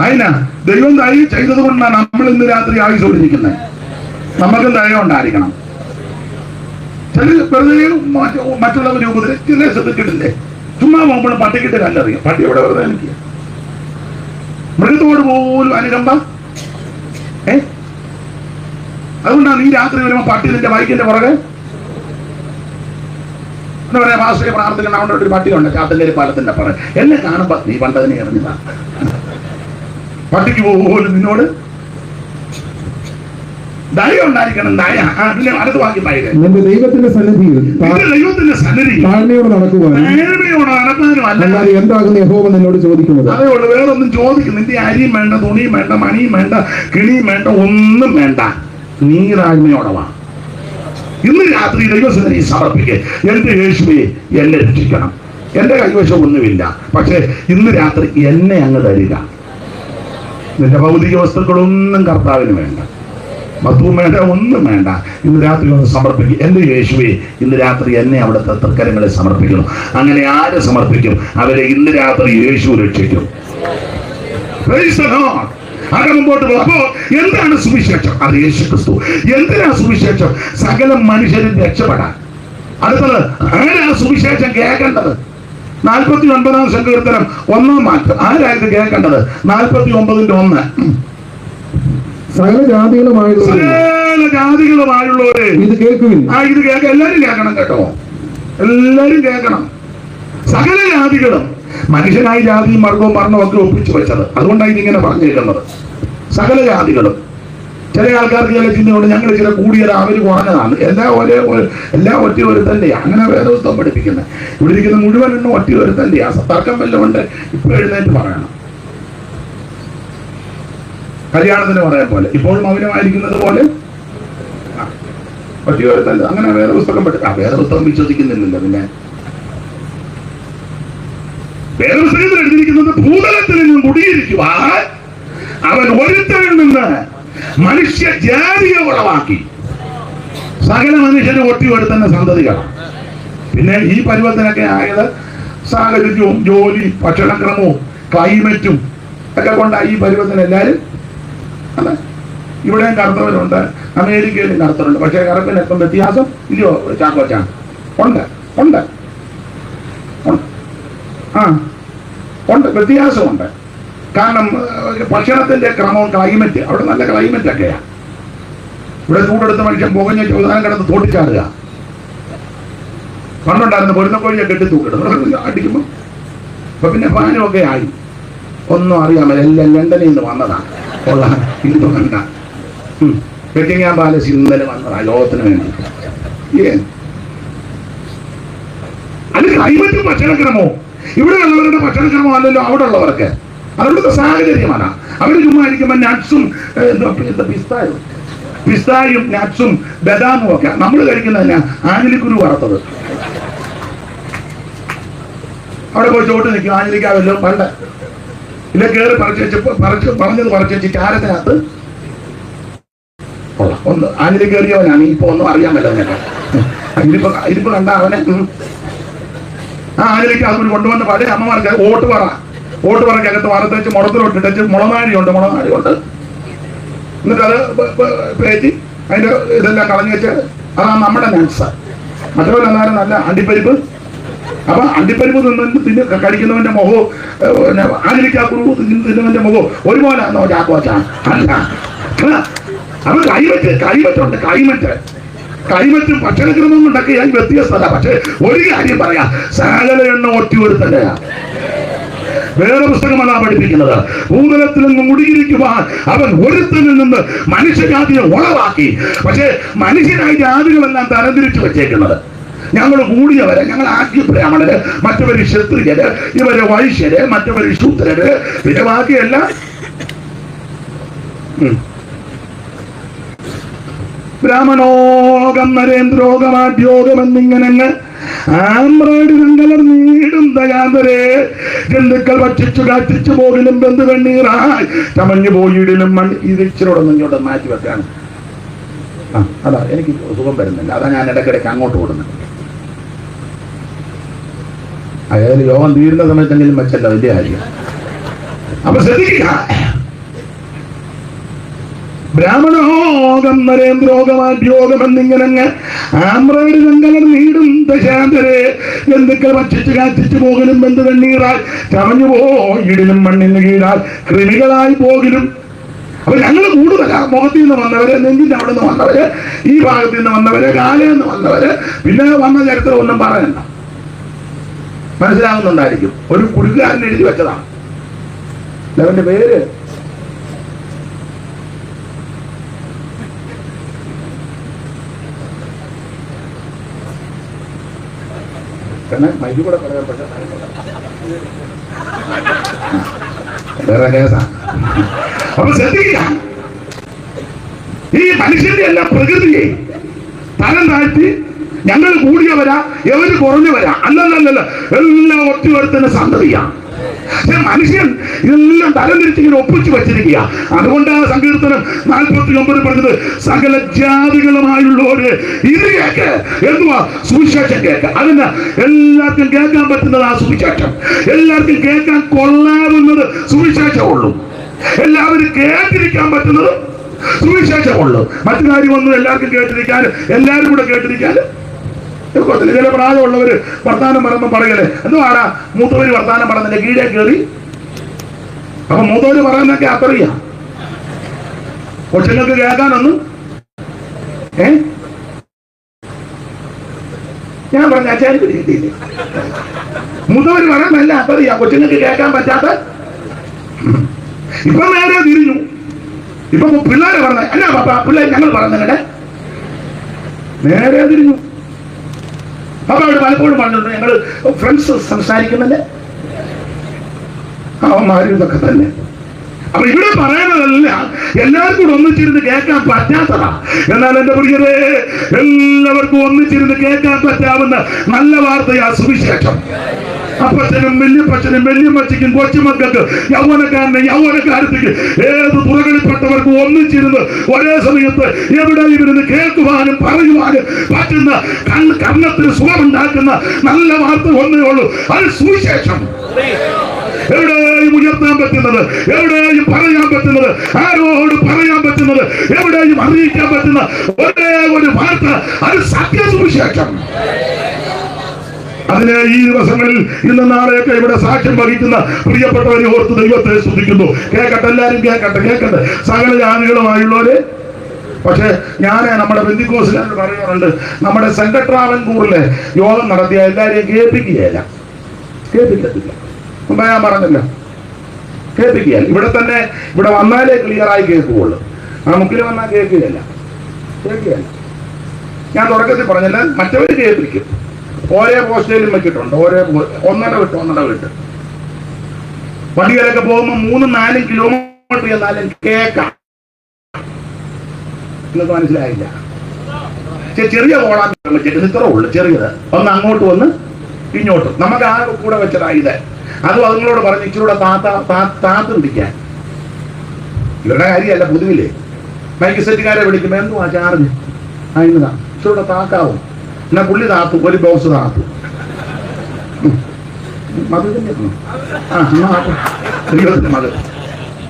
അതിനാ ദൈവം ദയ ചെയ്തത് കൊണ്ടാണ് നമ്മൾ ഇന്ന് രാത്രി ആയുസോടിരിക്കുന്നത്. നമുക്കും ദയ ഉണ്ടായിരിക്കണം. ചില വെറുതെ മറ്റുള്ളവരെ ഉപദ്രവിച്ചില്ലേ, ശ്രദ്ധിച്ചിട്ടില്ലേ? ചുമ്മാ പോകുമ്പോൾ പട്ടിക്കിട്ട് കല്ലറിയാം. പട്ടി എവിടെ വെറുതെ എനിക്ക് മൃഗത്തോട് പോലും അനുകമ്പ. അതുകൊണ്ടാണ് ഈ രാത്രി വരുമ്പോ പട്ടി നിന്റെ ബൈക്കിന്റെ പുറകെ എന്താ പറയാ, മാസ്റ്റർ പ്രാർത്ഥന അവിടെ ഒരു പട്ടിയുണ്ട് ചാത്തന്റെ പാലത്തിന്റെ പുറകെ. എന്നെ കാണുമ്പോ നീ പണ്ടതിനെ ഇറങ്ങിയതാ. പട്ടിക്ക് പോലും നിന്നോട് ദയ ഉണ്ടായിരിക്കണം. ദയ. പിന്നെ അടുത്ത് വാക്കി പറയുക, നിന്റെ ദൈവത്തിന്റെ സന്നിധിയിൽ ദൈവത്തിന്റെ സന്നിധി താഴ്മയോടെ നടക്കുവാനും നടക്കാനും അല്ല. എന്താകുന്ന യഹോവ നിന്നോട് ചോദിക്കുന്നത്? അതേ ഉള്ളൂ, വേറൊന്നും ചോദിക്കും. നിന്റെ അരിയും വേണ്ട, തുണിയും വേണ്ട, മണിയും വേണ്ട, കിണിയും വേണ്ട, ഒന്നും വേണ്ട. നീ താഴ്മയോടെ വാ. ഇന്ന് രാത്രി ദൈവസന്നിധി സമർപ്പിക്കുക. എന്റെ യേശുവേ, എന്നെ രക്ഷിക്കണം. എന്റെ കൈവശം ഒന്നുമില്ല, പക്ഷെ ഇന്ന് രാത്രി എന്നെ അങ്ങ് തരിക. നിന്റെ ഭൗതിക വസ്തുക്കളൊന്നും കർത്താവിന് വേണ്ട, മധുവും വേണ്ട, ഒന്നും വേണ്ട. ഇന്ന് രാത്രി ഒന്ന് സമർപ്പിക്കും. എന്റെ യേശുവേ, ഇന്ന് രാത്രി എന്നെ അവിടുത്തെ തൃക്കരങ്ങളെ സമർപ്പിക്കുന്നു. അങ്ങനെ ആര് സമർപ്പിക്കും അവരെ ഇന്ന് രാത്രി യേശു രക്ഷിക്കും. അങ്ങനെ മുമ്പോട്ട് പോകും. അപ്പോ എന്താണ് സുവിശേഷം? അത് യേശു ക്രിസ്തു. എന്തിനാ സുവിശേഷം? സകല മനുഷ്യരും രക്ഷപ്പെടാൻ. അടുത്തത്, ആരാ സുവിശേഷം കേൾക്കേണ്ടത്? 49-ാം സങ്കീർത്തനം 1-ാം വാക്യം. ആരായത് കേൾക്കേണ്ടത്? 49-1. സകല ജാതികളുമായുള്ളവരെ ഇത് കേൾക്കുവിൻ. ഇത് കേൾക്കാം. എല്ലാരും കേൾക്കണം കേട്ടോ, എല്ലാരും കേൾക്കണം. സകല ജാതികളും. മനുഷ്യനായി ജാതിയും വർഗവും വർണ്ണവും ഒക്കെ ഒപ്പിച്ചു വെച്ചത്. അതുകൊണ്ടാണ് ഇതിങ്ങനെ പറഞ്ഞിരിക്കുന്നത്. സകല ജാതികളും. ചില ആൾക്കാർക്ക് ചില ചിന്തയുണ്ട്, ഞങ്ങൾ ചില കൂടിയത് അവർ കുറഞ്ഞതാണ്. എല്ലാം ഒറ്റ ഒരു തന്നെയാണ്. അങ്ങനെ വേദപുസ്തകം പഠിപ്പിക്കുന്നത്. ഇവിടെ ഇരിക്കുന്ന മുഴുവൻ എണ്ണം ഒറ്റ ഒരു തന്നെയാണ്. തർക്കം വല്ലതും ഉണ്ട് ഇപ്പൊ എഴുന്നേറ്റ് പറയണം. കല്യാണത്തിന് പറയാൻ പോലെ ഇപ്പോഴും മൗനമായിരിക്കുന്നത് പോലെ ഒറ്റ ഒരു തന്നെ. അങ്ങനെ വേദപുസ്തകം വേദപുസ്തകം വിശ്വസിക്കുന്നില്ലല്ലോ. പിന്നെ വേദപുസ്തകത്തിൽ എഴുതിയിരിക്കുന്നത്, ഭൂതലത്തിൽ നിന്നും കുടിയിരിക്കുവാൻ അവൻ ഒരുത്തനിൽ നിന്ന് മനുഷ്യ ജാതിയെ ഉളവാക്കി. സകല മനുഷ്യന് ഒറ്റ ഒരു തന്നെ സന്തതികളാണ്. പിന്നെ ഈ പരുവത്തിനൊക്കെ ആയത് സാഹചര്യവും ജോലി, ഭക്ഷണക്രമവും ക്ലൈമറ്റും ഒക്കെ കൊണ്ടാണ് ഈ പരുവത്തിന് എല്ലാവരും. അല്ല, ഇവിടെയും കറുത്തവരുണ്ട്, അമേരിക്കയിലും കറുത്തവരുണ്ട്. പക്ഷേ കറുപ്പിനൊപ്പം വ്യത്യാസം ഇല്ലയോ ചാക്കോച്ചാ? ഉണ്ട് ഉണ്ട് ഉണ്ട്, വ്യത്യാസമുണ്ട്. കാരണം ഭക്ഷണത്തിന്റെ ക്രമവും ക്ലൈമറ്റ്, അവിടെ നല്ല ക്ലൈമറ്റ് ഒക്കെയാണ്. ഇവിടെ ചൂടെടുത്ത മനുഷ്യൻ പുകഞ്ഞ ചോദനം കിടന്ന് തോട്ടിച്ചാടുക. പണ്ടുണ്ടായിരുന്നു പൊരുന്നക്കോഴിയെ കെട്ടി തൂക്കിടും അടിക്കുമ്പോൾ. അപ്പൊ പിന്നെ ഫാനും ഒക്കെ ആയി. ഒന്നും അറിയാമല്ല, എല്ലാം ലണ്ടനിൽ നിന്ന് വന്നതാണ്. കൊള്ളാൻ ഇന്ന് വേണ്ട. ബക്കിംഗ്ഹാം പാലസ് ഇന്നലെ വന്നതാ ലോകത്തിന് വേണ്ടി. അത് ക്ലൈമറ്റും ഭക്ഷണക്രമോ ഇവിടെ ഉള്ളവരുടെ ഭക്ഷണക്രമം അല്ലല്ലോ അവിടെ ഉള്ളവർക്ക്. അവരുടെ സാഹചര്യമാണ്. അവർ ചുമ്മാ ഇരിക്കുമ്പോൾ നട്ട്സും പിസ്തായും നട്ട്സും ബദാമും ഒക്കെ. നമ്മൾ കഴിക്കുന്നതന്നെ ആഞ്ഞിലിക്കുരു വറുത്തത്. അവിടെ പോയി ചോട്ട് നിൽക്കും. ആഞ്ഞിലിക്കാവല്ലോ പണ്ട് ഇല്ല, കയറി പറഞ്ഞത് പറിച്ച് വെച്ച് ചാരത്തിനകത്ത് ഒന്ന് ആഞ്ഞിലി കയറിയവനാണ്. ഇപ്പൊ ഒന്നും അറിയാമല്ലോ നിനക്ക്. ഇതിപ്പോ കണ്ട അവനെ ആഞ്ഞിലേക്ക് അത് കൊണ്ടുവന്ന് പഴയ അമ്മമാർക്ക് ഓട്ടുപറക്കകത്ത് വറുത്ത് വെച്ച് മുളത്തിലോട്ടിട്ട് മുളനാടി ഉണ്ട്. എന്നിട്ട് അത് പേറ്റി അതിന്റെ ഇതെല്ലാം കളഞ്ഞു വെച്ച് അതാണ് നമ്മുടെ നട്ട്സ്. മറ്റവല്ല എന്നാലും നല്ല അണ്ടിപ്പരിപ്പ്. അപ്പൊ അണ്ടിപ്പരിപ്പ് കഴിക്കുന്നവന്റെ മുഖവും ആഞ്ഞിലിക്കാക്കുരു തിന്നുന്നവന്റെ മുഖവും ഒരുപോലെ ആണോ ചാക്കോച്ചാണ്? അല്ല, അപ്പൊ ക്ലൈമറ്റുണ്ട്. ക്ലൈമറ്റും ഭക്ഷണക്രമം കൊണ്ടൊക്കെ ഞാൻ വ്യത്യസ്തത. പക്ഷെ ഒരു കാര്യം പറയാം, സകല എണ്ണം ഒറ്റ ഒരു തന്നെയാ. വേറെ പുസ്തകമല്ല പഠിപ്പിക്കുന്നത്. ഭൂതലത്തിൽ നിന്ന് മുടിയിരിക്കുവാൻ അവൻ ഒരുത്തനിൽ നിന്ന് മനുഷ്യജാതിയെ ഉളവാക്കി. പക്ഷെ മനുഷ്യനായി ജാതികളെല്ലാം തരംതിരിച്ചു വെച്ചേക്കുന്നത്. ഞങ്ങൾ കൂടിയവരെ, ഞങ്ങൾ ആദ്യ ബ്രാഹ്മണര്, മറ്റവര് ക്ഷത്രിയര്, ഇവര് വൈശ്യര്, മറ്റവര് ശൂദ്രര്, പിന്നെ ബാക്കിയെല്ലാം ബ്രാഹ്മണോകം നരേന്ദ്രോഗമാദ്യോഗം എന്നിങ്ങനെ ആമ്പ്രേഡ് നീടും ദയാന്തരേ ജന്തുക്കൾ ഭക്ഷിച്ചു കാറ്റിച്ചു പോകിലും ബന്ധു കണ്ണീറായി ചമഞ്ഞു പോയിടിലും ഇത് ഇച്ചിരോടൊന്നും ഇങ്ങോട്ട് മാറ്റി വെക്കാണ്. അതാ എനിക്ക് സുഖം വരുന്നില്ല. അതാ ഞാൻ ഇടയ്ക്കിടയ്ക്ക് അങ്ങോട്ട് ഓടുന്നത്. അതായത് യോഗം തീരുന്ന സമയത്തെങ്കിലും വെച്ചല്ലോ വലിയ കാര്യം. അപ്പൊ ശ്രദ്ധിക്കുക, ബ്രാഹ്മണോകം നരേന്ദ്രോഗമാദ്യോഗം എന്നിങ്ങനെ ആമ്രയുടെ വെങ്കലർ നീടും ദശാന്തരെ ജന്തുക്കൾ ഭക്ഷിച്ച് കാറ്റിച്ചു പോകലും ബന്ധു കണ്ണീറാൽ ചമഞ്ഞു പോയിടിലും മണ്ണിന് കീഴാൽ കൃമികളായി പോകലും. അപ്പൊ ഞങ്ങൾ കൂടുതലാ മുഖത്തിൽ നിന്ന് വന്നവര്, നെഞ്ചിന്റെ അവിടെ നിന്ന് വന്നവര്, ഈ ഭാഗത്ത് നിന്ന് വന്നവര്, കാലയിൽ നിന്ന് വന്നവര്, പിന്നെ വന്ന ചരിത്രം ഒന്നും പറയണ്ട, മനസ്സിലാകുന്നുണ്ടായിരിക്കും. ഒരു കുടുക്കുകാരൻ എഴുതി വെച്ചതാണ്. അവന്റെ പേര് മൈക്കൂടെ പറയാൻ വേറെ കേസാ. അപ്പൊ ശ്രദ്ധിക്കുക, ഈ മനുഷ്യന്റെ എല്ലാം പ്രകൃതിയെ തരം താഴ്ത്തി ഞങ്ങൾ കൂടിയവരാ എവര് കുറഞ്ഞവരാ അല്ലല്ല, എല്ലാം ഒറ്റവരുത്തന്നെ സന്തതിയാ. പക്ഷെ മനുഷ്യൻ ഇതെല്ലാം തരംതിരിച്ചിങ്ങനെ ഒപ്പിച്ചു വെച്ചിരിക്കുക. അതുകൊണ്ട് ആ സങ്കീർത്തനം 49 പറഞ്ഞത് സകല ജാതികളുമായുള്ളവര് ഇത് കേക്ക്, എന്തുവാ സുവിശേഷം കേക്ക്. അതിന് എല്ലാവർക്കും കേൾക്കാൻ പറ്റുന്നത് ആ സുവിശേഷം, എല്ലാവർക്കും കേൾക്കാൻ കൊള്ളാവുന്നത് സുവിശേഷമുള്ളൂ, എല്ലാവരും കേട്ടിരിക്കാൻ പറ്റുന്നത് സുവിശേഷമുള്ളൂ. മറ്റു കാര്യമൊന്നും എല്ലാവർക്കും കേട്ടിരിക്കാൻ, എല്ലാവരും കൂടെ കേട്ടിരിക്കാൻ ചില പ്രായമുള്ളവര് വർത്താനം പറയുമ്പോൾ പറയലേ, എന്തുവാടാ മൂത്തവര് വർത്താനം പറഞ്ഞതിന്റെ കീഴേ കയറി. അപ്പൊ മൂത്തവര് പറയുന്നൊക്കെ അത്രയാ, കൊച്ചുങ്ങൾക്ക് കേൾക്കാനൊന്നും ഞാൻ പറഞ്ഞ അച്ചാരി കിട്ടിയില്ലേ. മൂത്തവര് പറയുന്നല്ല അത്രയാ, കൊച്ചുങ്ങൾക്ക് കേൾക്കാൻ പറ്റാത്ത. ഇപ്പൊ നേരെ തിരിഞ്ഞു. ഇപ്പൊ പിള്ളേരെ പറഞ്ഞ അല്ല പാപ്പ, പിള്ളേർ ഞങ്ങൾ പറഞ്ഞേ നേരെ തിരിഞ്ഞു. അപ്പൊ അവിടെ പലപ്പോഴും പറഞ്ഞിട്ടുണ്ട് ഞങ്ങൾ ഫ്രണ്ട്സ് സംസാരിക്കുന്നില്ലേ, അവന്മാരും ഇതൊക്കെ തന്നെ. അപ്പൊ ഇവിടെ പറയുന്നതല്ല എല്ലാവർക്കും കൂടെ ഒന്നിച്ചിരുന്ന് കേൾക്കാൻ പറ്റാത്തതാ. എന്നാൽ എന്റെ പ്രിയരെ, എല്ലാവർക്കും ഒന്നിച്ചിരുന്ന് കേൾക്കാൻ പറ്റാവുന്ന നല്ല വാർത്തയാ സുവിശേഷം. അപ്പച്ചനും വല്യപ്പച്ചനും വല്യമ്മച്ചയ്ക്കും കൊച്ചുമക്കൾക്ക് യൗവനക്കാരനും യൗവനക്കാരത്തേക്ക് ഏത് തുറകളിൽപ്പെട്ടവർക്കും ഒന്നിച്ചിരുന്ന് ഒരേ സമയത്ത് എവിടെയും ഇരുന്ന് കേൾക്കുവാനും പറയുവാനും പറ്റുന്ന കർണത്തിന് സുഖമുണ്ടാക്കുന്ന നല്ല വാർത്ത ഒന്നേ ഉള്ളൂ, അത് സുവിശേഷം. എവിടെയും ഉയർത്താൻ പറ്റുന്നത്, എവിടെയും പറയാൻ പറ്റുന്നത്, ആരോട് പറയാൻ പറ്റുന്നത്, എവിടെയും അറിയിക്കാൻ പറ്റുന്ന ഒരേ ഒരു വാർത്ത, അത് സത്യസുവിശേഷം. അതിനെ ഈ ദിവസങ്ങളിൽ ഇന്ന് നാളെയൊക്കെ ഇവിടെ സാക്ഷ്യം വഹിക്കുന്ന പ്രിയപ്പെട്ടവരെ ഓർത്ത് ദൈവത്തെ സ്തുതിക്കുന്നു. കേൾക്കട്ടെ, എല്ലാവരും കേൾക്കട്ടെ, സകല ജാതികളുമായുള്ളവര്. പക്ഷെ ഞാൻ നമ്മുടെ പെന്തിക്കോസിലാർ പറയാറുണ്ട്, നമ്മുടെ സെൻട്രൽ ട്രാവൻകൂറിലെ യോഗം നടത്തിയ എല്ലാവരെയും കേൾപ്പിക്കുകയല്ല, കേൾപ്പിക്കത്തില്ല. മുമ്പ് ഞാൻ പറഞ്ഞല്ലോ, കേൾപ്പിക്കുകയല്ല. ഇവിടെ തന്നെ ഇവിടെ വന്നാലേ ക്ലിയറായി കേൾക്കുകയുള്ളൂ. ആ മുക്കിൽ വന്നാൽ കേൾക്കുകയല്ല. ഞാൻ തുടക്കത്തിൽ പറഞ്ഞല്ല, മറ്റവര് കേൾപ്പിക്കും. ഓരോ പോസ്റ്റേലും വെച്ചിട്ടുണ്ട്, ഒന്നര വിട്ട് വണ്ടികളൊക്കെ പോകുമ്പോൾ 3-4 കിലോമീറ്റർ എന്നാലും കേൾക്കാം. നിങ്ങൾക്ക് മനസ്സിലായില്ല. ചെറിയ കോളാൻ വെച്ചിട്ട് ഇത്ര ഉള്ളു, ചെറിയത് ഒന്ന് അങ്ങോട്ട് വന്ന് ഇങ്ങോട്ട്. നമുക്ക് ആ കൂടെ വെച്ചതാ ഇത്. അതും അതുങ്ങളോട് പറഞ്ഞ് ഇച്ചിരൂടെ താത്ത് പിടിക്കാൻ. ഇവരുടെ കാര്യമല്ല, പൊതുവില്ലേ മൈക്ക് സെറ്റുകാരെ വിളിക്കുമ്പോ എന്തുവാ ചാർജ് അതിനതാ ഇച്ചിരൂടെ താക്കാവും. എന്നാ പുള്ളി താത്തു, ഒരു ബോക്സ് താത്തു. മകൾ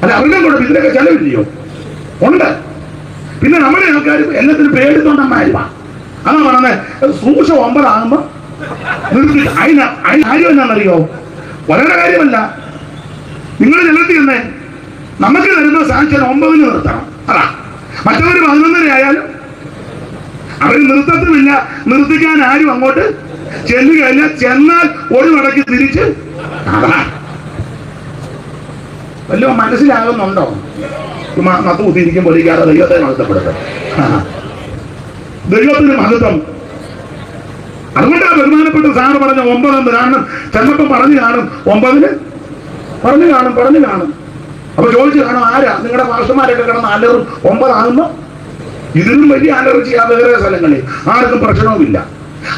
അല്ല, അവരുടെ കൂടെ ഇതിനൊക്കെ ചെലവില്ലയോ? ഉണ്ട്. പിന്നെ നമ്മുടെ ആൾക്കാർ എല്ലാത്തിനും പേടിത്തോണ്ടന്മാരുവാ. അതാ പറഞ്ഞത് സൂക്ഷം 9 ആകുമ്പോ നിർത്തി. അതിന് കാര്യം എന്നാണെന്നറിയോ? വളരെ കാര്യമല്ല. നിങ്ങൾ ചെലുത്തി തന്നെ നമുക്ക് തരുന്ന സാക്ഷ്യം 9 നിർത്തണം. അതാ മറ്റവർ 11 ആയാലും അവർ നിർത്തത്തുമില്ല, നിർത്തിക്കാൻ ആരും അങ്ങോട്ട് ചെല്ലുകയല്ല. ചെന്നാൽ ഒരു നടക്ക് തിരിച്ച്. വല്ലോ മനസ്സിലാകുന്നുണ്ടോ? നത്ത് കുത്തിയിരിക്കുമ്പോൾ ഇരിക്കാതെ ദൈവത്തെ മഹത്വപ്പെടുത്തും. ദൈവത്തിന് മഹത്വം. അതുകൊണ്ടാണ് ബഹുമാനപ്പെട്ട സാറ് പറഞ്ഞ 9. കാരണം ചെന്നപ്പം പറഞ്ഞു കാണും 9 പറഞ്ഞു കാണും. അപ്പൊ ചോദിച്ചു കാണും, ആരാ നിങ്ങളുടെ മാസ്റ്റർമാരൊക്കെ കിടന്ന് അലറും 9 ആകുമ്പോ? ഇതിനും വലിയ അലർജിയാ വേറെ സ്ഥലങ്ങളിൽ, ആർക്കും പ്രശ്നവുമില്ല.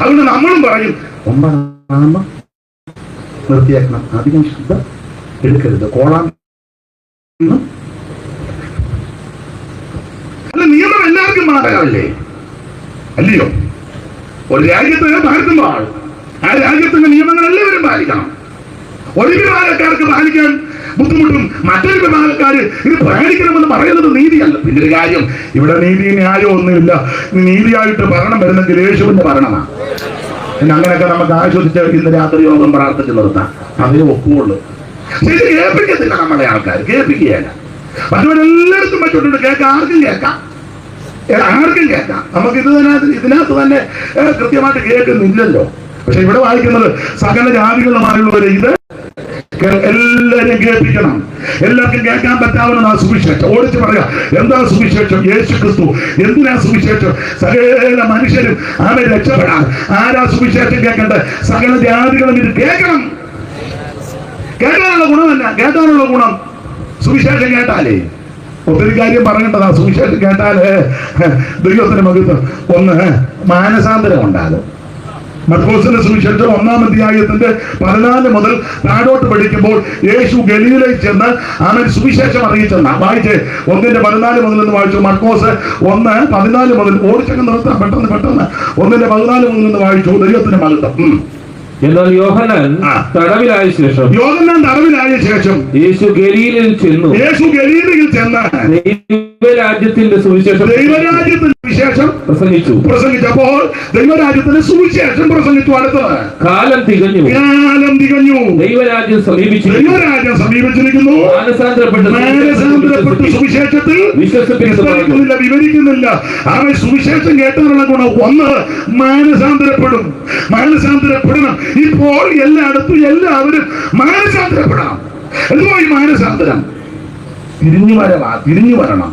അതുകൊണ്ട് നമ്മളും പറയും 9 ആകുമ്പോ നിർത്തിയേക്കണം, അധികം ശ്രദ്ധ എടുക്കരുത്, കോളാൻ. അല്ല, നിയമം എല്ലാവർക്കും ബാധകമല്ലേ? അല്ലയോ? ഒരു രാജ്യത്ത് പാലിക്കുമ്പോൾ ആ രാജ്യത്തിന്റെ നിയമങ്ങൾ എല്ലാവരും പാലിക്കണം. ഒരു വിഭാഗക്കാർക്ക് പാലിക്കാൻ ബുദ്ധിമുട്ടും മറ്റൊരു വിഭാഗക്കാർ ഇത് പാലിക്കണമെന്ന് പറയുന്നത് നീതിയല്ല. പിന്നെ ഒരു കാര്യം, ഇവിടെ നീതി ന്യായം ഒന്നുമില്ല. നീതിയായിട്ട് ഭരണം വരുന്നെങ്കിൽ യേശുവിന്റെ ഭരണമാണ്. പിന്നെ അങ്ങനെയൊക്കെ നമുക്ക് ആശ്വസിച്ച് ഇന്ന് രാത്രി യോഗം പ്രാർത്ഥിച്ച് നിർത്താം, അതിന് ഒപ്പുള്ളൂ. ഇത് കേൾപ്പിക്കത്തില്ല നമ്മുടെ ആൾക്കാർ, കേൾപ്പിക്കുകയല്ല. മറ്റവരെല്ലായിടത്തും പറ്റുന്നുണ്ട് കേൾക്കാം, ആർക്കും കേൾക്കാം, ആർക്കും കേൾക്കാം. നമുക്ക് ഇതിനകത്ത് തന്നെ കൃത്യമായിട്ട് കേൾക്കുന്നില്ലല്ലോ. പക്ഷെ ഇവിടെ വായിക്കുന്നത് സകല ജാതികളുമായുള്ളവരെ ഇത് എല്ലാവരും കേൾപ്പിക്കണം, എല്ലാവർക്കും കേൾക്കാൻ പറ്റാവുന്ന സുവിശേഷം. ഓടിച്ച് പറയാ, എന്താ സുവിശേഷം? യേശു ക്രിസ്തു. എന്തിനാ സുവിശേഷം? സകല മനുഷ്യരും അവരെ രക്ഷപ്പെടാൻ. ആരാ സുവിശേഷം കേൾക്കേണ്ടത്? സകല ജാതികളും ഇത് കേൾക്കണം. കേൾക്കാനുള്ള ഗുണമല്ല, കേൾക്കാനുള്ള ഗുണം സുവിശേഷം കേട്ടാലേ. ഒത്തിരി കാര്യം പറയേണ്ടതാ. സുവിശേഷം കേട്ടാല് ദൈവത്തിന് മകത്വം. ഒന്ന്, മാനസാന്തരം ഉണ്ടാകും. മർക്കോസിന്റെ സുവിശേഷം 1-ാം അധ്യായത്തിന്റെ 14 മുതൽ താഴോട്ട് പഠിക്കുമ്പോൾ യേശു ഗലീലയിൽ ചെന്ന് അവൻ സുവിശേഷം അറിയിച്ചെന്ന വായിച്ചേ. 1:14 മുതൽ എന്ന് വായിച്ചു. മർക്കോസ് 1:14 മുതൽ. ഓടിച്ചൊക്കെ നിർത്താം, പെട്ടെന്ന് 1:14 മുതൽ നിന്ന് വായിച്ചു. ദൈവത്തിന് മകത്വം. എന്നാൽ യോഹന്നാൻ തടവിലായ ശേഷം യേശു ഗലീലയിൽ ചെന്നു. ദൈവരാജ്യത്തിന്റെ സുവിശേഷം പ്രസംഗിച്ചപ്പോൾ ദൈവരാജ്യത്തിന്റെ സുവിശേഷം പ്രസംഗിച്ചു. അടുത്തത് കാലം തികഞ്ഞു. ദൈവരാജ്യം സമീപിച്ചിരിക്കുന്നു. മാനസാന്തരപ്പെട്ട് സുവിശേഷത്തിൽ വിവരിക്കുന്നില്ല. അവൻ സുവിശേഷം കേട്ടതിനുള്ള ഗുണം ഒന്ന്, മാനസാന്തരപ്പെടണം. ഇപ്പോൾ എല്ലായിടത്തും എല്ലാവരും മാനസാന്തരപ്പെടണം. എന്തുവാ ഈ മാനസാന്തരം? തിരിഞ്ഞു വരണം.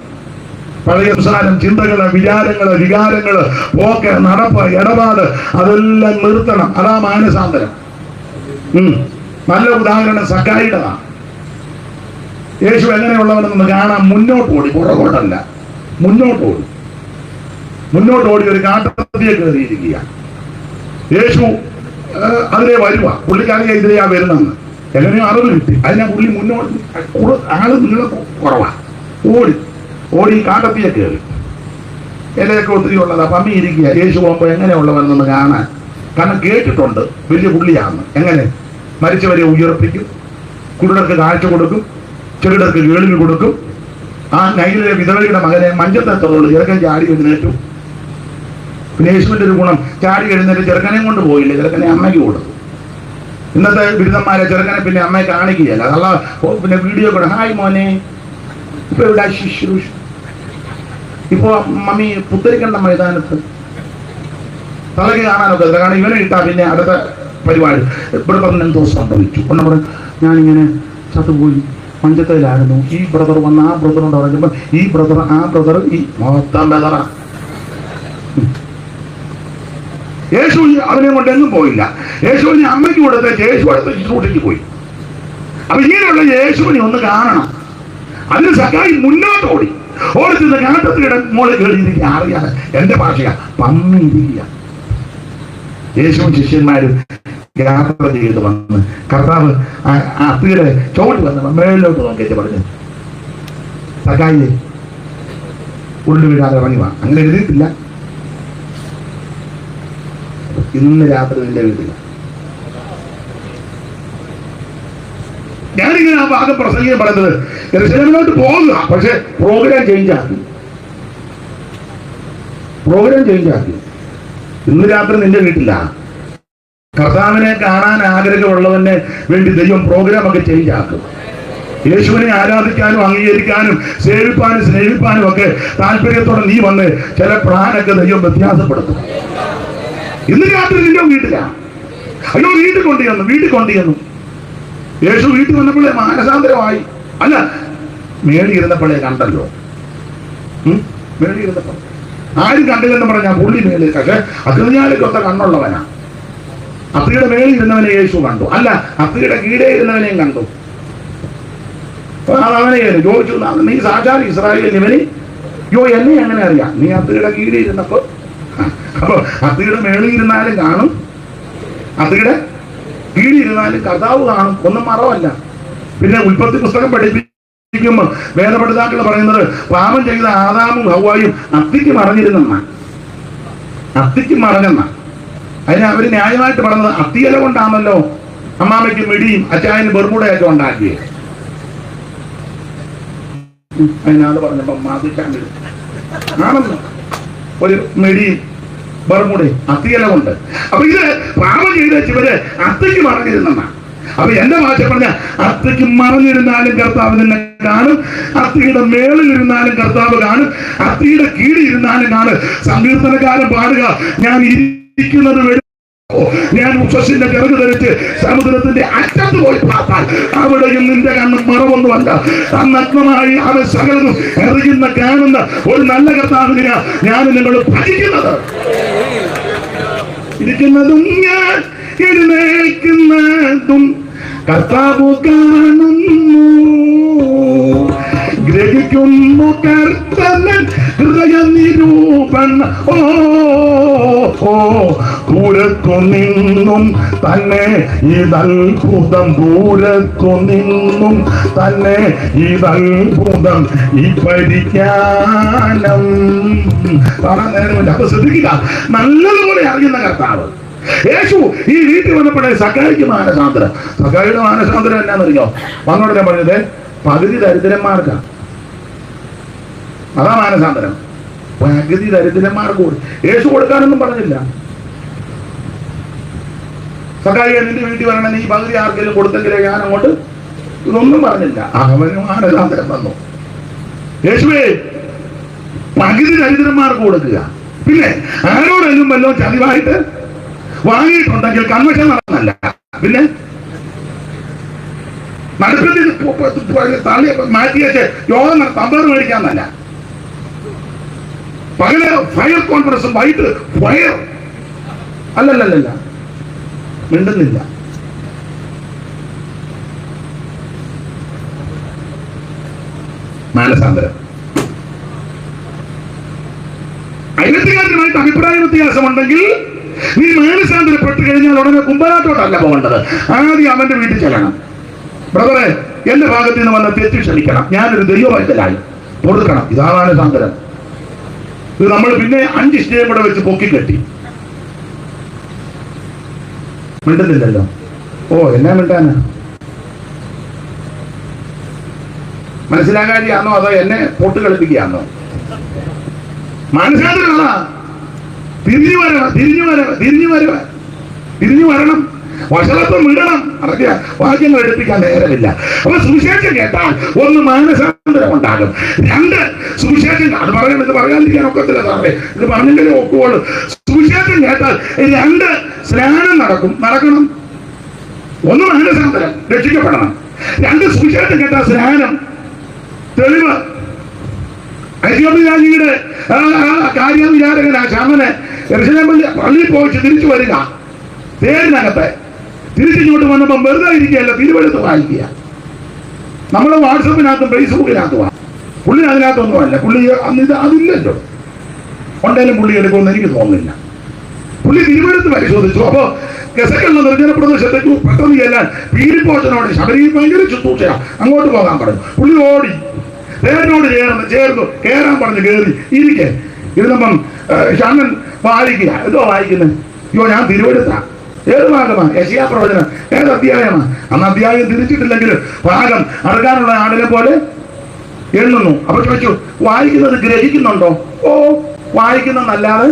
പഴയ സംസാരം, ചിന്തകള്, വിചാരങ്ങള്, വികാരങ്ങള്, പോക്ക്, നടപ്പ്, ഇടപാട് അതെല്ലാം നിർത്തണം. അതാ മാനസാന്തരം. നല്ല ഉദാഹരണം സക്കായിയുടേതാണ്. യേശു എങ്ങനെയുള്ളവനെന്ന് കാണാൻ മുന്നോട്ട് ഓടി, പുറകോട്ടല്ല, മുന്നോട്ട് ഓടി ഒരു കാട്ടത്തിയെ കയറിയിരിക്കുക. യേശു അതിലെ വരുക, പുള്ളിക്കാരിക ഇതിലെയാ വരുന്നെന്ന് എങ്ങനെയോ അറിവ് കിട്ടി. അതിനാ പുള്ളി മുന്നോട്ട്, ആള് നീള കുറവാ, ഓടി കാട്ടത്തിയെ കയറി. ഇലയൊക്കെ ഒത്തിരി ഉള്ളത്. പമ്മി ഇരിക്കുക. യേശു പോകുമ്പോൾ എങ്ങനെയുള്ളവനെന്ന് കാണാൻ. കാരണം കേട്ടിട്ടുണ്ട് വലിയ പുള്ളിയാണെന്ന്. എങ്ങനെ മരിച്ചവരെ ഉയർപ്പിക്കും, കുരുടർക്ക് കാഴ്ച കൊടുക്കും, ചെറുടർക്ക് കേൾവി കൊടുക്കും. ആ നൈലിലെ വിധവയുടെ മകനെ മഞ്ചത്തെത്തുള്ളൂ, ചെറുക്കൻ ചാടി എഴുന്നേറ്റു. പിന്നെ യേശുവിന്റെ ഒരു ഗുണം, ചാടി എഴുന്നേറ്റ് ചെറുക്കനെയും കൊണ്ട് പോയില്ല, ചെറുക്കനെ അമ്മയ്ക്ക് കൊടുത്തു. ഇന്നത്തെ ബിരുദന്മാരെ ചെറുക്കനെ പിന്നെ അമ്മയെ കാണിക്കുകയല്ല. അതല്ല പിന്നെ വീഡിയോ കൂടെ, ഹായ് മോനെ, ഇപ്പൊ ഇവിടെ ശുശ്രൂഷ, ഇപ്പൊ മമ്മി പുത്തരിക്കണ്ട മൈതാനത്ത് തലക്ക് കാണാനൊക്കെ. കാരണം ഇവനെ ഇട്ടാ പിന്നെ അടുത്ത പരിപാടി. ഇവിടെ പറഞ്ഞ എന്തോ സംഭവിച്ചു ഒന്ന് പറഞ്ഞു, ഞാനിങ്ങനെ ചത്തുപോയി, മഞ്ചത്തയിലായിരുന്നു. ഈ ബ്രദർ വന്ന് ആ ബ്രദറിനോട് പറഞ്ഞപ്പോൾ ഈ ബ്രദർ ആ ബ്രദർ ഈ മൊത്തം ബ്രദറാ. യേശു അവനെ കൊണ്ട് എങ്ങും പോയില്ല. യേശുവിനെ അമ്മയ്ക്ക് കൊടുത്ത് യേശു അടുത്ത് ശുശ്രൂഷയ്ക്ക് പോയി. അപ്പൊ ഇങ്ങനെയുള്ള യേശുവിനെ ഒന്ന് കാണണം. അതിന് സഖായി മുന്നോട്ട് ഓടിച്ചെന്ന് കാട്ടത്തിയുടെ മോളിൽ കയറിയിരിക്കുക. അറിയാതെ എന്റെ ഭാഷയാ, പമ്മിയിരിക്കുക. യേശുവും ശിഷ്യന്മാരും യാത്ര ചെയ്ത് വന്ന് കർത്താവ് അത്തിയുടെ ചോട്ട് വന്ന് മേളിലോട്ട് നോക്കിയിട്ട് പറഞ്ഞു, സഖായി ഉള്ളു വീഴാതെ ഇറങ്ങി വാ. അങ്ങനെ എഴുതിയിട്ടില്ല. ഇന്ന് രാത്രി നിന്റെ വീട്ടില്ല. ഞാനിങ്ങനെ ആ ഭാഗം പ്രസംഗം പറയുന്നത് യെരൂശലേമിലോട്ട് പോകുക, പക്ഷെ പ്രോഗ്രാം ചേഞ്ച് ആക്കി. ഇന്ന് രാത്രി നിന്റെ വീട്ടില്ല. കർത്താവിനെ കാണാൻ ആഗ്രഹമുള്ളവന് വേണ്ടി ദൈവം പ്രോഗ്രാം ഒക്കെ ചേഞ്ച് ആക്കും. യേശുവിനെ ആരാധിക്കാനും അംഗീകരിക്കാനും സേവിപ്പാനും സ്നേഹിപ്പാനും ഒക്കെ താല്പര്യത്തോടെ നീ വന്ന് ചില പ്ലാനൊക്കെ ദൈവം വ്യത്യാസപ്പെടുത്തും. ഇന്ന് രാത്രി നിന്റെ വീട്ടിലാണ്. അയ്യോ വീട്ടിൽ കൊണ്ടുചെന്നു. യേശു വീട്ടിൽ വന്നപ്പോഴേ മാനസാന്തരമായി. അല്ല, മേളിയിരുന്നപ്പോഴേ കണ്ടല്ലോ. മേളിയിരുന്നപ്പോൾ ആരും കണ്ടില്ലെന്ന് പറഞ്ഞാൽ പുള്ളി മേളിൽ. പക്ഷെ അഗ്നിയാലൊത്ത കണ്ണുള്ളവനാ. അത്തിയുടെ മേളിൽ ഇരുന്നവനെ യേശു കണ്ടു. അല്ല, അത്തിയുടെ കീഴേ ഇരുന്നവനെയും കണ്ടു. അതവനെ ചോദിച്ചു, നീ സാക്ഷാൽ ഇസ്രായേൽ ഇവന് എന്നെ എങ്ങനെ അറിയാം? നീ അത്തിയുടെ കീഴേ ഇരുന്നപ്പോ. അപ്പൊ അത്തിയുടെ മേളിൽ ഇരുന്നാലും കാണും, അത്തിയുടെ കീഴിരുന്നാലും കർത്താവ് കാണും. ഒന്നും മറവല്ല. പിന്നെ ഉൽപ്പത്തി പുസ്തകം പഠിപ്പിക്കുമ്പോൾ വേദപഠിതാക്കൾ പറയുന്നത് പാപം ചെയ്ത ആദാമും ഹവ്വായും അത്തിക്ക് മറഞ്ഞെന്ന. അതിന് അവര് ന്യായമായിട്ട് പറഞ്ഞത് അത്തിയില കൊണ്ടാണല്ലോ അമ്മാമയ്ക്ക് മിടിയും അച്ചായന് ബർമുടയൊക്കെ ഉണ്ടാക്കി. അതിനാണ് പറഞ്ഞപ്പോ മാതിക്കാൻ ആണെന്ന് ഒരു മിടിയും ബർമുടയും അത്തിയിലുണ്ട്. അപ്പൊ ഇത് പാപം ചെയ്ത് ഇവര് അത്തയ്ക്ക് മറഞ്ഞിരുന്ന. അപ്പൊ എന്റെ ഭാഷ പറഞ്ഞ അത്തയ്ക്ക് മറഞ്ഞിരുന്നാലും കർത്താവ് നിന്നെ കാണും, അത്തിയുടെ മേളിലിരുന്നാലും കർത്താവ് കാണും, അത്തിയുടെ കീഴിലിരുന്നാലും കാണും. സങ്കീർത്തനക്കാരൻ പാടുക, ഞാൻ ഇരിക്കുന്നത് ഞാൻ ഉഷസിന്റെ ചിറക് ധരിച്ച് സമുദ്രത്തിന്റെ അറ്റത്ത് പോയി പാർത്താൽ അവിടെയും നിന്റെ കണ്ണ് മറവൊന്നുമല്ല. നഗ്നമായി അവൻ സകലതും എറിയുന്ന കാണുന്ന ഒരു നല്ല കർത്താവിനെയാ ഞാൻ നിങ്ങൾ ഭജിക്കുന്നത്. ഇരിക്കുന്നതും ഞാൻ എഴുന്നേൽക്കുന്നതും കർത്താവ് കാണുന്നു, ഗ്രഹിക്കുന്നു കർത്തനൻ ഹൃദയ നിരൂപണ. ദൂരത്തു നിന്നും തന്നെ ഇതത്ഭുതം, ദൂരത്തു നിന്നും തന്നെ ഇതത്ഭുതം, ഈ പരിജ്ഞാനം കാണാൻ നേരമില്ല. അപ്പൊ ശ്രദ്ധിക്കുക, നല്ലതുപോലെ അറിയുന്ന കർത്താവ്. യേശു ഈ വീട്ടിൽ വന്നപ്പോഴേ സക്കായിക്ക് മാനസാന്തരം. സക്കായിയുടെ മാനസാന്തരം എന്നാന്നറിയോ? വന്നോടെ പറഞ്ഞത് പകുതി ദരിദ്രന്മാർക്കാ. അതാ മാനസാന്തരം. പകുതി ദരിദ്രന്മാർക്ക് കൂടി യേശു കൊടുക്കാനൊന്നും പറഞ്ഞില്ല. സക്കായി നിന്റെ വീട്ടിൽ വരണം, നീ പകുതി ആർക്കെങ്കിലും കൊടുത്തെങ്കിലേ ഞാൻ അങ്ങോട്ട്, ഇതൊന്നും പറഞ്ഞില്ല. അവന് മാനസാന്തരം വന്നു. യേശുവേ പകുതി ദരിദ്രന്മാർക്ക് കൊടുക്കുക. പിന്നെ ആരോടെങ്കിലും വല്ലോ ചതിവായിട്ട് വാങ്ങിയിട്ടുണ്ടെങ്കിൽ കൺവെഷൻ നടന്നല്ല, പിന്നെ നടുക്കത്തിൽ തള്ളി മാറ്റിയേച്ച് യോഗം തമ്പേർ മേടിക്കാന്നല്ല. പകല് ഫയർ കോൺഫറൻസും വൈകിട്ട് ഫയർ അല്ലല്ലല്ല, മിണ്ടുന്നില്ല. മാനസാന്തരം അയലത്തുകാരനുമായിട്ട് അഭിപ്രായ വ്യത്യാസമുണ്ടെങ്കിൽ നീ മാനസാന്തരപ്പെട്ട് കഴിഞ്ഞാൽ ഉടനെ കുമ്പനാട്ടോട്ടല്ല പോകേണ്ടത്, ആദ്യം അവന്റെ വീട്ടിൽ ചെല്ലണം. ബ്രദറെ, എന്റെ ഭാഗത്ത് നിന്ന് വന്ന തെറ്റ് ക്ഷമിക്കണം, ഞാനൊരു ദൈവവൈദ്യനായി കൊടുക്കണം. ഇതാ മാനസാന്തരം. ഇത് നമ്മൾ പിന്നെ 5 സ്റ്റേയും കൂടെ വെച്ച് പൊക്കിക്കെട്ടി. മിണ്ടുന്നില്ലല്ലോ. എന്നാ മിണ്ടാനാ? മനസ്സിലാകാതെയാണോ അതോ എന്നെ പൊട്ട് കളിപ്പിക്കുകയാണോ? മാനസാന്തരമാ. തിരിഞ്ഞു വരണം, വഷളത്വം വിടണം. അതൊക്കെ വാക്യങ്ങൾ എടുപ്പിക്കാൻ നേരമില്ല. അപ്പൊ സുവിശേഷം കേട്ടാൽ ഒന്ന് മാനസാന്തരം ഉണ്ടാകും, 2 സുവിശേഷം, അത് പറയാൻ ഇത് പറയാതിരിക്കാൻ ഒക്കത്തില്ല സാറേ, ഇത് പറഞ്ഞെങ്കിലും ഒക്കുള്ളൂ. സുവിശേഷം കേട്ടാൽ 2 സ്നാനം നടക്കണം. ഒന്ന് മാനസാന്തരം, രക്ഷിക്കപ്പെടണം. 2 സുവിശേഷം കേട്ടാൽ സ്നാനം, തെളിവ്. ഐശ്വര്യരാജിയുടെ കാര്യവിചാരകനാ ശമന് പള്ളിയിൽ പോയിട്ട് തിരിച്ചു വരിക, തേരിനകത്ത് തിരിച്ചിങ്ങോട്ട് വന്നപ്പം വെറുതെ ഇരിക്കുകയല്ല, തിരുവെടുത്ത് വായിക്കുക. നമ്മൾ വാട്സപ്പിനകത്തും ഫേസ്ബുക്കിനകത്തുമാണ്. പുള്ളി അതിനകത്തൊന്നുമല്ല, പുള്ളി അതില്ലല്ലോ. ഉണ്ടെങ്കിലും പുള്ളി എടുക്കുമെന്ന് എനിക്ക് തോന്നുന്നില്ല. പുള്ളി തിരുവെടുത്ത് പരിശോധിച്ചു. അപ്പോ ഗസക്കുള്ള നിർജ്ജന പ്രദേശത്തേക്ക് പെട്ടെന്ന് ചെല്ലാൻ പീഡിപ്പോച്ചനോട് ശബരിയിൽ ഭയങ്കര ശുശ്രൂഷയാ, അങ്ങോട്ട് പോകാൻ പറഞ്ഞു. പുള്ളി ഓടി തേരിനോട് ചേർന്നു കയറാൻ പറഞ്ഞു. കയറി ഇരിക്കെ ഇരുന്നപ്പം ഷാനൻ വായിക്കുക. എന്തോ വായിക്കുന്നത്? അയ്യോ, ഞാൻ തിരുവെടുത്താ. ഏത് ഭാഗമാ? യെശയ്യാ പ്രവചനം. ഏത് അധ്യായമാ? അന്ന് അധ്യായം തിരിച്ചിട്ടില്ലെങ്കിൽ ഭാഗം അടക്കാനുള്ള ആടിനെ പോലെ എണ്ണുന്നു. അപ്പൊ ചോദിച്ചു, വായിക്കുന്നത് ഗ്രഹിക്കുന്നുണ്ടോ? വായിക്കുന്നല്ലാതെ.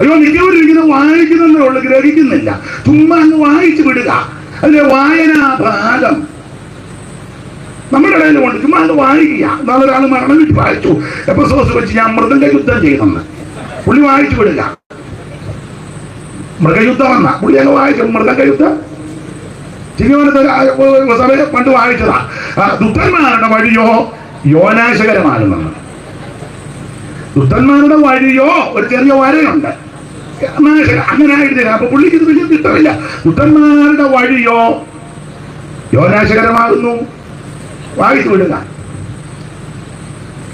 അയ്യോ, മിക്കവരിക്കുന്നത് വായിക്കുന്നതേ ഉള്ളു, ഗ്രഹിക്കുന്നില്ല. ചുമ്മാ അങ്ങ് വായിച്ചു വിടുക. അതിന്റെ വായനാ ഭാഗം നമ്മുടെ ഇടയിലുമുണ്ട്. ചുമ്മാ അത് വായിക്കുക. നാളെ ഒരാൾ മരണം വിട്ട് വായിച്ചു, എപ്പസോസ് വെച്ച് ഞാൻ മൃഗന്റെ യുദ്ധം ചെയ്തെന്ന് പുള്ളി വായിച്ചു വിടുക. മൃഗയുദ്ധം വന്ന പുള്ളി അങ്ങ് വായിച്ചു. മൃഗന്റെ യുദ്ധം ചിങ്ങവനത്തെ പണ്ട് വായിച്ചതാ. ദുഷ്ടന്മാരുടെ വഴിയോ യോനാശകരമാകുന്നെന്ന്. ദുഷ്ടന്മാരുടെ വഴിയോ ഒരു ചെറിയ വരയുണ്ട്, അങ്ങനെ ആയിട്ടില്ല. അപ്പൊ പുള്ളിക്ക് ഇത് വലിയ തിട്ടമില്ല. ദുഷ്ടന്മാരുടെ വഴിയോ യോനാശകരമാകുന്നു, വായിച്ചു വിടുക.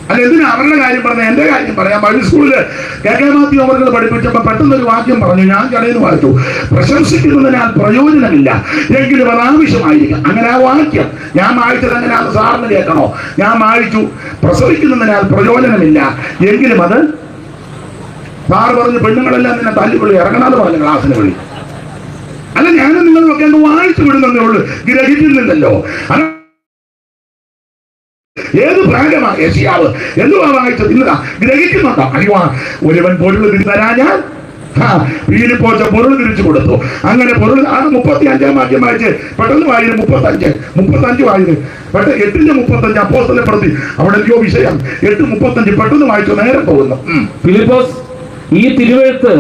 അല്ല, എന്തിനാ അവരുടെ കാര്യം പറഞ്ഞ? എന്റെ കാര്യം പറയാം. ബൈബിൾ സ്കൂളില് KK മാത്യു അവർ പഠിപ്പിച്ചപ്പോ പെട്ടെന്നൊരു വാക്യം പറഞ്ഞു, ഞാൻ കടയിൽ നിന്ന് വായിച്ചു. പ്രശംസിക്കുന്നതിനാൽ പ്രയോജനമില്ല, എങ്കിലും അത് ആവശ്യമായിരിക്കും. അങ്ങനെ ആ വാക്യം ഞാൻ വായിച്ചത് എങ്ങനെയാന്ന് സാറിന് കേൾക്കണോ? ഞാൻ വായിച്ചു, പ്രസവിക്കുന്നതിനാൽ പ്രയോജനമില്ല, എങ്കിലും അത്. സാറ് പറഞ്ഞു, പെണ്ണുങ്ങളെല്ലാം നിന്നെ തല്ലിക്കൊള്ളി ഇറങ്ങണമെന്ന് പറഞ്ഞു ക്ലാസ്സിന് വിളി. അല്ല, ഞാനും നിങ്ങളും ഒക്കെ അങ്ങ് വായിച്ചു വിടുന്നതേ ഉള്ളൂ, ഗ്രഹിക്കുന്നില്ലല്ലോ. ഏത് ഭാഗമാ യെശയ്യാവ് എന്തുവാ വായിച്ചത്? ഇന്നതാ ഗ്രഹിക്കുന്നുണ്ടോ? അയ്യോ, ഒരുവൻ പൊരുൾ തരാഞ്ഞാൽ ഫിലിപ്പോച്ച പൊരുൾ തിരിച്ചു കൊടുത്തു. അങ്ങനെ പൊരുൾ 35-ാം വാക്യം വായിച്ച് പെട്ടെന്ന് വായിന് 35 വായിന് 8:35 അപ്പോസ്തലനെ പ്രതി അവിടെ അല്ലയോ വിഷയം. 8:35 പെട്ടെന്ന് വായിച്ചു, നേരെ പോകുന്നു. ഫിലിപ്പോസ് ഈ തിരുവെഴുത്ത്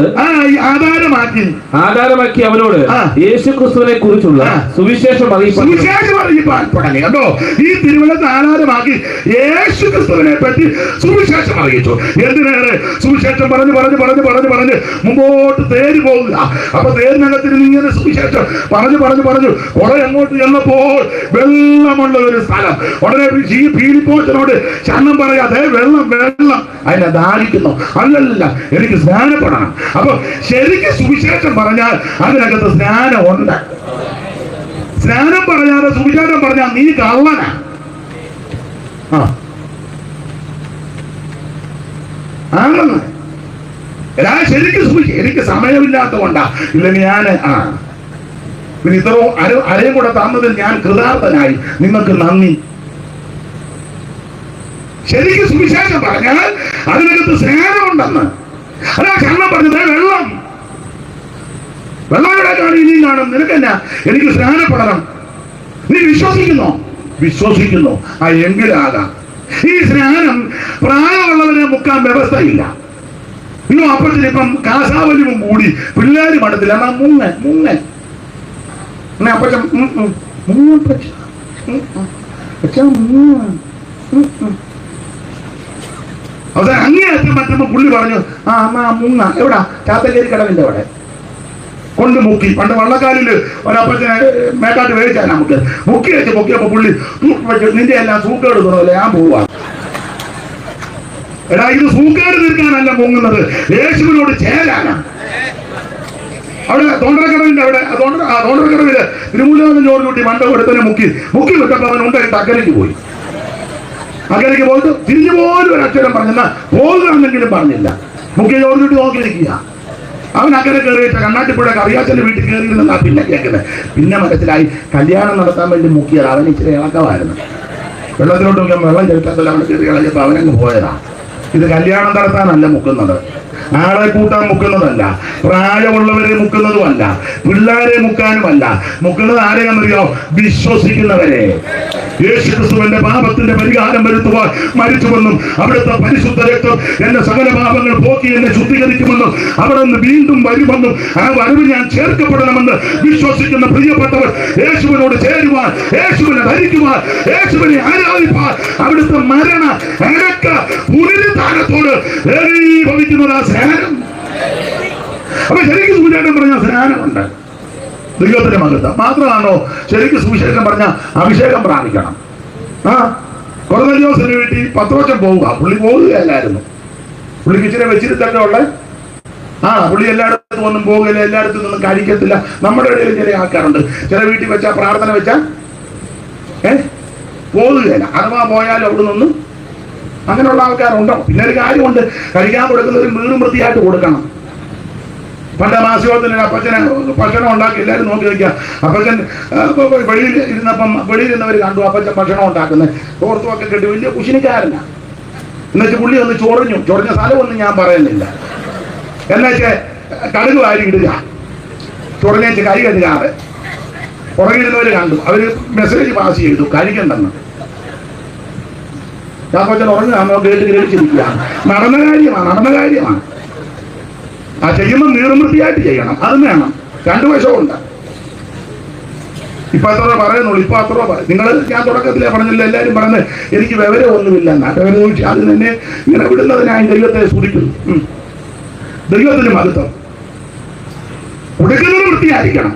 ആധാരമാക്കി അവനോട് യേശുക്രിസ്തുവിനെ കുറിച്ചുള്ള സുവിശേഷം അറിയിപ്പാൻ തുടങ്ങി. കണ്ടോ, ഈ തിരുവെഴുത്ത് ആധാരമാക്കി യേശുക്രിസ്തുവിനെ പറ്റി സുവിശേഷം അറിയിച്ചു. എന്തിനേറെ സുവിശേഷം പറഞ്ഞു പറഞ്ഞു പറഞ്ഞു പറഞ്ഞു പറഞ്ഞ് മുമ്പോട്ട് തേര് പോകുക. അപ്പൊ തേരിനകത്തിന് ഇങ്ങനെ സുവിശേഷം പറഞ്ഞു പറഞ്ഞു പറഞ്ഞു കുറെ അങ്ങോട്ട് ചെന്നപ്പോൾ വെള്ളമുള്ള ഒരു സ്ഥലം. ഉടനെ ഈ ഫിലിപ്പോസിനോട് ശരണം പറയാതെ വെള്ളം വെള്ളം അതിനെ ദാഹിക്കുന്നു. അല്ലല്ല, എനിക്ക് സ്നാനപ്പെടണം. അപ്പൊ ശരിക്കും സുവിശേഷം പറഞ്ഞാൽ അതിനകത്ത് സ്നാനമുണ്ട്. സ്നാനം പറയാതെ സുവിശേഷം പറഞ്ഞാൽ നീ കള്ളനാ. ആണെന്ന് ശരിക്കും എനിക്ക് സമയമില്ലാത്ത കൊണ്ടാ. ഇല്ലെങ്കിൽ ഞാൻ പിന്നെ ഇത്രയും അരയും കൂടെ തന്നതിൽ ഞാൻ കൃതാർത്ഥനായി. നിങ്ങൾക്ക് നന്ദി. ശരിക്കും സുവിശേഷം പറഞ്ഞാൽ അതിനകത്ത് സ്നേഹമുണ്ടെന്ന്. അതാ കണ്ണം പറഞ്ഞത് വെള്ളം വെള്ളമിടാനാണ് ഇനിയും കാണും. നിനക്കെന്നാ? എനിക്ക് സ്നാനപ്പെടണം. നീ വിശ്വസിക്കുന്നു എങ്കിലാകാം. ഈ സ്നാനം പ്രായമുള്ളവരെ മുക്കാൻ വ്യവസ്ഥയില്ല. ഇന്നും അപ്പത്തിന് ഇപ്പം കാസാവലിവും കൂടി പിള്ളേര് മടത്തില്ല. എന്നാ മുങ്ങ അപ്പച്ച അവസാനം അങ്ങേയറ്റം മറ്റുമ്പോ പുള്ളി പറഞ്ഞു, അമ്മ മുങ്ങ എവിടാ? ചാത്തശ്ശേരി കടവിന്റെ അവിടെ കൊണ്ട് മുക്കി. പണ്ട് വള്ളക്കാലില് ഒരപ്പച്ചനെ മേക്കാട്ട് വേവിച്ചാൽ നമുക്ക് മുക്കി മുക്കിയപ്പോ പുള്ളി നിന്റെ എല്ലാം സൂക്കേട് തോന്നല്ലേ, ഞാൻ പോവാ. എടാ, ഇത് സൂക്കേട് തീർക്കാനല്ല മുങ്ങുന്നത്, യേശുവിനോട് ചേരാനാ. അവിടെ തോണ്ടരക്കടവിന്റെ അവിടെ തോണ്ടരക്കടവില് തിരുമൂലം ചോറ് കൂട്ടി മണ്ട കൊടുത്തന്നെ മുക്കി വിട്ടപ്പോ അവൻ ഉണ്ടായിട്ട് അക്കരയ്ക്ക് പോയി. അക്കരയ്ക്ക് പോയിട്ട് തിരിഞ്ഞു പോലും ഒരു അക്ഷരം പറഞ്ഞില്ല, പോകുകയാണെങ്കിലും പറഞ്ഞില്ല. മുഖ്യ ചോറിട്ട് നോക്കി നിൽക്കുക. അവൻ അക്കരെ കയറിയിട്ട് കണ്ണാട്ടിപ്പുഴ കറിയാച്ചന്റെ വീട്ടിൽ കയറിയിരുന്നാ പിന്നെ കേൾക്കുന്നത്. പിന്നെ മനസ്സിലായി കല്യാണം നടത്താൻ വേണ്ടി മുക്കിയത്. അവൻ ഇച്ചിരി ഇളക്കമായിരുന്നു. വെള്ളത്തിലോട്ട് നോക്കിയാൽ വെള്ളം ചെലുത്താത്തല്ല, അവൻ കയറി ഇളകിയപ്പോൾ അവനങ്ങ് പോയതാ. ഇത് കല്യാണം നടത്താനല്ല മുക്കുന്നത്, ആളെ കൂട്ടാൻ മുക്കുന്നതല്ല, പ്രായമുള്ളവരെ മുക്കുന്നതുമല്ല, പിള്ളേരെ മുക്കാനുമല്ല. മുക്കുന്നത് ആരെയാണെന്നറിയോ? വിശ്വസിക്കുന്നവരെ. യേശുക്രിസ്തുവിന്റെ പാപത്തിന്റെ പരിഹാരം വരുത്തുവാൻ മരിച്ചുവെന്നും അവിടുത്തെ പരിശുദ്ധ രക്തം എന്റെ സകല പാപങ്ങൾ പോക്കി എന്നെ ശുദ്ധീകരിക്കുമെന്നും അവിടെ നിന്ന് വീണ്ടും വരുമെന്നും ആ വരവ് ഞാൻ ചേർക്കപ്പെടണമെന്ന് വിശ്വസിക്കുന്ന പ്രിയപ്പെട്ടവർ യേശുവിനോട് ചേരുവാൻ, യേശുവിനെ ധരിക്കുവാൻ, യേശുവിനെ ആരാധിപ്പാൻ അവിടുത്തെ മരണ അടക്ക പുനരുദ്ധാനത്തോട് ഏകീഭവിക്കുന്നത് ആ സ്നാനം. അപ്പൊ ശരിക്കും സുവിശേഷം പറഞ്ഞ സ്നാനമുണ്ട്. ദൈവത്തിന്റെ മകത്വം മാത്രമാണോ ശരിക്കും സുവിശേഷം പറഞ്ഞ അഭിഷേകം പ്രാപിക്കണം. കൊറോണോസിന് വേണ്ടി 10 വർഷം പോവുക. പുള്ളി പോവുകയല്ലായിരുന്നു. പുള്ളിക്ക് ഇച്ചിരി വെച്ചിരുത്തല്ലേ ഉള്ളേ. പുള്ളി എല്ലായിടത്തും ഒന്നും പോകുകയില്ല, എല്ലായിടത്തും ഒന്നും കഴിക്കത്തില്ല. നമ്മുടെ ഇടയിൽ ചില ആൾക്കാരുണ്ട്, ചില വീട്ടിൽ വെച്ചാൽ പ്രാർത്ഥന വെച്ചാൽ പോകുകയില്ല. അഥവാ പോയാലും അവിടെ നിന്നും അങ്ങനെയുള്ള ആൾക്കാരുണ്ടോ? പിന്നെ ഒരു കാര്യമുണ്ട്, കഴിക്കാൻ കൊടുക്കുന്നവർ വീടും വൃത്തിയായിട്ട് കൊടുക്കണം. പണ്ട് മാസയോഗത്തിന് അപ്പച്ചനെ ഭക്ഷണം ഉണ്ടാക്കി എല്ലാവരും നോക്കി വയ്ക്കുക. അപ്പച്ചൻ വെളിയിൽ ഇരുന്നവർ കണ്ടു അപ്പച്ചൻ ഭക്ഷണം ഉണ്ടാക്കുന്നത്. തോർത്തുമൊക്കെ കെട്ടി വലിയ കുശിനിക്കാരനാണ്. എന്നുവെച്ചാൽ പുള്ളി ഒന്ന് ചൊറിഞ്ഞ സ്ഥലമൊന്നും ഞാൻ പറയുന്നില്ല. എന്നുവെച്ചാൽ കടുക് വാരി ഇടുക, ചൊറിഞ്ഞേച്ച് കൈ കഴുകാതെ. പുറകിരുന്നവർ കണ്ടു, അവര് മെസ്സേജ് പാസ് ചെയ്തു കഴിക്കണ്ടെന്ന്. അപ്പച്ചൻ ഉറങ്ങുകയാണോ കേട്ട് ഗ്രഹിച്ചിരിക്കുകയാണ്. നടന്ന കാര്യമാണ്. ആ ചെയ്യുമ്പോൾ നീർവൃത്തിയായിട്ട് ചെയ്യണം. അതും വേണം. 2 വശമുണ്ട്. ഇപ്പൊ എത്ര പറയുന്നുള്ളൂ, ഇപ്പൊ അത്ര നിങ്ങൾ ഞാൻ തുടക്കത്തിലേ പറഞ്ഞില്ല, എല്ലാവരും പറഞ്ഞത് എനിക്ക് വിവരമൊന്നുമില്ല എന്നാ. വിവരം ചോദിച്ചാൽ അത് തന്നെ ഇങ്ങനെ വിടുന്നതിനായി ദൈവത്തെ സ്തുതിക്കുന്നു. ദൈവത്തിന് മഹത്വം. കൊടുക്കുന്നത് വൃത്തിയായിരിക്കണം.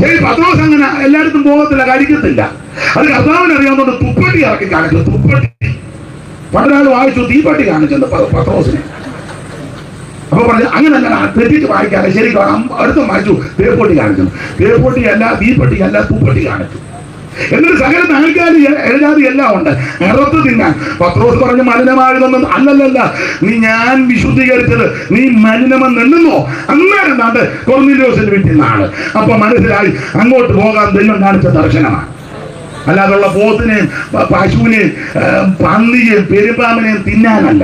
ശരി, പത്രോസ് അങ്ങനെ എല്ലായിടത്തും പോകത്തില്ല, കഴിക്കത്തില്ല. അത് കർത്താവിന് അറിയാവുന്നതുകൊണ്ട് തുപ്പട്ടി ഇറക്കി കാണിച്ചു. തുപ്പട്ടി പണ്ടൊരാൾ വായിച്ചു, തീപ്പട്ടി കാണിച്ചത് പത്രോസിനെ. അപ്പൊ പറഞ്ഞു അങ്ങനെ തെറ്റിച്ച് വായിക്കാതെ ശരി അടുത്ത് വായിച്ചു, തേപ്പൊട്ടി കാണിച്ചു. തേപ്പൊട്ടിയല്ല, തീപ്പെട്ടിയല്ല, തുപ്പട്ടി കാണിച്ചു. എന്നിട്ട് സകല നാൽക്കാലി എഴുതാതി എല്ലാം ഉണ്ട്, ഇറത്ത് തിന്നാൻ. പത്രോസ് പറഞ്ഞ് മലിനമായതൊന്നും അല്ലല്ല, ഞാൻ വിശുദ്ധീകരിച്ചത് നീ മലിനമെന്നെണ്ണുന്നോ? അന്നേരം നാണ്ട് കൊർന്നേലിയോസിന്റെ വീട്ടിൽ നിന്നാണ്. അപ്പൊ മനസ്സിലായി അങ്ങോട്ട് പോകാൻ ദൈവം കാണിച്ച ദർശനമാണ്. അല്ലാതുള്ള പോത്തിനെയും പശുവിനെയും പന്നിയെയും പെരുമ്പാമ്പിനെയും തിന്നാനല്ല.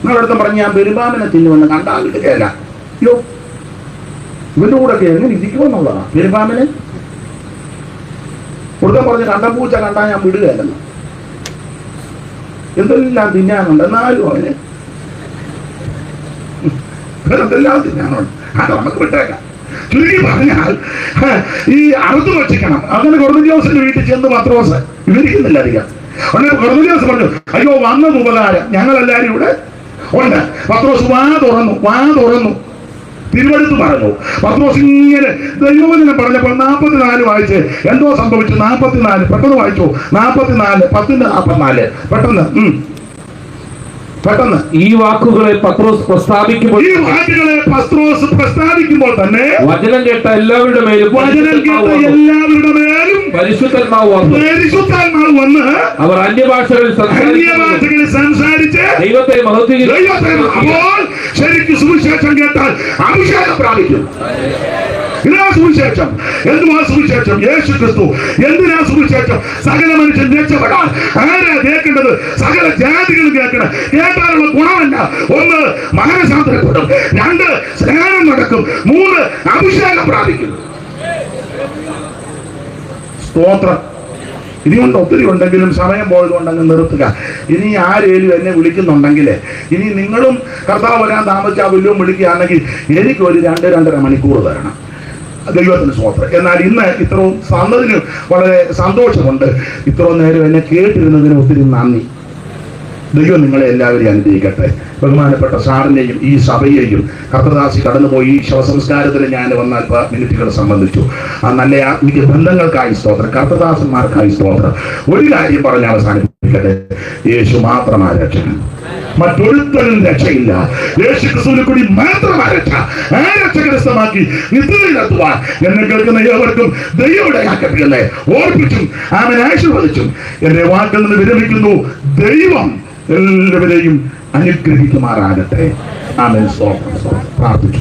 നിങ്ങളടുത്ത് പറഞ്ഞ് ഞാൻ പെരുമ്പാമ്പിനെ തിന്നുമെന്ന് കണ്ടാൽ കിട്ടുകയല്ല. അയ്യോ, ഇവന്റെ കൂടെ ഒക്കെ എങ്ങനെ ഇരിക്കുമെന്നുള്ളതാണ്. പെരുമ്പാമ്പിനെ കൊടുക്കാൻ പറഞ്ഞ് കണ്ടപ്പൂച്ച കണ്ടാൽ ഞാൻ വിടുകയല്ലെന്ന്. എന്തെല്ലാം തിന്നാനുണ്ട്, എന്നാലും അവന് എന്തെല്ലാം തിന്നാനുണ്ട്. അത് നമുക്ക് വിട്ടേക്കാം. ചുരുക്കി പറഞ്ഞാൽ ഈ അറുത്ത് ഭക്ഷിക്കണം. അങ്ങനെ കൊർന്നേലിയോസിന്റെ വീട്ടിൽ ചെന്ന് പത്രോസ് വിവരിക്കുന്നില്ല അധികം. ഉടനെ കൊർന്നേലിയോസ് പറഞ്ഞു, അയ്യോ വന്നത് ഉപകാരം, ഞങ്ങളെല്ലാരും ഇവിടെ ഉണ്ട്. പത്രോസ് വാ തുറന്നു തിരുവഴുത്ത് പറഞ്ഞു. പത്രോസ് ഇങ്ങനെ ദൈവവചനം പറഞ്ഞപ്പോൾ 44 വായിച്ച് എന്തോ സംഭവിച്ചു. 44 പെട്ടെന്ന് വായിച്ചു. 44 10:44 പെട്ടെന്ന് ഈ വാക്കുകളെ പത്രോസ് പ്രസ്താവിക്കുമ്പോൾ തന്നെ വചനം കേട്ട എല്ലാവരുടെ മേലും പരിശുദ്ധാത്മാവ് വന്ന് അവർ അന്യഭാഷകളിൽ സംസാരിച്ച് ദൈവത്തെ അപ്പോൾ ശരിക്കും സുവിശേഷം കേട്ടാൽ അഭിഷേകം പ്രാപിക്കും. ഇതാ സുവിശേഷം. എന്തുവാ സുവിശേഷം? യേശു ക്രിസ്തു. എന്തിനാ സുവിശേഷം? സകല മനുഷ്യൻ രക്ഷപ്പെടാൻ. ആരാ കേൾക്കേണ്ടത്? സകല ജാതികളും കേൾക്കണം. കേട്ടാലുള്ള ഗുണമല്ല, 1 മാനസാന്തരപ്പെടും, 2 സ്നാനം നടക്കും, 3 അഭിഷേകം പ്രാപിക്കും. സ്തോത്രം. ഇനിയുണ്ട്, ഒത്തിരി ഉണ്ടെങ്കിലും സമയം പോയതുകൊണ്ടങ്ങ് നിർത്തുക. ഇനി ആരേലും എന്നെ വിളിക്കുന്നുണ്ടെങ്കിൽ, ഇനി നിങ്ങളും കർത്താവ് വരാൻ താമസിച്ചാൽ വല്ലതും വിളിക്കുകയാണെങ്കിൽ എനിക്കൊരു 2-2.5 മണിക്കൂർ തരണം. ദൈവത്തിന് സ്തോത്രം. എന്നാൽ ഇന്ന് ഇത്രയും തന്നതിന് വളരെ സന്തോഷമുണ്ട്. ഇത്രയും നേരം എന്നെ കേട്ടിരുന്നതിന് ഒത്തിരി നന്ദി. ദൈവം നിങ്ങളെ എല്ലാവരെയും അനുഗ്രഹിക്കട്ടെ. ബഹുമാനപ്പെട്ട സാറിനെയും ഈ സഭയെയും കർത്തദാസി കടന്നുപോയി ഈ ശവസംസ്കാരത്തിന് ഞാൻ വന്നാൽ മിനിറ്റുകൾ സംബന്ധിച്ചു. ആ നല്ല ആത്മീയ ബന്ധങ്ങൾക്കായി സ്തോത്രം, കർത്തദാസന്മാർക്കായി സ്തോത്രം. ഒരു കാര്യം പറഞ്ഞ് അവസാനിപ്പിക്കട്ടെ. യേശു മാത്രമാണ് രക്ഷകൻ, മറ്റൊരുത്തരും രക്ഷയില്ല. യേശു ക്രിസ്തുവിനെ കൂടി മാത്രമാണ് രക്ഷ. ആ രക്ഷ കരസ്ഥമാക്കി നിത്യതയിലെത്തുവാൻ എന്നെ കേൾക്കുന്ന ഏവർക്കും ദൈവയുടെ ആക്കപ്പെടുന്നേ ഓർപ്പിച്ചും അവനെ ആശീർവദിച്ചും എന്റെ വാക്കിൽ നിന്ന് വിരമിക്കുന്നു. ദൈവം എല്ലാവരെയും അനുഗ്രഹിക്കുമാറാകട്ടെ. ആമേൻ. പ്രാർത്ഥിച്ചു.